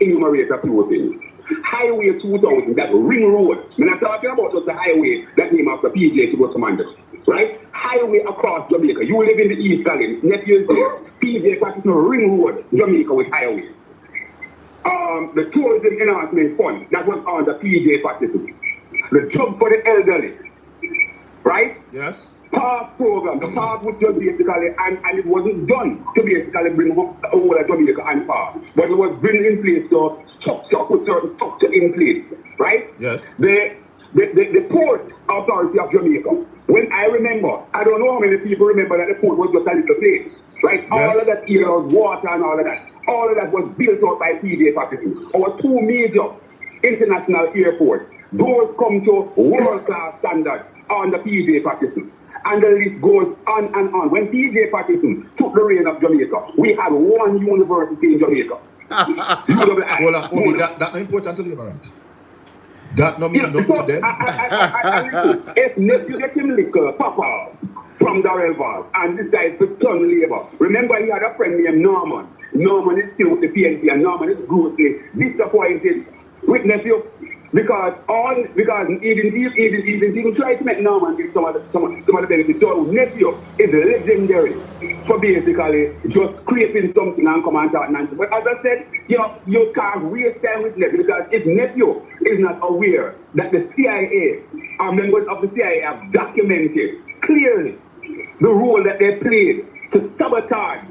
enumerate a few things. Highway 2000, that ring road. We're not talking about just the highway that named after PJ to go to Mandas, right? Highway across Jamaica. You live in the East, Colin. Nephews there. PJ practicing ring road, Jamaica with highway. The tourism enhancement fund that was on the PJ practicing. The job for the elderly, right? Yes. Park program. The park was just basically, and it wasn't done to basically bring up the whole of Jamaica and park, but it was bring in place to put certain structure in place, right? Yes. The port authority of Jamaica. When I remember, I don't know how many people remember that the port was just a little place. Right, yes. All of that area of water and all of that was built out by PJ practicing. Our two major international airports, those come to world-class standards on the PJ practicing. And the list goes on and on. When PJ practicing took the reign of Jamaica, we had one university in Jamaica. Hold on, that's important to leave, right? That no mean nothing to them. If nephew get him liquor, Papa, from Darrell Valve, and this guy is to turn labor. Remember, he had a friend named Norman. Norman is still with the PNP, and Norman is grossly disappointed with nephew because even try to make Norman give some of the benefits. So nephew is legendary for basically just scraping something and come and talk nonsense. But as I said, you can't waste time with nephew because if nephew is not aware that the CIA or members of the CIA have documented clearly the role that they played to sabotage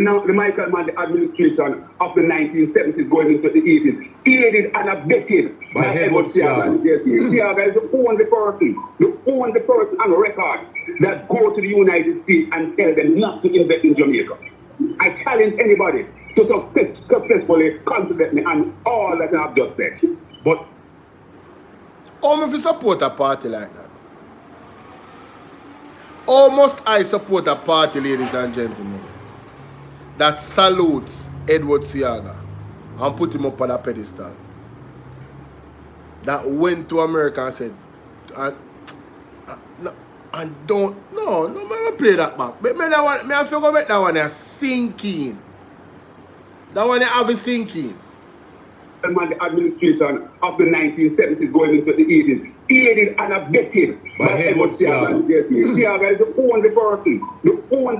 the Michael Mann administration of the 1970s going into the 80s, aided and abetted by Edward Seaga. Seaga is the only person on record that go to the United States and tell them not to invest in Jamaica. I challenge anybody to successfully contradict me on all that I've just said. But how must I support a party like that? How must I support a party, ladies and gentlemen, that salutes Edward Seaga and put him up on a pedestal? That went to America and said, no, play that back. But me I feel make that one sinking. That one have a sinking. The administration of the 1970s going into the 80s, aided and abetted by Edward Seaga. Seaga is the only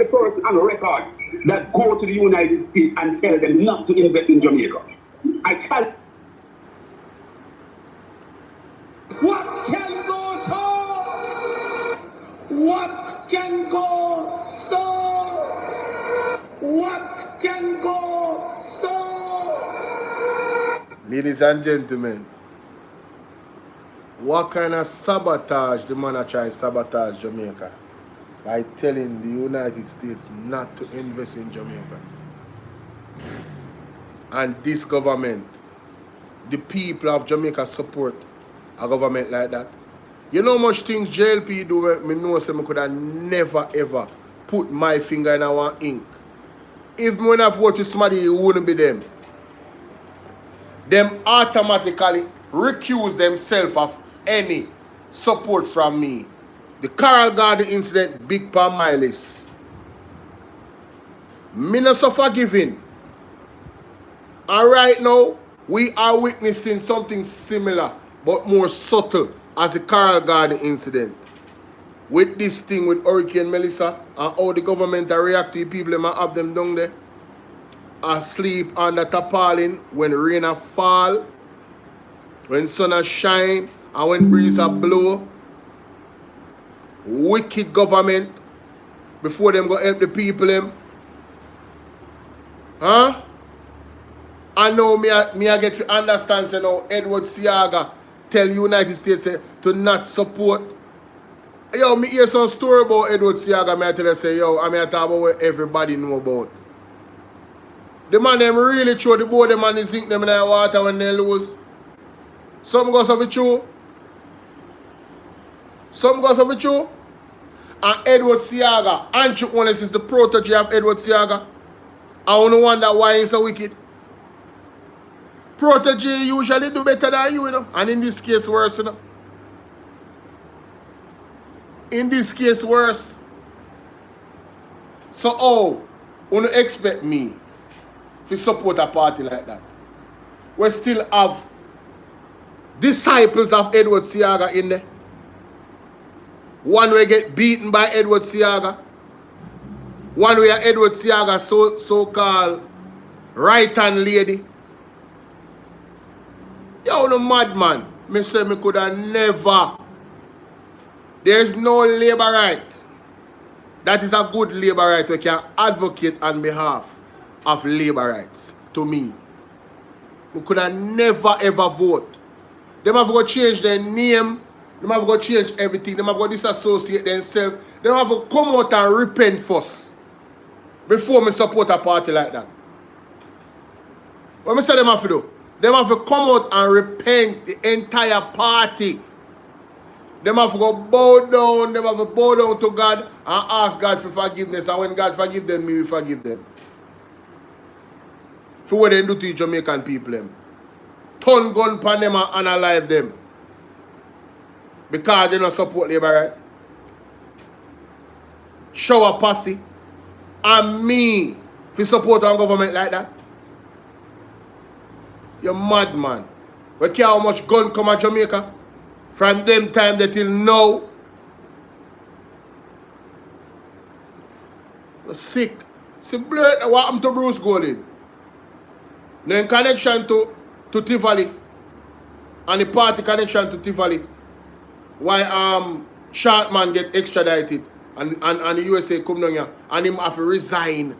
person on record that go to the United States and tell them not to invest in Jamaica. I can't. What can go so? What can go so? What can go so? Ladies and gentlemen, what kind of sabotage the man try sabotage Jamaica? By telling the United States not to invest in Jamaica. And this government, the people of Jamaica support a government like that. You know much things JLP do, me know say me could have never ever put my finger in our ink. If me not vote with somebody, it wouldn't be them. Them automatically recuse themselves of any support from me. The Carroll Garden incident, big part my list. Me not so forgiving. And right now, we are witnessing something similar, but more subtle, as the Carroll Garden incident. With this thing with Hurricane Melissa, and how the government react to the people that have them down there, asleep under tarpaulin when rain a fall, when sun a shine, and when breeze a blow. Wicked government before them go help the people them. Huh? I know me I get to understand say now Edward Seaga tell United States say, to not support. Yo, me hear some story about Edward Seaga, me I tell you say, yo, I mean I talk about what everybody know about. The man them really throw the boat them and they sink them in the water when they lose. Some goes of it true. Some goes of it true. And Edward Seaga, Andrew Honest is the protege of Edward Seaga. I wanna wonder why he's so wicked. Protege usually do better than you, you know. And in this case worse, you know. In this case worse. So how you expect me to support a party like that? We still have disciples of Edward Seaga in there. One way get beaten by Edward Seaga. One way Edward Seaga so-called right-hand lady. Yo, no madman. Me say me could have never. There's no labor right. That is a good labor right. We can advocate on behalf of labor rights. To me. We could have never ever vote. Them have got to change their name. Them have got to change everything. Them have got to disassociate themselves. Them have to come out and repent first. Before me support a party like that. What me say them have to do? Them have to come out and repent the entire party. Them have to go bow down. Them have to bow down to God and ask God for forgiveness. And when God forgive them, me will forgive them. For what they do to the Jamaican people them. Turn gun pan them and unalive them. Because they don't support labor right. Shower posse. And me if you support our government like that. You're mad, man. We care how much gun come at Jamaica. From them time that till now. You're sick. See, blood, what happened to Bruce Golding? Then connection to Tivoli. And the party connection to Tivoli. Why Shartman get extradited and the USA come down here and him have to resign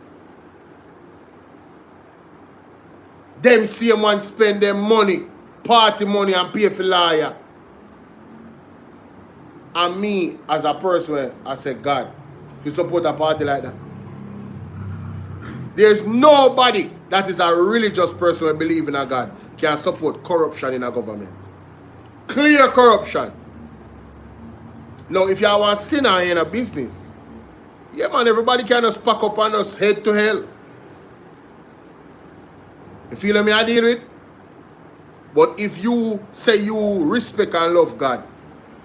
Them same one spend their money, party money, and pay for lawyer. And me, as a person, I say, God, if you support a party like that, there's nobody that is a religious person who believes in a God can support corruption in a government. Clear corruption. Now, if you are a sinner in a business, yeah, man, everybody can just pack up and just head to hell. You feel me I deal with? But if you say you respect and love God,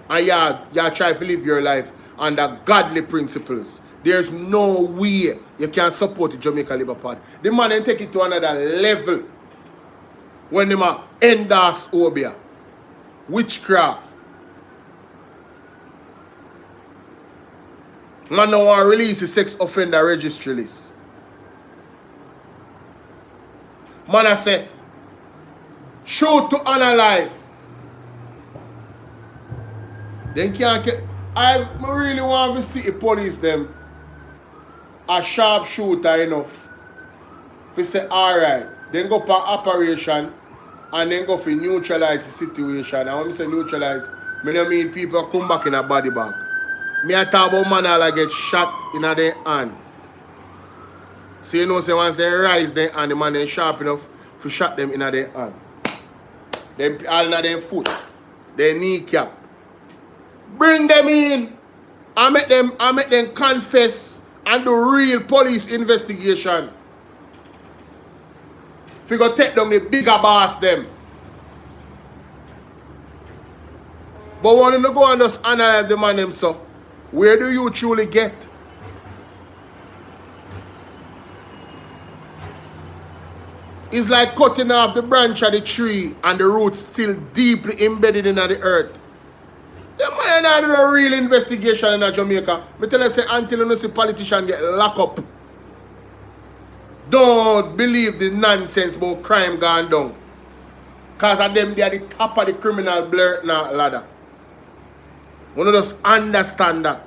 and you try to live your life under godly principles, there's no way you can support the Jamaica Labour Party. The man then take it to another level when they endorse Obia. Witchcraft. Man now want to release the sex offender registry list. Man I say, shoot to honor life. Then can't get. I really want to see the police them a sharpshooter enough. If you say alright, then go for operation and then go for neutralize the situation. And when I say neutralize, I don't mean people come back in a body bag. Me I talk about man that get shot in their hand. So you know, say once they rise their hand, the man is sharp enough to shot them in their hand. Them all in their foot, their kneecap. Bring them in and make them confess and do real police investigation. If you go take down the bigger boss them. But when you go and just analyze the man them so, where do you truly get? It's like cutting off the branch of the tree and the roots still deeply embedded in the earth. The man not do a real investigation in Jamaica. I tell you, say, until you see politicians get locked up, don't believe the nonsense about crime gone down. Because of them, they are the top of the criminal ladder. You know, just understand that.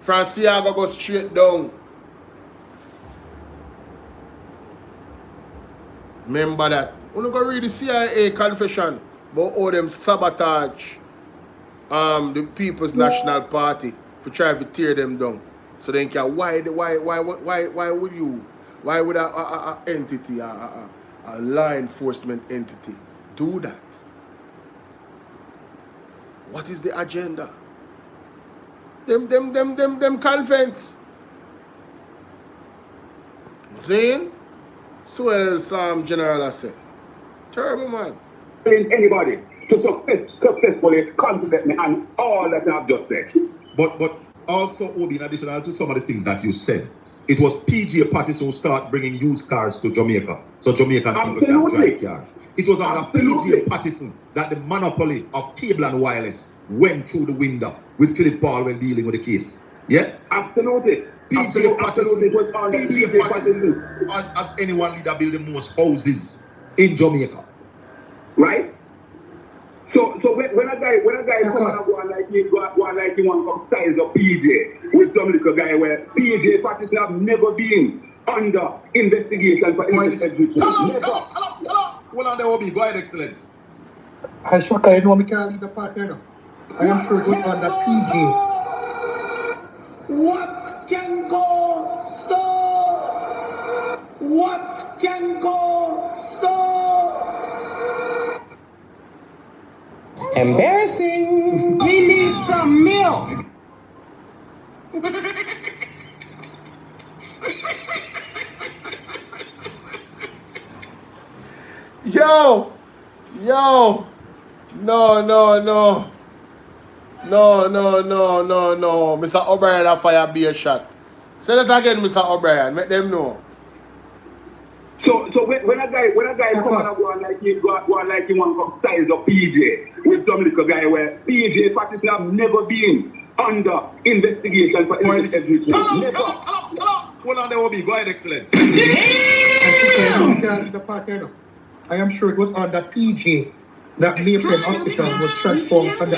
Franciago go straight down. Remember that. You know, go read the CIA confession about how them sabotage the People's National Party to try to tear them down. So then can why would a entity, a law enforcement entity do that? What is the agenda? Them conference. Zane? So as General I said. Terrible man. Anybody to successfully contradict me and all that I've just said. But also, Obi, in addition to some of the things that you said, it was PJ Patterson who started bringing used cars to Jamaica, so Jamaican people can drive cars. It was under PJ Patterson that the monopoly of cable and wireless went through the window with Philip Paul when dealing with the case. Yeah? Absolutely. PJ Patterson, as anyone leader build the most houses in Jamaica. Right? So when a guy come and go like he want to size of PJ with some little guy where PJ Patterson have never been under investigation for integrity. Tell up. Hold on there, Obi. Go ahead, Excellence. I shock I know we can't leave the partner now. I am sure it was under PJ. What can go so? What can go so? Embarrassing. We need some milk. Yo. No. Mr. O'Brien a fire beer shot. Say that again, Mr. O'Brien. Make them know. So when a guy come and go like he want to size of PJ with some little guy where PJ Patterson have never been under investigation for integrity. Never. Hold on there, Obi. Go ahead, Excellence. I am sure it was under PJ that Mayfield Hospital was transformed under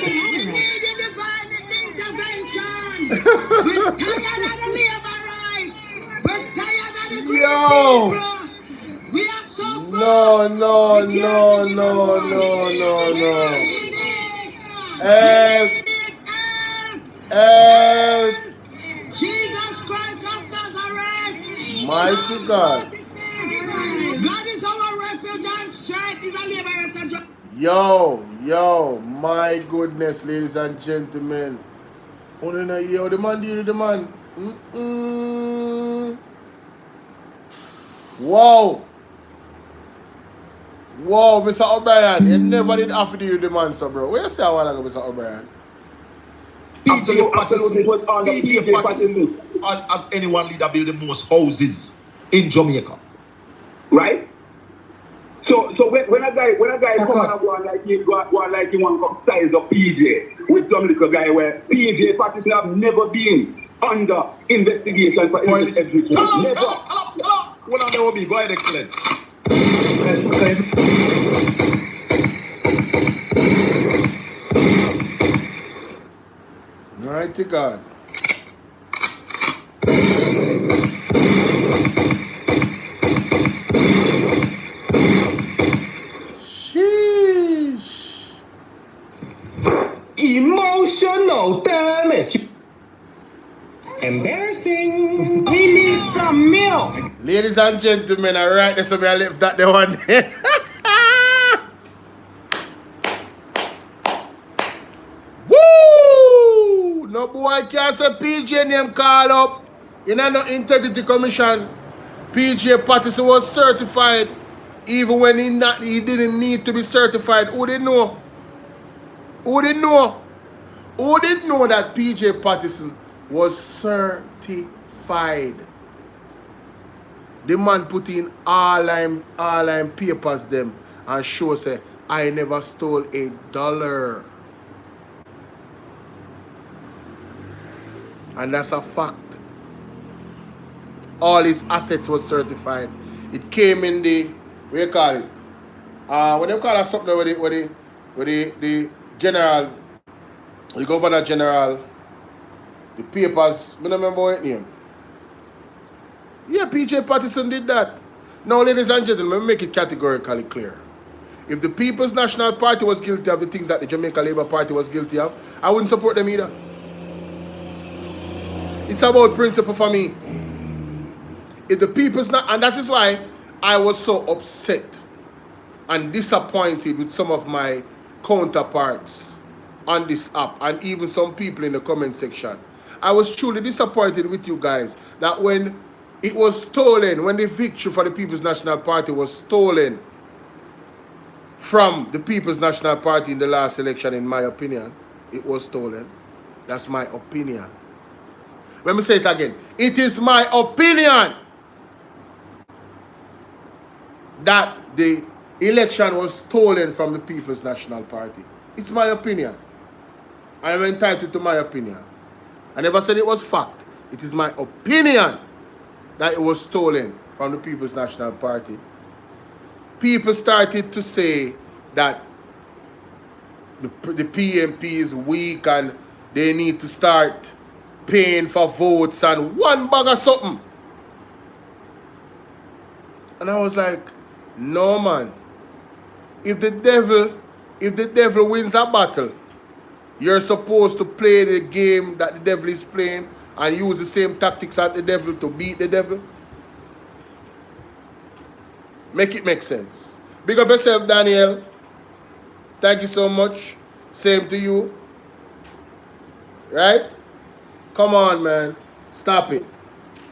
no, no, no, no, no, no, no. Help. Help. Jesus Christ of Nazareth. Mighty God. God is our refuge and strength. Is a liberator. Yo, my goodness, ladies and gentlemen. Only know yo, the man deal with the man. Wow. Wow, Mr. O'Brien, you never did have to deal with the man, so bro. Where you say a while ago, Mr. O'Brien? PJ Patterson, as anyone leader build the most houses in Jamaica. Right? So when a guy come and go on like he want come size of PJ with some little guy where PJ Patterson have never been under investigation for everything. Never. What on there will be? Go ahead, Excellence. Mighty God. Sheesh. Emotional damage. Embarrassing. We need some milk. Ladies and gentlemen, I write this up, I left that the one. Woo! No boy can't say PJ name call up. In no integrity commission, PJ Patterson was certified even when he didn't need to be certified. Who didn't know? Who didn't know? Who didn't know that PJ Patterson was certified? The man put in all I'm papers them and show say I never stole $1. And that's a fact. All his assets was certified. It came in the, what do you call it? What do you call it? Something with the general, the governor general, the papers, I don't remember what name. Yeah, PJ Patterson did that. Now, ladies and gentlemen, let me make it categorically clear. If the People's National Party was guilty of the things that the Jamaica Labour Party was guilty of, I wouldn't support them either. It's about principle for me. If the people's not, and that is why I was so upset and disappointed with some of my counterparts on this app and even some people in the comment section. I was truly disappointed with you guys that when it was stolen, when the victory for the People's National Party was stolen from the People's National Party in the last election, in my opinion, it was stolen. That's my opinion. Let me say it again. It is my opinion that the election was stolen from the People's National Party. It's my opinion. I am entitled to my opinion. I never said it was fact. It is my opinion that it was stolen from the People's National Party. People started to say that the PNP is weak and they need to start paying for votes and one bag of something. And I was like, no man. If the devil wins a battle, you're supposed to play the game that the devil is playing and use the same tactics as the devil to beat the devil. Make it make sense. Big up yourself, Daniel. Thank you so much. Same to you. Right? Come on, man. Stop it.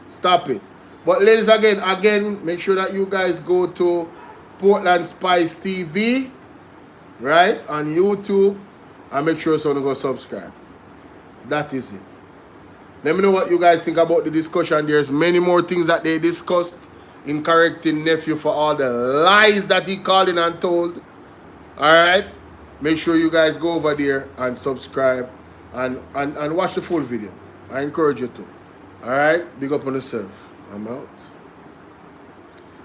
Stop it. But ladies, again, make sure that you guys go to Portland Spice TV, right, on YouTube, and make sure someone go subscribe. That is it. Let me know what you guys think about the discussion. There's many more things that they discussed in correcting nephew for all the lies that he called in and told. All right? Make sure you guys go over there and subscribe and watch the full video. I encourage you to. All right? Big up on yourself. I'm out.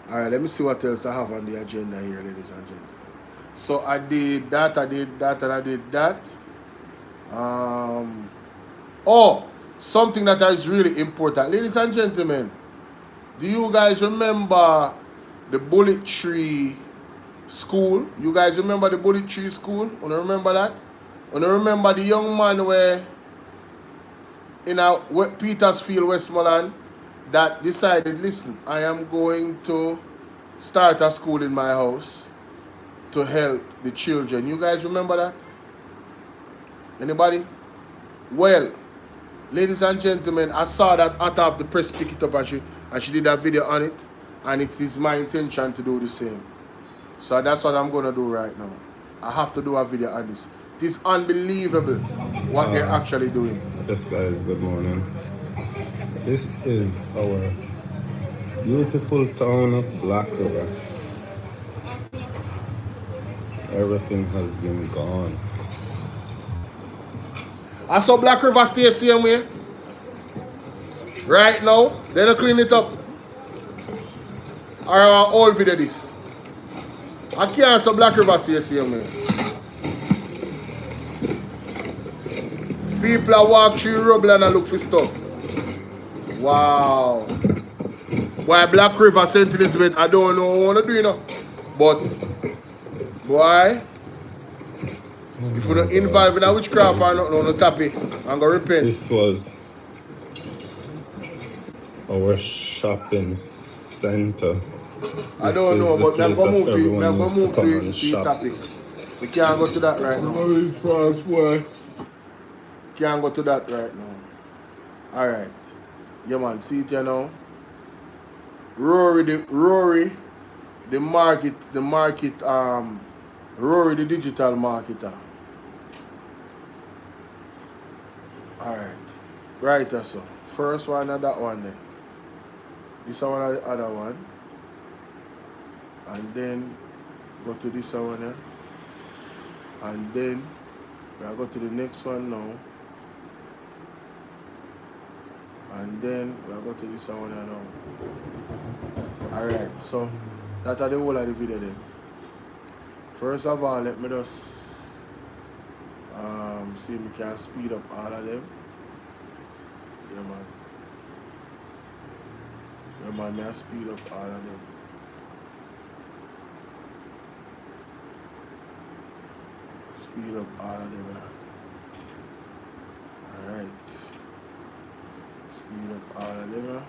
All right, let me see what else I have on the agenda here, ladies and gentlemen. So I did that, and I did that. Oh, something that is really important. Ladies and gentlemen, do you guys remember the Bullet Tree School. You guys remember the Bullet Tree School? You remember that? You remember the young man where in Petersfield, Westmoreland, that decided, listen, I am going to start a school in my house to help the children. You guys remember that? Anybody? Well, ladies and gentlemen, I saw that after the press pick it up and she did a video on it, and it is my intention to do the same. So that's what I'm going to do right now. I have to do a video on this. It is unbelievable what they're actually doing. Yes, guys, good morning. This is our beautiful town of Black River. Everything has been gone. I saw Black River stay same way. Right now, they don't clean it up. Or our old video this. I can't see Black River stay same way. People are walk through rubble and look for stuff. Wow. Why Black River, St. Elizabeth, I don't know what I want to do, you know. But, boy, if you're not involved in a witchcraft or nothing, no tap it, I'm going to repent. This was our shopping center. I don't know, but I'm going to move to the topic. We can't go to that right now. Can't go to that right now. Alright. Yeah, man, see it here now. Rory the digital marketer. Alright. Right, so. First one and that one there. This one and the other one. And then go to this one here. And then we'll go to the next one now. And then we'll go to this one here now. Alright, so that's the whole of the video then. First of all, let me just see if we can speed up all of them. Yeah, man. Yeah, man, may I speed up all of them. Speed up all of them. Alright. Speed up all of them.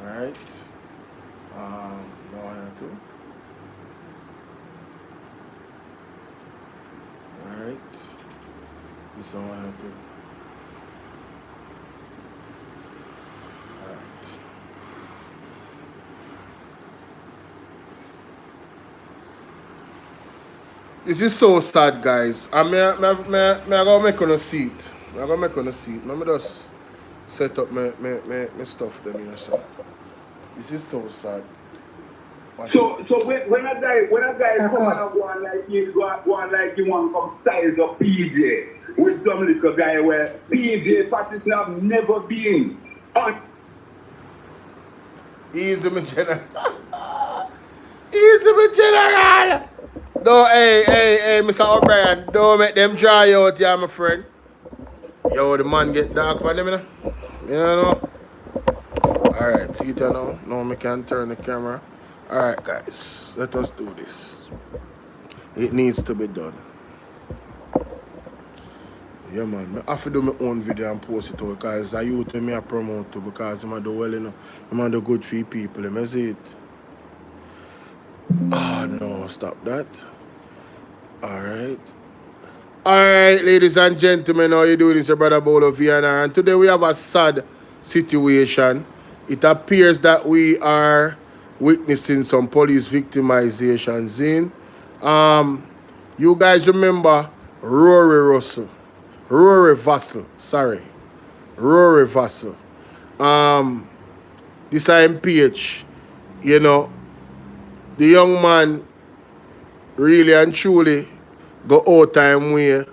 Alright. One and two. Alright. This one and two. Alright. This is so sad, guys. I'm gonna make on a seat. I'm gonna make on a seat. Let me just set up my stuff them here, so. This is so sad. So when a guy come and go on like you want come size up PJ with some little guy where PJ Patterson have never been on. Easy, my general. Easy, my general. No, hey, Mr. O'Brien, don't make them dry out, yeah, my friend. Yo, the man get dark on them, you know? Alright, see it now. Now I can turn the camera. Alright, guys, let us do this. It needs to be done. Yeah, man, I have to do my own video and post it out because I use me I promote too because I'm do well, you know. I'm do good for people, let me see it. Oh, no, stop that. Alright. Alright, ladies and gentlemen, how you doing? It's your brother Bolo Vienna, and today we have a sad situation. It appears that we are witnessing some police victimizations in. You guys remember Rory Vassell. This MPH, you know, the young man really and truly go out time way,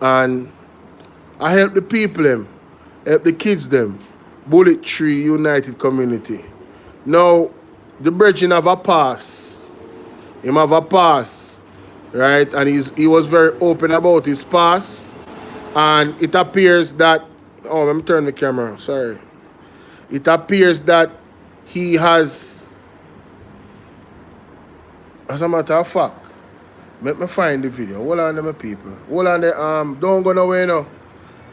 and I help the people them, help the kids them, Bullet Tree United Community. Now, the brethren have a pass. Him have a pass, right? And he was very open about his pass. And it appears that, oh, let me turn the camera, sorry. it appears that he has, as a matter of fact, let me find the video. Hold on, my people. Hold on, don't go nowhere now.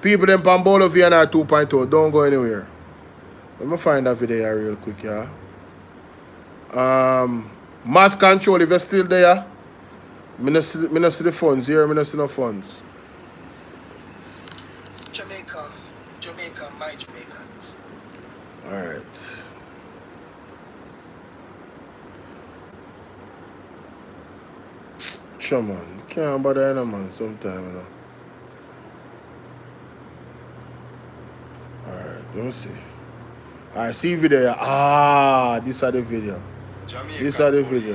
People them from Bolo VNR 2.0, don't go anywhere. Let me find that video here real quick, yeah. Mass control, if you're still there, I not see the funds here, I not see no funds. Jamaica, my Jamaicans. Alright. Sure, man. You can't bother any man sometime, you know. Alright, let me see. Alright, see video here. Ah, this is the video. Jamaica This is the video.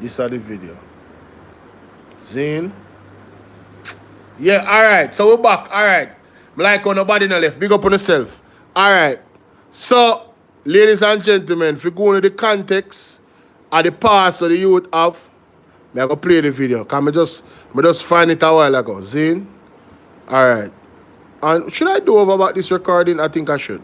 This is the video. Zane. Yeah, alright. So we're back. Alright. Like on nobody no left. Big up on yourself. Alright. So, ladies and gentlemen, if you go into the context of the past of the youth have, I'm gonna play the video. Cause I just find it a while ago. Zane. Alright. And should I do over about this recording? I think I should.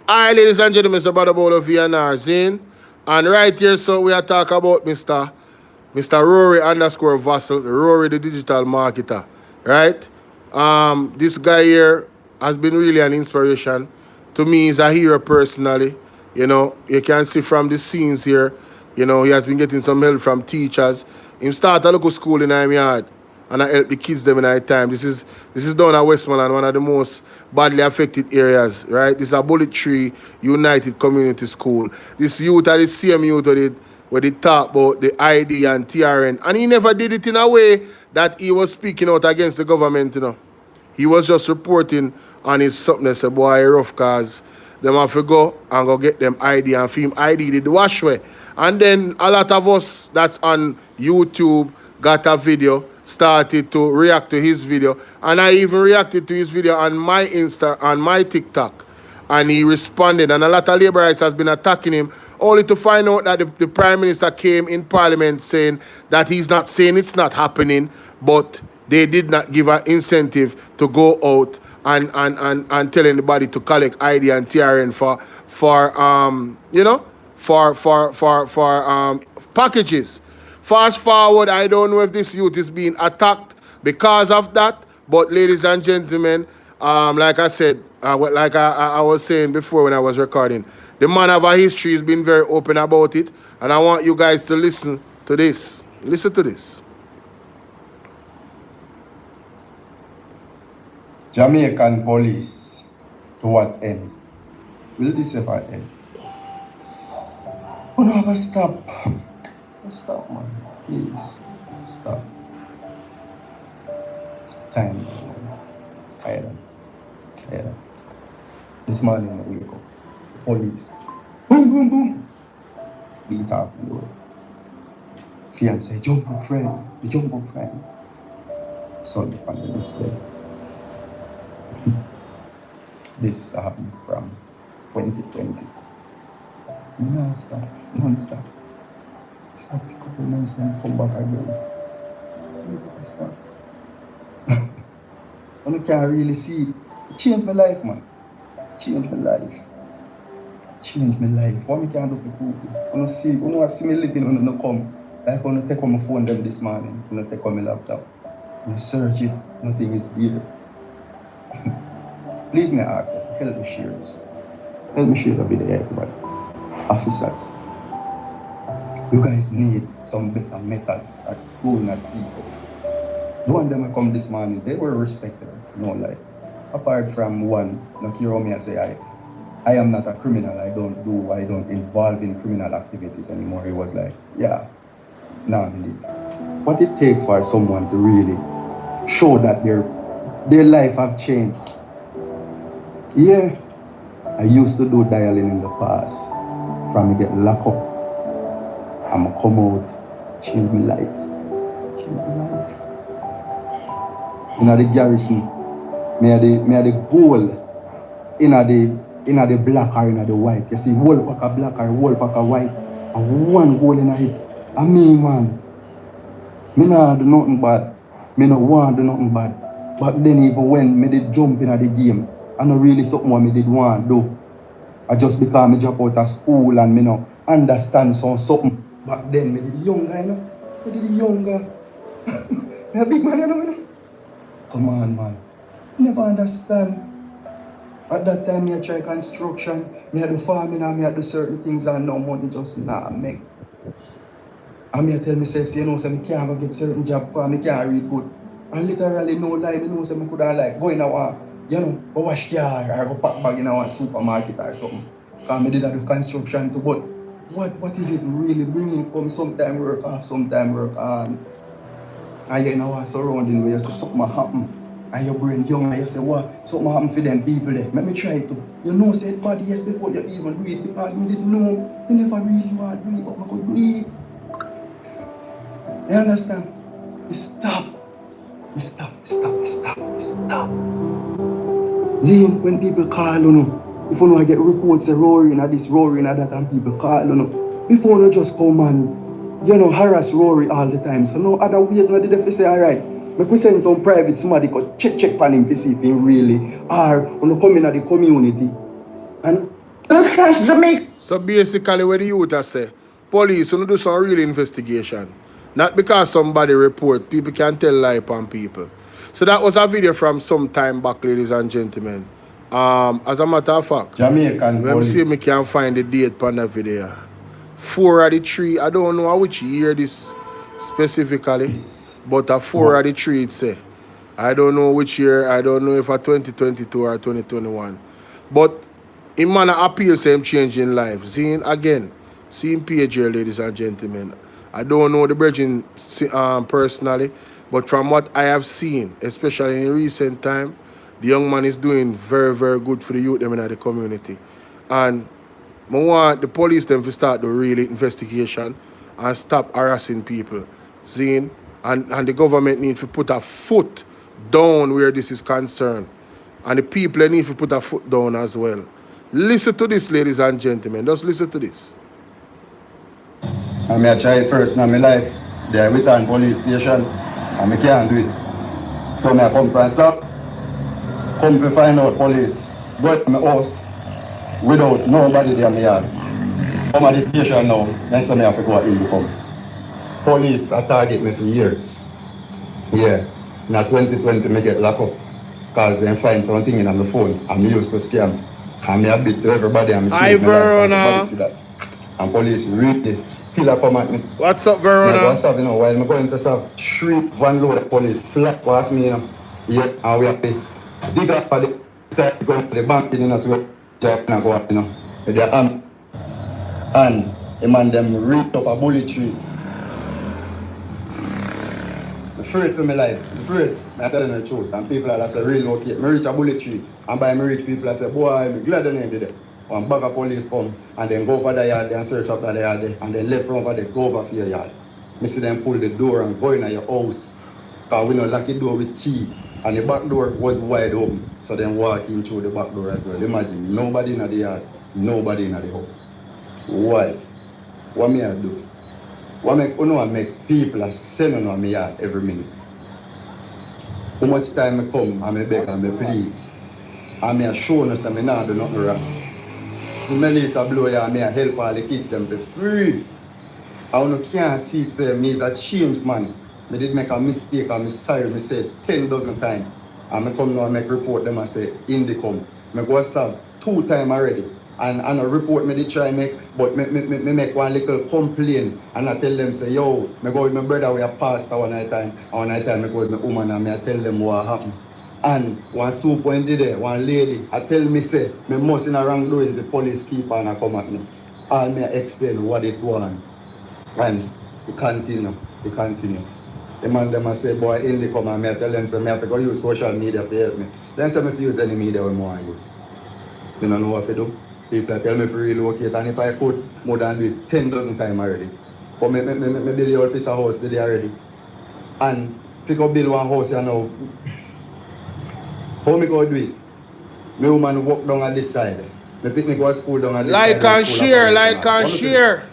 Alright, ladies and gentlemen, it's about the Bolo VNR Zane. And right here, so we are talking about Mr. Rory _ Vassal, Rory the digital marketer. Right? This guy here has been really an inspiration. To me, he's a hero personally. You know, you can see from the scenes here, you know, he has been getting some help from teachers. He started a local school in my yard. And I help the kids them in our time. This is down at Westmoreland, one of the most badly affected areas, right? This is a Bullet Tree United Community School. This youth are the same youth where they talk about the ID and TRN. And he never did it in a way that he was speaking out against the government, you know. He was just reporting on his something that said, boy, rough cause. Them have to go and go get them ID and film ID did the wash way. And then a lot of us that's on YouTube got a video, started to react to his video, and I even reacted to his video on my Insta, on my TikTok, and he responded, and a lot of Labourites has been attacking him, only to find out that the Prime Minister came in Parliament saying that he's not saying it's not happening, but they did not give an incentive to go out and tell anybody to collect ID and TRN for packages. Fast forward, I don't know if this youth is being attacked because of that. But ladies and gentlemen, like I said, like I was saying before when I was recording, the man of our history has been very open about it. And I want you guys to listen to this. Listen to this. Jamaican police, to what end? Will this ever end? Oh no, stop. Stop, man. Please. Stop. Time. Tired. This morning I wake up. Police. Boom, boom, boom. Beat off the door. Fiance, jump up friend. The jump up friend. Son on the next day. This happened from 2020. Non-stop. Stop a couple months, then come back again. Stop. I can't really see it. It changed my life, man. Changed my life. What me can do for people? I see me living when I come. Like when I take on my phone them this morning, when I take on my laptop. When I search it, nothing is there. Please may I ask, help me share this. Help me share the video, everybody. Officers. You guys need some better methods at going at people. The one them come this morning, they were respected, no lie. Apart from one, not hear me say I am not a criminal, I don't involve in criminal activities anymore. It was like, yeah, nah, believe. What it takes for someone to really show that their life have changed. Yeah, I used to do dialing in the past. From me get locked up. I'ma come out, change my life. In the garrison, me had the goal in the black or in the white. You see, whole pack of black or whole pack of white, and one goal in it. I mean, man, me not do nothing bad. Me no want do nothing bad. But then even when me did jump in at the game, I know really something what me did want do. I just because me drop out of school and me no understand something. Back then me did younger, you know. Me did younger. Me a big man, you know. Come on, man. Never understand. At that time, me I try construction, me I do farming and me I do certain things and no money just not make. And me I tell myself, you know, so me can't go get certain job for me can't read good. And literally no lie, me know so me could have like go in a you know, go wash car or go pack bag in a supermarket or something. Cause me did do construction too, but what is it really bringing come sometime work off, sometime work on. And you know what surrounding where you see something happen. And your brain young and you say, what? Something happen for them people there. Let me try to. You know, say it bad yes before you even do it because me didn't know. Me never really want to do it, but I could do it. You understand? You stop. You stop. See, when people call you know, if you know I get reports of roaring at this, roaring at that, and people call you know, before you just come and, you know, harass Rory all the time. So no other ways where they say, alright, make we send some private somebody go check on him to see if he really are when you come in at the community. And let's catch Jamaica. So basically what the youth say, police want to do some real investigation. Not because somebody report, people can tell lie upon people. So that was a video from some time back, ladies and gentlemen. As a matter of fact, Jamaican let me see if I can find the date on that video. 4 of the 3, I don't know which year this specifically, but a 4 of the 3 it say. I don't know which year, I don't know if a 2022 or 2021. But in manner appears him changing life. Seeing again, seeing page here, ladies and gentlemen. I don't know the brethren personally, but from what I have seen, especially in recent time, the young man is doing very, very good for the youth them in the community. And I want the police them to start the real investigation and stop harassing people. Seeing? And the government need to put a foot down where this is concerned. And the people need to put a foot down as well. Listen to this, ladies and gentlemen. Just listen to this. I may try it first in my life. There with an police station. And I can't do it. So I come from stop. Come to find out police. Go to my house without nobody there in my yard. Come at the station now. Then so I have to go in to come. Police target me for years. Yeah. In 2020 I get locked up. Because they find something in my phone. I'm used to scam. And I beat to everybody. Hi Verona. And police really still come at me. What's up, Verona? What's up, you know, while I'm going to serve 3 van load of police flat past me, you know. Yeah, and we have to dig up at the time to go to the bank, you know, to job and go up, you know. With their arm. And the man them ripped up a bullet tree. I'm afraid for my life. I'm afraid. I'm telling you the truth. And people are say relocate. I reach a bullet tree. And by me reach people I say, boy, I'm glad they did it. One bag of police come and then go over the yard and search after the yard and then left over there, go over for your yard. I see them pull the door and go in your house. Because we don't lock the door with key. And the back door was wide open. So then walk in through the back door as well. Imagine, nobody in the yard, nobody in the house. Why? What me I do? What make people are sending on my yard every minute? How much time I come and I beg and I plead. And I show them that I not do nothing wrong. So Melissa blow ya me help all the kids them for free. I can't see it say me is a change man. I did make a mistake and I'm sorry, I said 10 dozen times. And I come now and make report them and say in the come. I go serve 2 times already. And a report me did try make, but me make one little complaint and I tell them say yo, I go with my brother we a pastor one night time. And one night time I go with my woman and I tell them what happened. And one super in there, one lady, I tell me say, me must in a wrong doing the police keeper and I come at me. And me explain what it was. And it continue. The man them say, boy, in the come and me tell them say, me have to go use social media to help me. Then say me if use any media we want to use. You don't know what to do. People tell me to relocate and if I could, more than do it 10 dozen times already. But me build a whole piece of house today already. And if you go build one house you know, how me go do it? My woman walk down at this side. My picnic go to school down at this side. Like and share.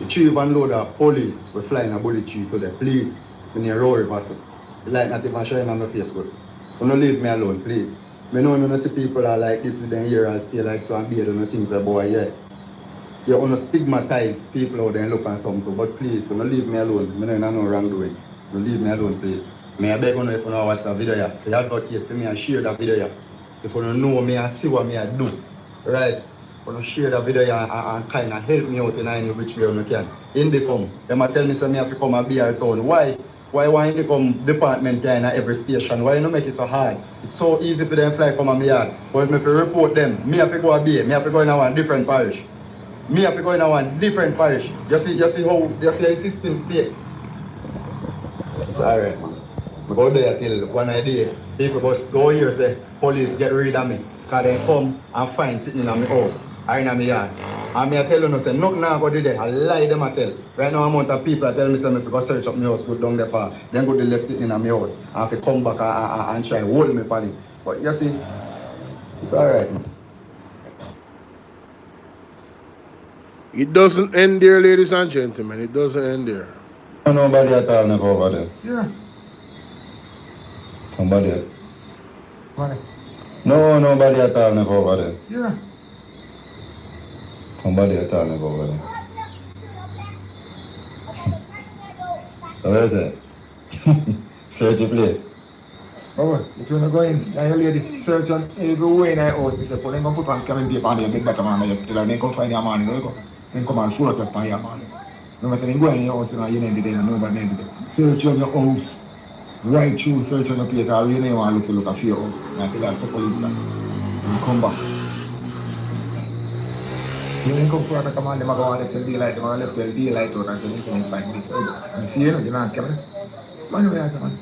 The 3 van load of police were flying a bullet tree to the police in the road vessel. The light not even shine on my face, but don't leave me alone, please. I know when I see people are like this with them here and stay like so and beard and things like boy, yeah. You want to stigmatize people out there and look at something, but please, don't leave me alone. I know no wrongdoings. Don't leave me alone, please. May I beg you if you don't watch that video, yeah. If you advocate for me and share that video, yeah. If you don't know me and see what me I do, right? If you share that video and kind of help me out in any which way you can. In the come, they might tell me say me have to come and be our town. Why? Why in the come department here in every station? Why you not make it so hard? It's so easy for them fly come on me yard. But if me report them, me have to go a bay, me have to go in a one different parish. Me have to go in a one different parish. You see how the system stay. It's alright, man. I go there till one day, people just go here and say, police get rid of me. Because they come and find sitting in my house or in my yard. And me I tell you no say, nothing now go there. I lie them I tell. Right now amount of people I tell me say, if I go search up my house, go down there far, then go to the left sitting in my house. And if I come back and try to hold me for it. But you see, it's alright, man. It doesn't end there, ladies and gentlemen. It doesn't end there. Nobody at all never over there. Yeah. Somebody else. Why? No, nobody at all never over there. Yeah. Somebody at all never over there. So where is it? Search the place. Oh, if you're not going, and your lady search on every way in our house, they say, put them put on scamming paper and they get back a man, you tell her, they come find your money, they go. Then come and 4 o'clock on your money. No matter they go in your house, you need to do nobody need to do. Search on your house. Right through, search on the place, I really want to look at your house. And I tell that's the police that. And come back. You ain't come for a command, they go on left till daylight, they go on left till daylight out and say, you can find this. And if you know, you're not scamming. Man, you answer, man.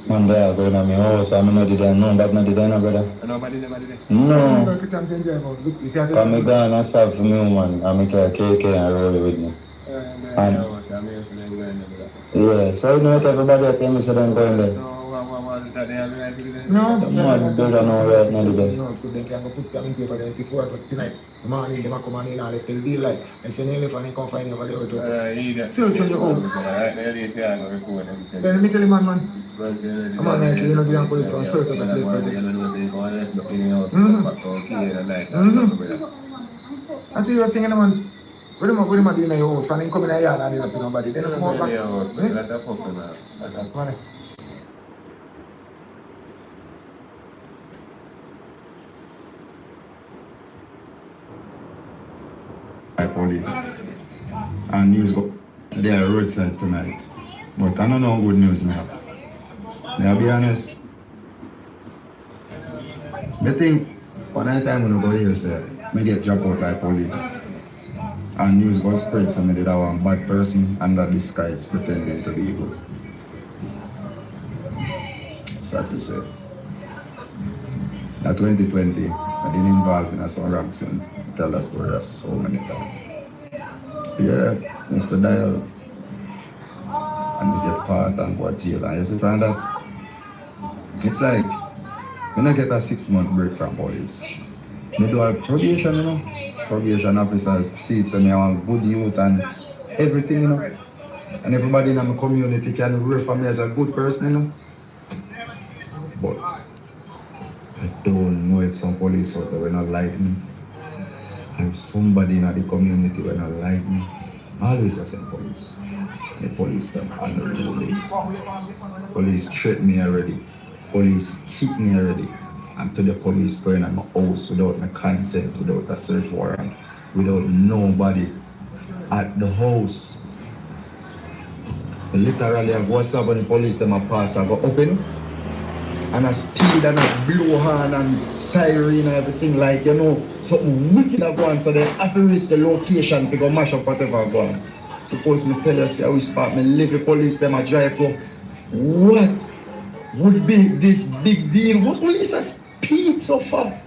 Man, there, going to my house, I'm not there, no, but not there, no, brother. Nobody there. No. Come and go and serve for me, man. I make a cake and roll with me. And, yeah, so you know what everybody at me say them going there. No, man, they don't know right now today. No, they can go put scamming paper there, see 4 o'clock tonight. The morning, they might come on in and left till daylight. And say, nearly funny, come find you over there. Search on your house. Then me tell him, man. I'm not like you know, the uncle is going to search on the place. I see you singing, man. What am I doing in your house? And then come in a yard and you don't see nobody. Then come out back. Police and news go they are roadside tonight, but I don't know good news now. I'll be honest. I think one night time when I go here, sir, I get dropped out by police and news go spread so me that I one bad person under disguise pretending to be good. Sad to say. That 2020, I didn't involve in some ranks and tell the story so many times. Yeah, Mr. Dial. And we get caught and go to jail. And you see from that, it's like, when I get a 6-month break from police, I do a probation, you know. Probation officers see it and I want good youth and everything, you know. And everybody in my community can refer me as a good person, you know. But I don't know if some police out there will not like me. If somebody in the community will not like me. Always the same police. The police them unruly. Police threaten me already. Police keep me already. And to the police going at my house without my consent, without a search warrant, without nobody at the house. Literally, I go outside when the police them a pass, I go open. And I speed and I blow horn and siren and everything like, you know, something wicked are going, so they have to reach the location to go mash up whatever going. Suppose me tell you, see how which part me live, the police them a drive go, what would be this big deal? What police are speed so far?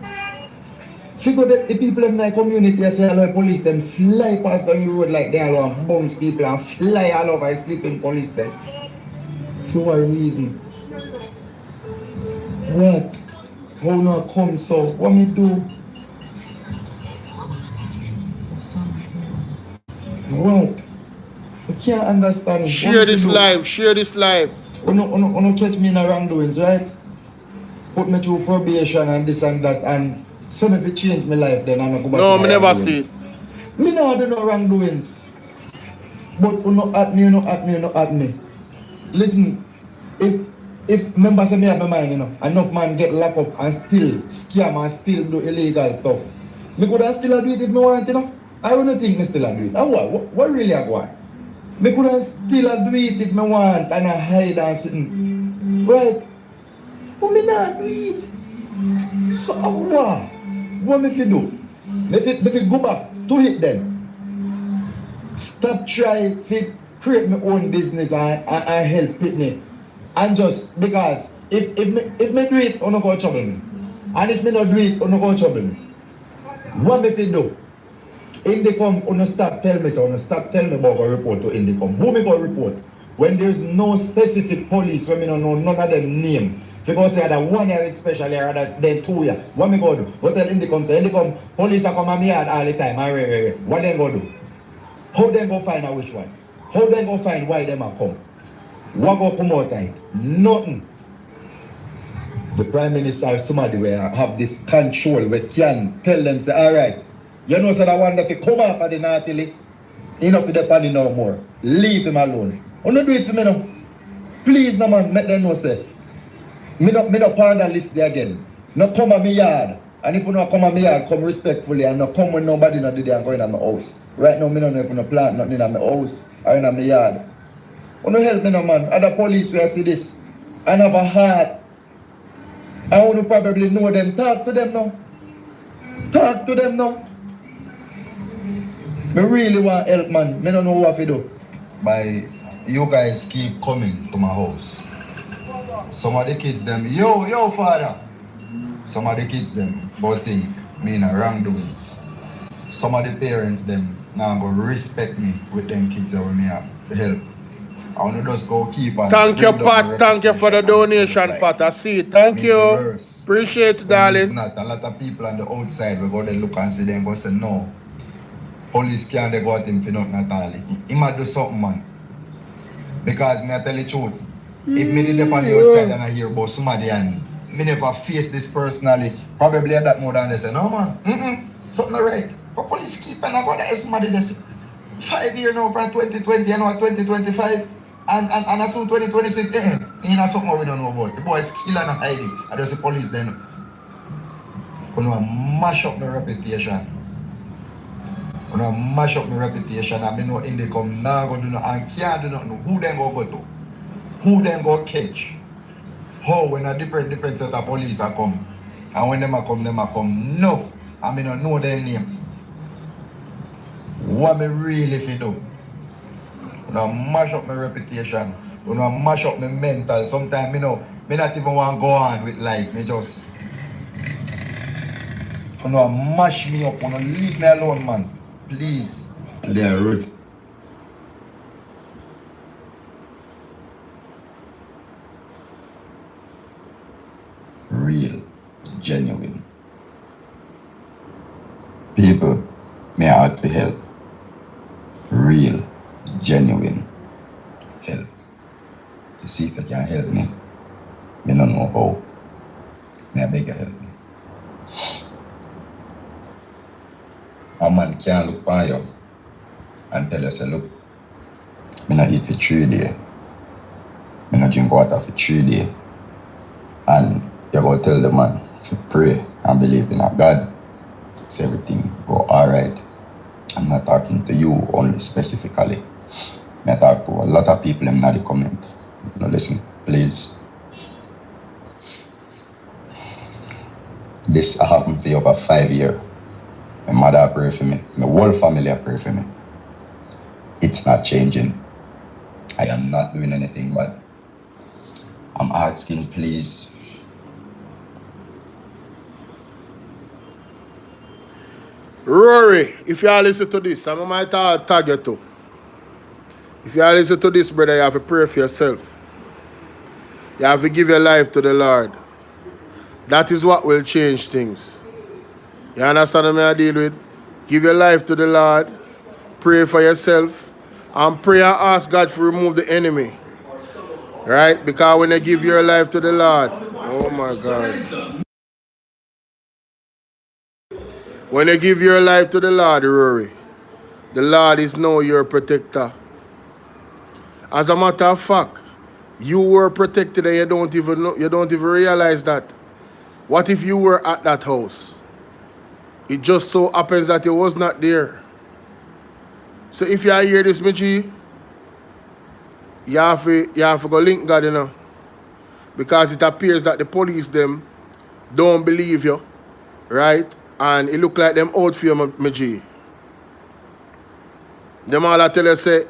Figure that the people in my community say hello, police them fly past down the road like they are and bounce people and fly all over sleeping police them. For what reason? What? How not come so? What me do? can't understand. Share this live. Share this live. Uno catch me in a wrongdoings, right? Put me through probation and this and that, and some if it change my life, then I go back. No, me never see it. Me no do no wrongdoings. But uno at me. Listen, if members say me have my mind, you know, enough man get locked up and still scam and still do illegal stuff. Me could have still do it if me want, you know. I don't think me still do it. What really I want? Me could have still do it if me want and I hide and sitting. Right? But me not do it. So what me fi do? Me fi go back to it then. Stop trying to create my own business and help Pitney. And just because if me do it, I don't go trouble me. And if me not do it, I don't go trouble me. What me fi do? Indicom, you stop tell me so, you stop tell me about a report to Indicom. Who me go report? When there's no specific police, when me don't know none of them name. Because say that 1 year especially or that then 2 years. What me go do? What tell Indicom say, Indicom, police are come at me yard all the time. What them go do? How them go find out which one? How them go find why them are come? What go come out time? Nothing. The Prime Minister or somebody will have this control where can tell them say, alright, you know so that one that come off of the naughty list. Enough of the panny no more. Leave him alone. Oh no do it for me now. Please no man, make them know say. Me not part of the list there again. No come at me yard. And if you not come at me yard, come respectfully and not come when nobody not did and go in at my house. Right now, me don't know if you not plant nothing in my house or in my yard. You no help me no man. Other police will see this. I have a heart. I want to probably know them. Talk to them now. Talk to them now. Me really want help, man. Me don't know what to do. By you guys keep coming to my house. Some of the kids them, yo father. Some of the kids them, both think me in a wrongdoings. Some of the parents them now go respect me with them kids that me have help. I want to just go keep on. Thank you, Pat. Thank you for the donation, Pat. I see it. Thank you. Appreciate it, darling. Not a lot of people on the outside will go there look and see them go say no. Police can't they go at him for nothing at all. He might do something, man. Because me I tell the truth. If me did on the outside and I hear about somebody and me never face this personally, probably that more than they say, no man, something not right. But police keep and I go there somebody that's 5 years now from 2020 and now 2025 and as soon 2026, you know something we don't know about. The boy is killing and hiding. I just the police then gonna mash up my reputation. Gonna mash up my reputation and me know in the come now go do no and can't do nothing. Who them go to? Who them go catch? How when a different set of police are come. And when them a come enough. I mean I know their name. What me really fi do? Gonna mash up my reputation. Gonna mash up my mental. Sometimes me not even want to go on with life. Me just gonna mash me up. Gonna leave me alone, man. Please. They are roots. Real, genuine people may ask for help. Real, genuine help. To see if you can help me. Me don't know how. May I beg you help me. A man can't look by you and tell you, say, look, me not eat for 3 days. Me not drink water for 3 days. And you go tell the man to pray and believe in a God. So everything go alright. I'm not talking to you only specifically. I talk to a lot of people in the comment. Now listen, please. This happened for over 5 years. My mother pray for me. My whole family pray for me. It's not changing. I am not doing anything bad. I'm asking, please. Rory, if you all listen to this, I might tag you too. If you all listen to this, brother, you have to pray for yourself. You have to give your life to the Lord. That is what will change things. You understand what I deal with? Give your life to the Lord. Pray for yourself. And pray and ask God to remove the enemy. Right? Because when you give your life to the Lord, oh my God. When you give your life to the Lord, Rory, the Lord is now your protector. As a matter of fact, you were protected and you don't even know, you don't even realize that. What if you were at that house? It just so happens that you was not there. So if you hear this, Michi, you have to go link God, you know. Because it appears that the police them don't believe you, right? And it look like them out for you, Michi. Them all tell you say,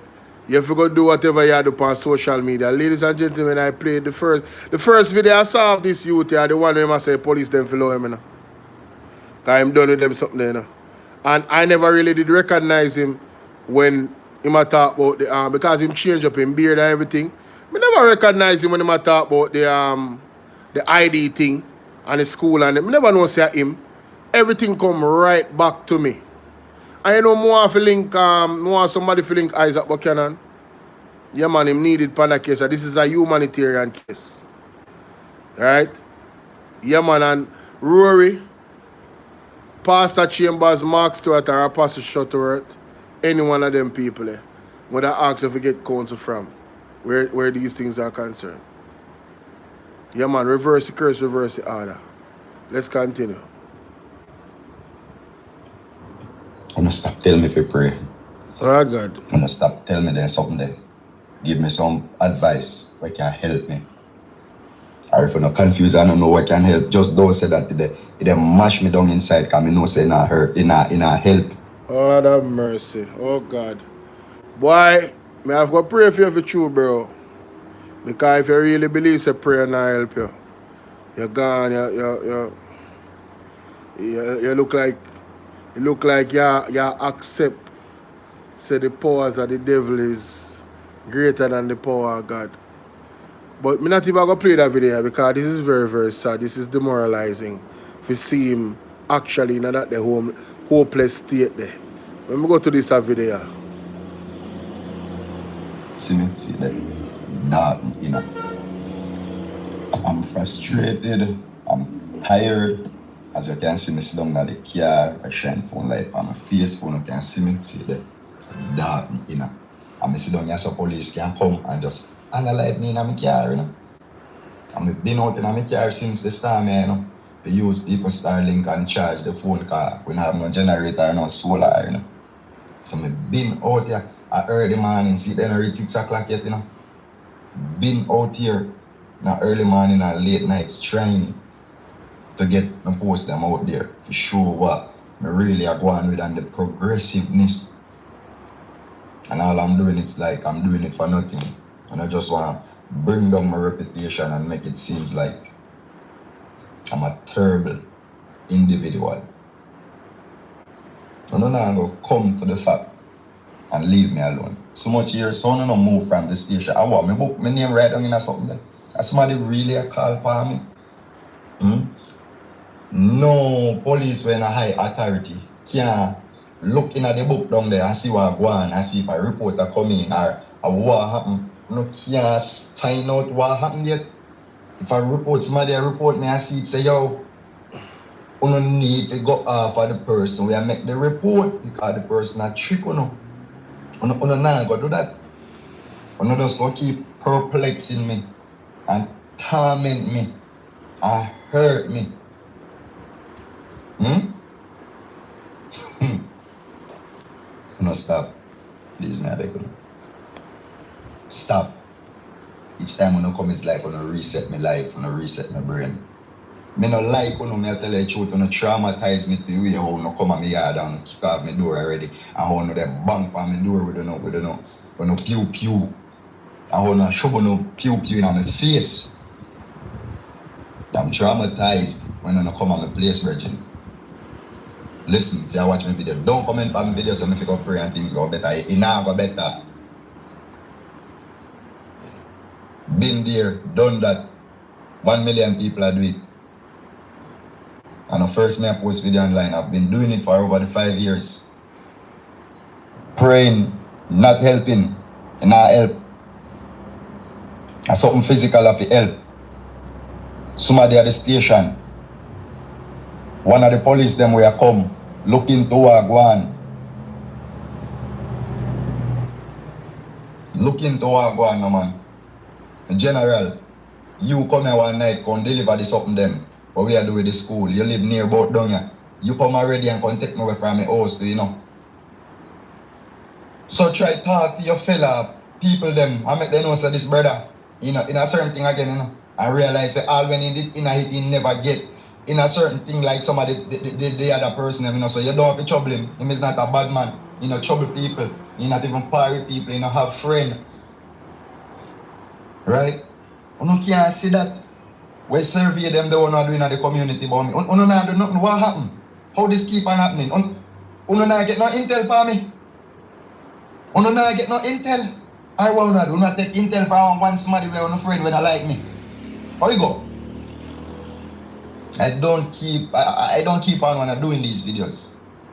you have to go do whatever you do on social media. Ladies and gentlemen, I played the first video I saw of this youth here, the one where I say police them follow him, you know. Because I'm done with them something there, you know. And I never really did recognize him when he talk about the because him change up in beard and everything. I never recognize him when he talk about the ID thing and the school and them. I never know say him. Everything come right back to me. I know more for link more somebody for link Isaac Buchanan. Yeah man, him needed pan case. This is a humanitarian case. Right? Yeah man, and Rory, Pastor Chambers, Mark Stewart, or Apostle Shuttleworth, any one of them people there, would I ask if we get counsel from where these things are concerned. Yeah man, reverse the curse, reverse the order. Let's continue. I'm gonna stop telling me if you pray. Oh God. I'm gonna stop telling me there's something there. Give me some advice what can help me. Or if you're not confused, I don't know what can help. Just don't say that today. It then mash me down inside because I know say it not hurt, it not help. Oh, have mercy. Oh God. Boy, may I have to pray for you for true, bro. Because if you really believe say prayer not help you, you're gone, you look like you accept say the powers of the devil is greater than the power of God. But me not even gonna play that video because this is very, very sad. This is demoralizing to see him actually in that the hopeless state there. Let me go to this video. See me, see that dark, you know. I'm frustrated, I'm tired. As you can see me sit down at the car, I shine phone light on my face, phone you can see me, see that dark, you know. And I sit down here so police can come and just analyze me in my car, you know. I've been out in my car since the start, you know. We use people Starlink and charge the phone car. We don't have no generator, no solar, you know. So I've been out here at early morning, see then I reach 6 o'clock yet, you know. Been out here in the early morning and late nights trying to get my post them out there to show what I really are going with and the progressiveness. And all I'm doing, it's like I'm doing it for nothing. And I just want to bring down my reputation and make it seem like I'm a terrible individual. And then I'm going to come to the fact and leave me alone. So much here, so I don't move from the station. I want me book my name right down in something like that. Somebody really a call for me. No police when a high authority can look in at the book down there and see what go on and see if a reporter come in or what happened. No can't find out what happened yet. If I report somebody report me and see it say yo, you don't need to go off of the person where I make the report because the person a trick you know. You not go do that. You just go keep perplexing me and torment me and hurt me. No, stop. Please, me I beg you. Stop. Each time when I come, it's like when I reset my life, when I reset my brain. Me no like when I tell you the truth, when I traumatize me to the way how I come at my yard and kick off my door already. And how I them bang on my door with no pew pew. And how I shove no pew pew in my face. I'm traumatized when I come at my place, Virgin. Listen, if you watch my video, don't comment on my video so if you go pray and things go better. It now go better. Been there, done that. 1 million people are doing it. And the first me I post video online, I've been doing it for over the 5 years. Praying not helping, and not help. And something physical of the help. Somebody at the station, one of the police them will come, look into her, go on. Look into her, go on, no man. General, you come here one night, come deliver this something them. What we are doing with the school, you live near about down here. You come already and come take me away from my house, you know. So try talk to your fella, people them, and make them know say this brother, you know, in a certain thing again, you know. And realize that all when he did in a hit, he never get in a certain thing like somebody, the other person, you know. So you don't have to trouble him. Him is not a bad man. You know, trouble people. You not even pirate people. You know, have friend. Right? You can't see that. We survey them, they want to do in the community about me. You not do nothing. What happened? How this keep on happening? You not get no intel for me. You not get no intel. I want to do not take intel from one somebody where I'm afraid when I like me. How you go? I don't keep on when I'm doing these videos.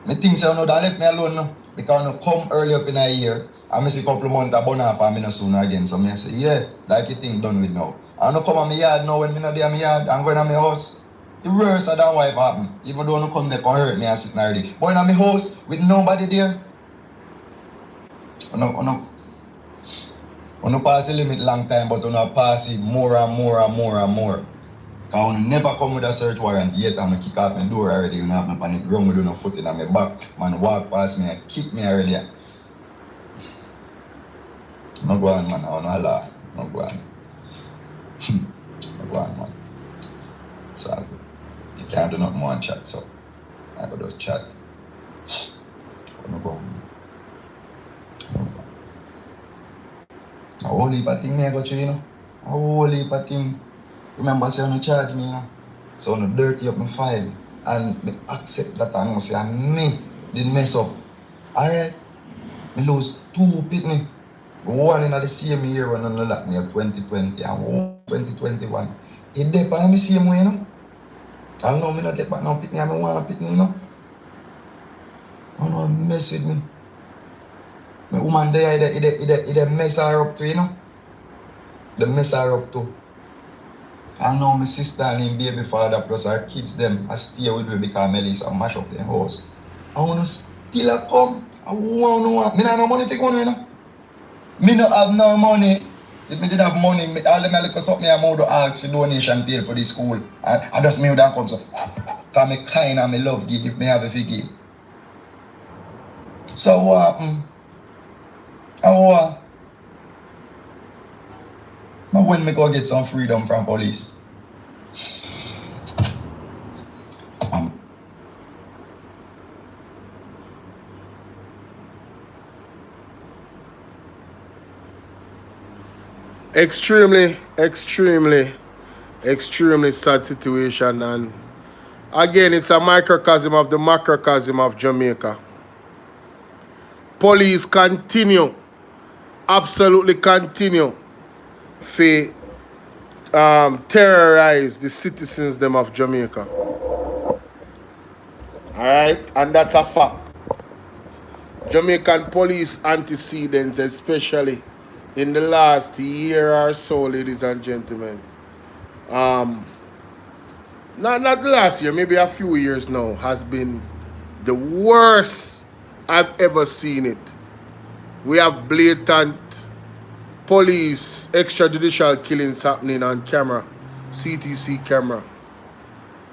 I think so no, that left me alone now. Because I come early up in a year, I miss a couple of months of bonus for me no sooner again. So I say, yeah, like you think done with now. I don't come on my yard now when I'm not there my yard, I'm going to my house. The worst I don't wipe happen. Even though I come there and hurt me and sit already. But in my house with nobody there. I don't pass the limit long time, but I pass it more and more and more and more. Because I never come with a search warrant yet and I kick out my door already. You know, I have my ground with no foot in my back. Man walk past me and kick me already. No go on, man. I don't know law. No go on. No go on, man. It's all good. You can't do nothing more and chat, so I go just chat. No go on. A whole heap of thing I go through, you know. A whole heap of thing. Remember, say you charge me, you know. So I dirty up my file. And I accept that I know say me did mess up. Alright. I lose 2 pitney. One in the same year when I locked me up 2020 and one 2021. It dey by me same way, you know. I know me not get back no pitney, I want pitney, you know. I don't know mess with me. My woman there, it mess her up too, you know. They mess her up too. I know my sister and him baby father plus her kids them I stay with me because Melissa mash up their house. I wanna still come. I want me not have no money to go, you know. Me not have no money. If me did have money, all them little something I'm out to ask for donation to for the school. I just me would have come so. Cause me kind and me love give if me have a figure. So what happened? But when me go get some freedom from police. Extremely sad situation, and again it's a microcosm of the macrocosm of Jamaica. Police continue, absolutely continue to terrorize the citizens them of Jamaica. Alright, and that's a fact. Jamaican police antecedents, especially in the last year or so, ladies and gentlemen. Not the last year, maybe a few years now, has been the worst I've ever seen it. We have blatant police extrajudicial killings happening on camera, CTC camera.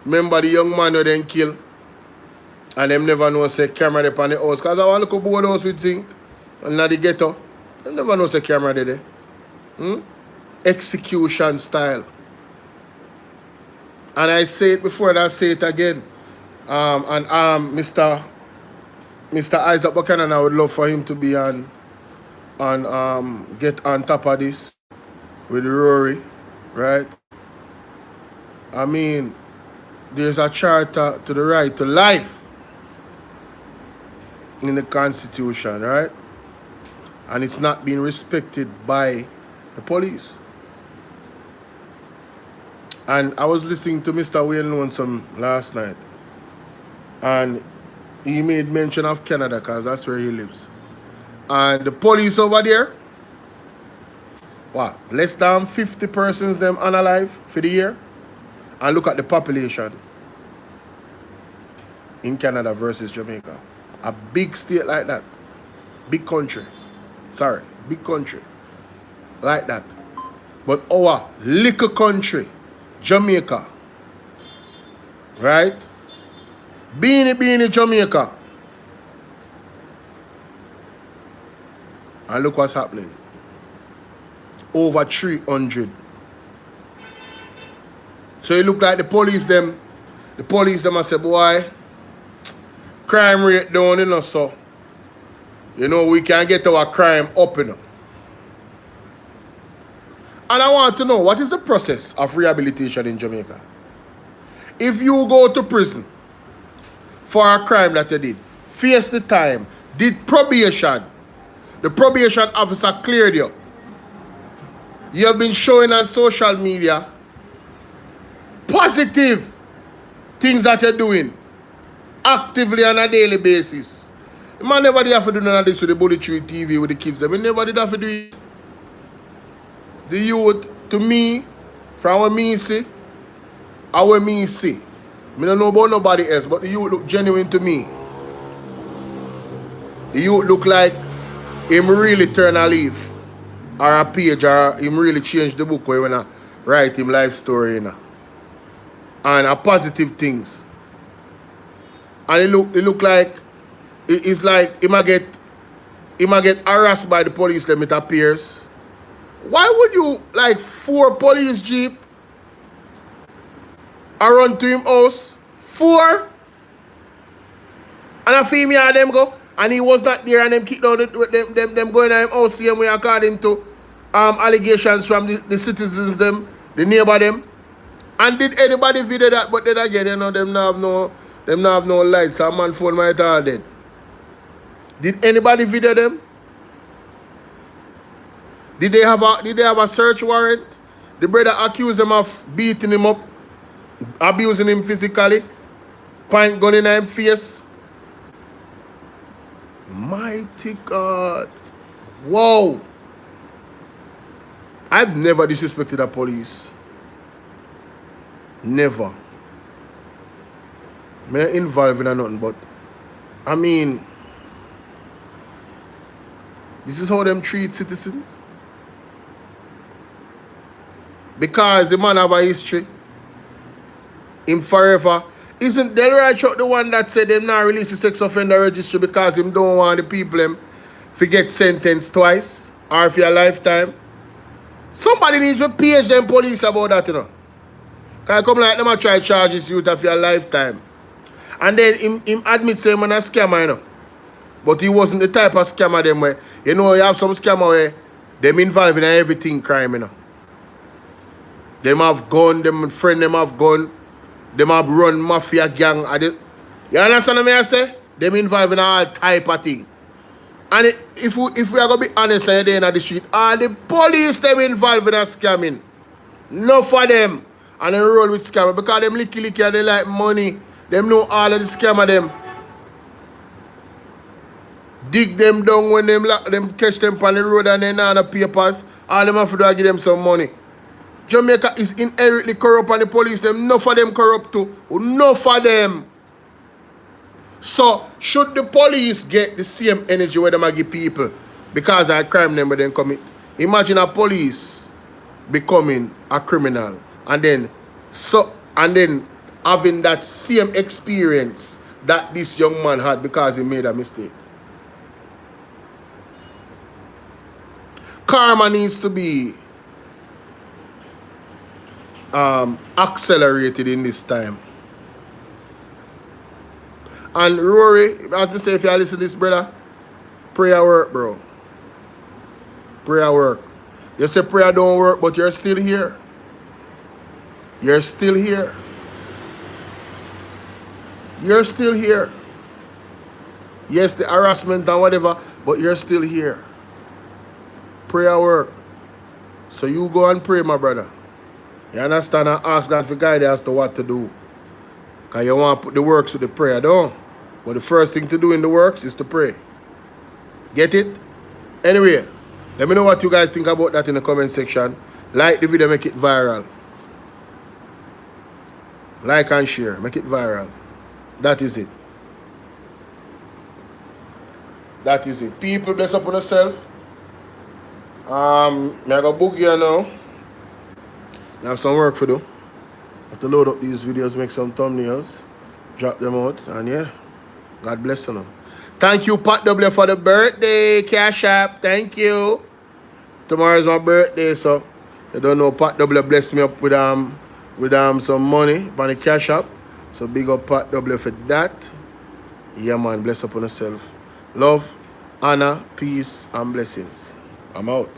Remember the young man who then killed, and them never know say camera there on the house. Because I want to look at board house with zinc, and now the ghetto. I never know say camera there. Execution style. And I say it before and I say it again. Mr. Isaac Buchanan, I would love for him to be on get on top of this with Rory, right? I mean, there's a charter to the right to life in the Constitution, right? And it's not being respected by the police. And I was listening to Mr. Wayne Lonesome last night, and he made mention of Canada because that's where he lives. And the police over there, what, less than 50 persons them unalive for the year? And look at the population in Canada versus Jamaica. A big state like that. Big country. Sorry, big country. Like that. But our little country, Jamaica, right? Beanie Jamaica. And look what's happening. Over 300. So it look like the police them I say, boy, crime rate down, you know, so you know we can get our crime up, you know. And I want to know, what is the process of rehabilitation in Jamaica? If you go to prison for a crime that you did, face the time, did probation, the probation officer cleared you, you have been showing on social media positive things that you're doing actively on a daily basis. The man never did have to do none of this with the Bullet Tree TV with the kids. I mean, never did have to do it. The youth, to me, from what me see, how me see. I don't know about nobody else, but the youth look genuine to me. The youth look like him really turn a leaf or a page, or him really change the book when I write him life story, you know. And a positive things. And it look like it's like he might get harassed by the police, them it appears. Why would you like 4 police jeep run to him house? 4? And a female and them go, and he was not there, and them kick down them going to him house same way according to allegations from the citizens them, the neighbor them. And did anybody video that? But then again, you know, them not have no lights. So man phone might all dead. Did anybody video them? Did they have a search warrant? The brother accused them of beating him up, abusing him physically, point gun in him face. Mighty God. Whoa. I've never disrespected the police. Never. I'm not involved in nothing, but I mean, this is how them treat citizens. Because the man have a history. Him forever. Isn't Delroy Chuck the one that said them not release the sex offender registry because him don't want the people them to get sentenced twice or for a lifetime? Somebody needs to page them police about that, you know. Because come like them a try charges you of your lifetime. And then him admits him on a scammer, you know. But he wasn't the type of scammer them where, you know, you have some scammer where them involved in everything crime, you know. Them have gun, them friend them have gun, them have run mafia gang. You understand what I say? Them involved in all type of thing. And if we are going to be honest and you're in the street, all the police them involved in a scamming. No for them. And they roll with scammer because them licky and they like money. Them know all of the scammer them. Dig them down when them catch them on the road and they not have papers. All them have to do is give them some money. Jamaica is inherently corrupt and the police them enough of them corrupt too. Enough of them. So should the police get the same energy where they give people because of crime them then commit? Imagine a police becoming a criminal and then having that same experience that this young man had because he made a mistake. Karma needs to be accelerated in this time. And Rory, as me say, if you listen to this, brother, prayer work, bro. Prayer work. You say prayer don't work, but you're still here. You're still here. You're still here. Yes, the harassment and whatever, but you're still here. Prayer work. So you go and pray, my brother. You understand? And ask God for guidance as to what to do. Because you want to put the works with the prayer, don't? But the first thing to do in the works is to pray. Get it? Anyway, let me know what you guys think about that in the comment section. Like the video, make it viral. Like and share, make it viral. That is it. That is it. People, bless up on yourself. I got book here now. I have some work to do. I have to load up these videos, make some thumbnails, drop them out, and yeah, God bless them. Thank you, Pat W, for the birthday, Cash App. Thank you. Tomorrow is my birthday, so you don't know, Pat W blessed me up with some money on the Cash App. So big up Pat W for that. Yeah, man, bless up on yourself. Love, honor, peace, and blessings. I'm out.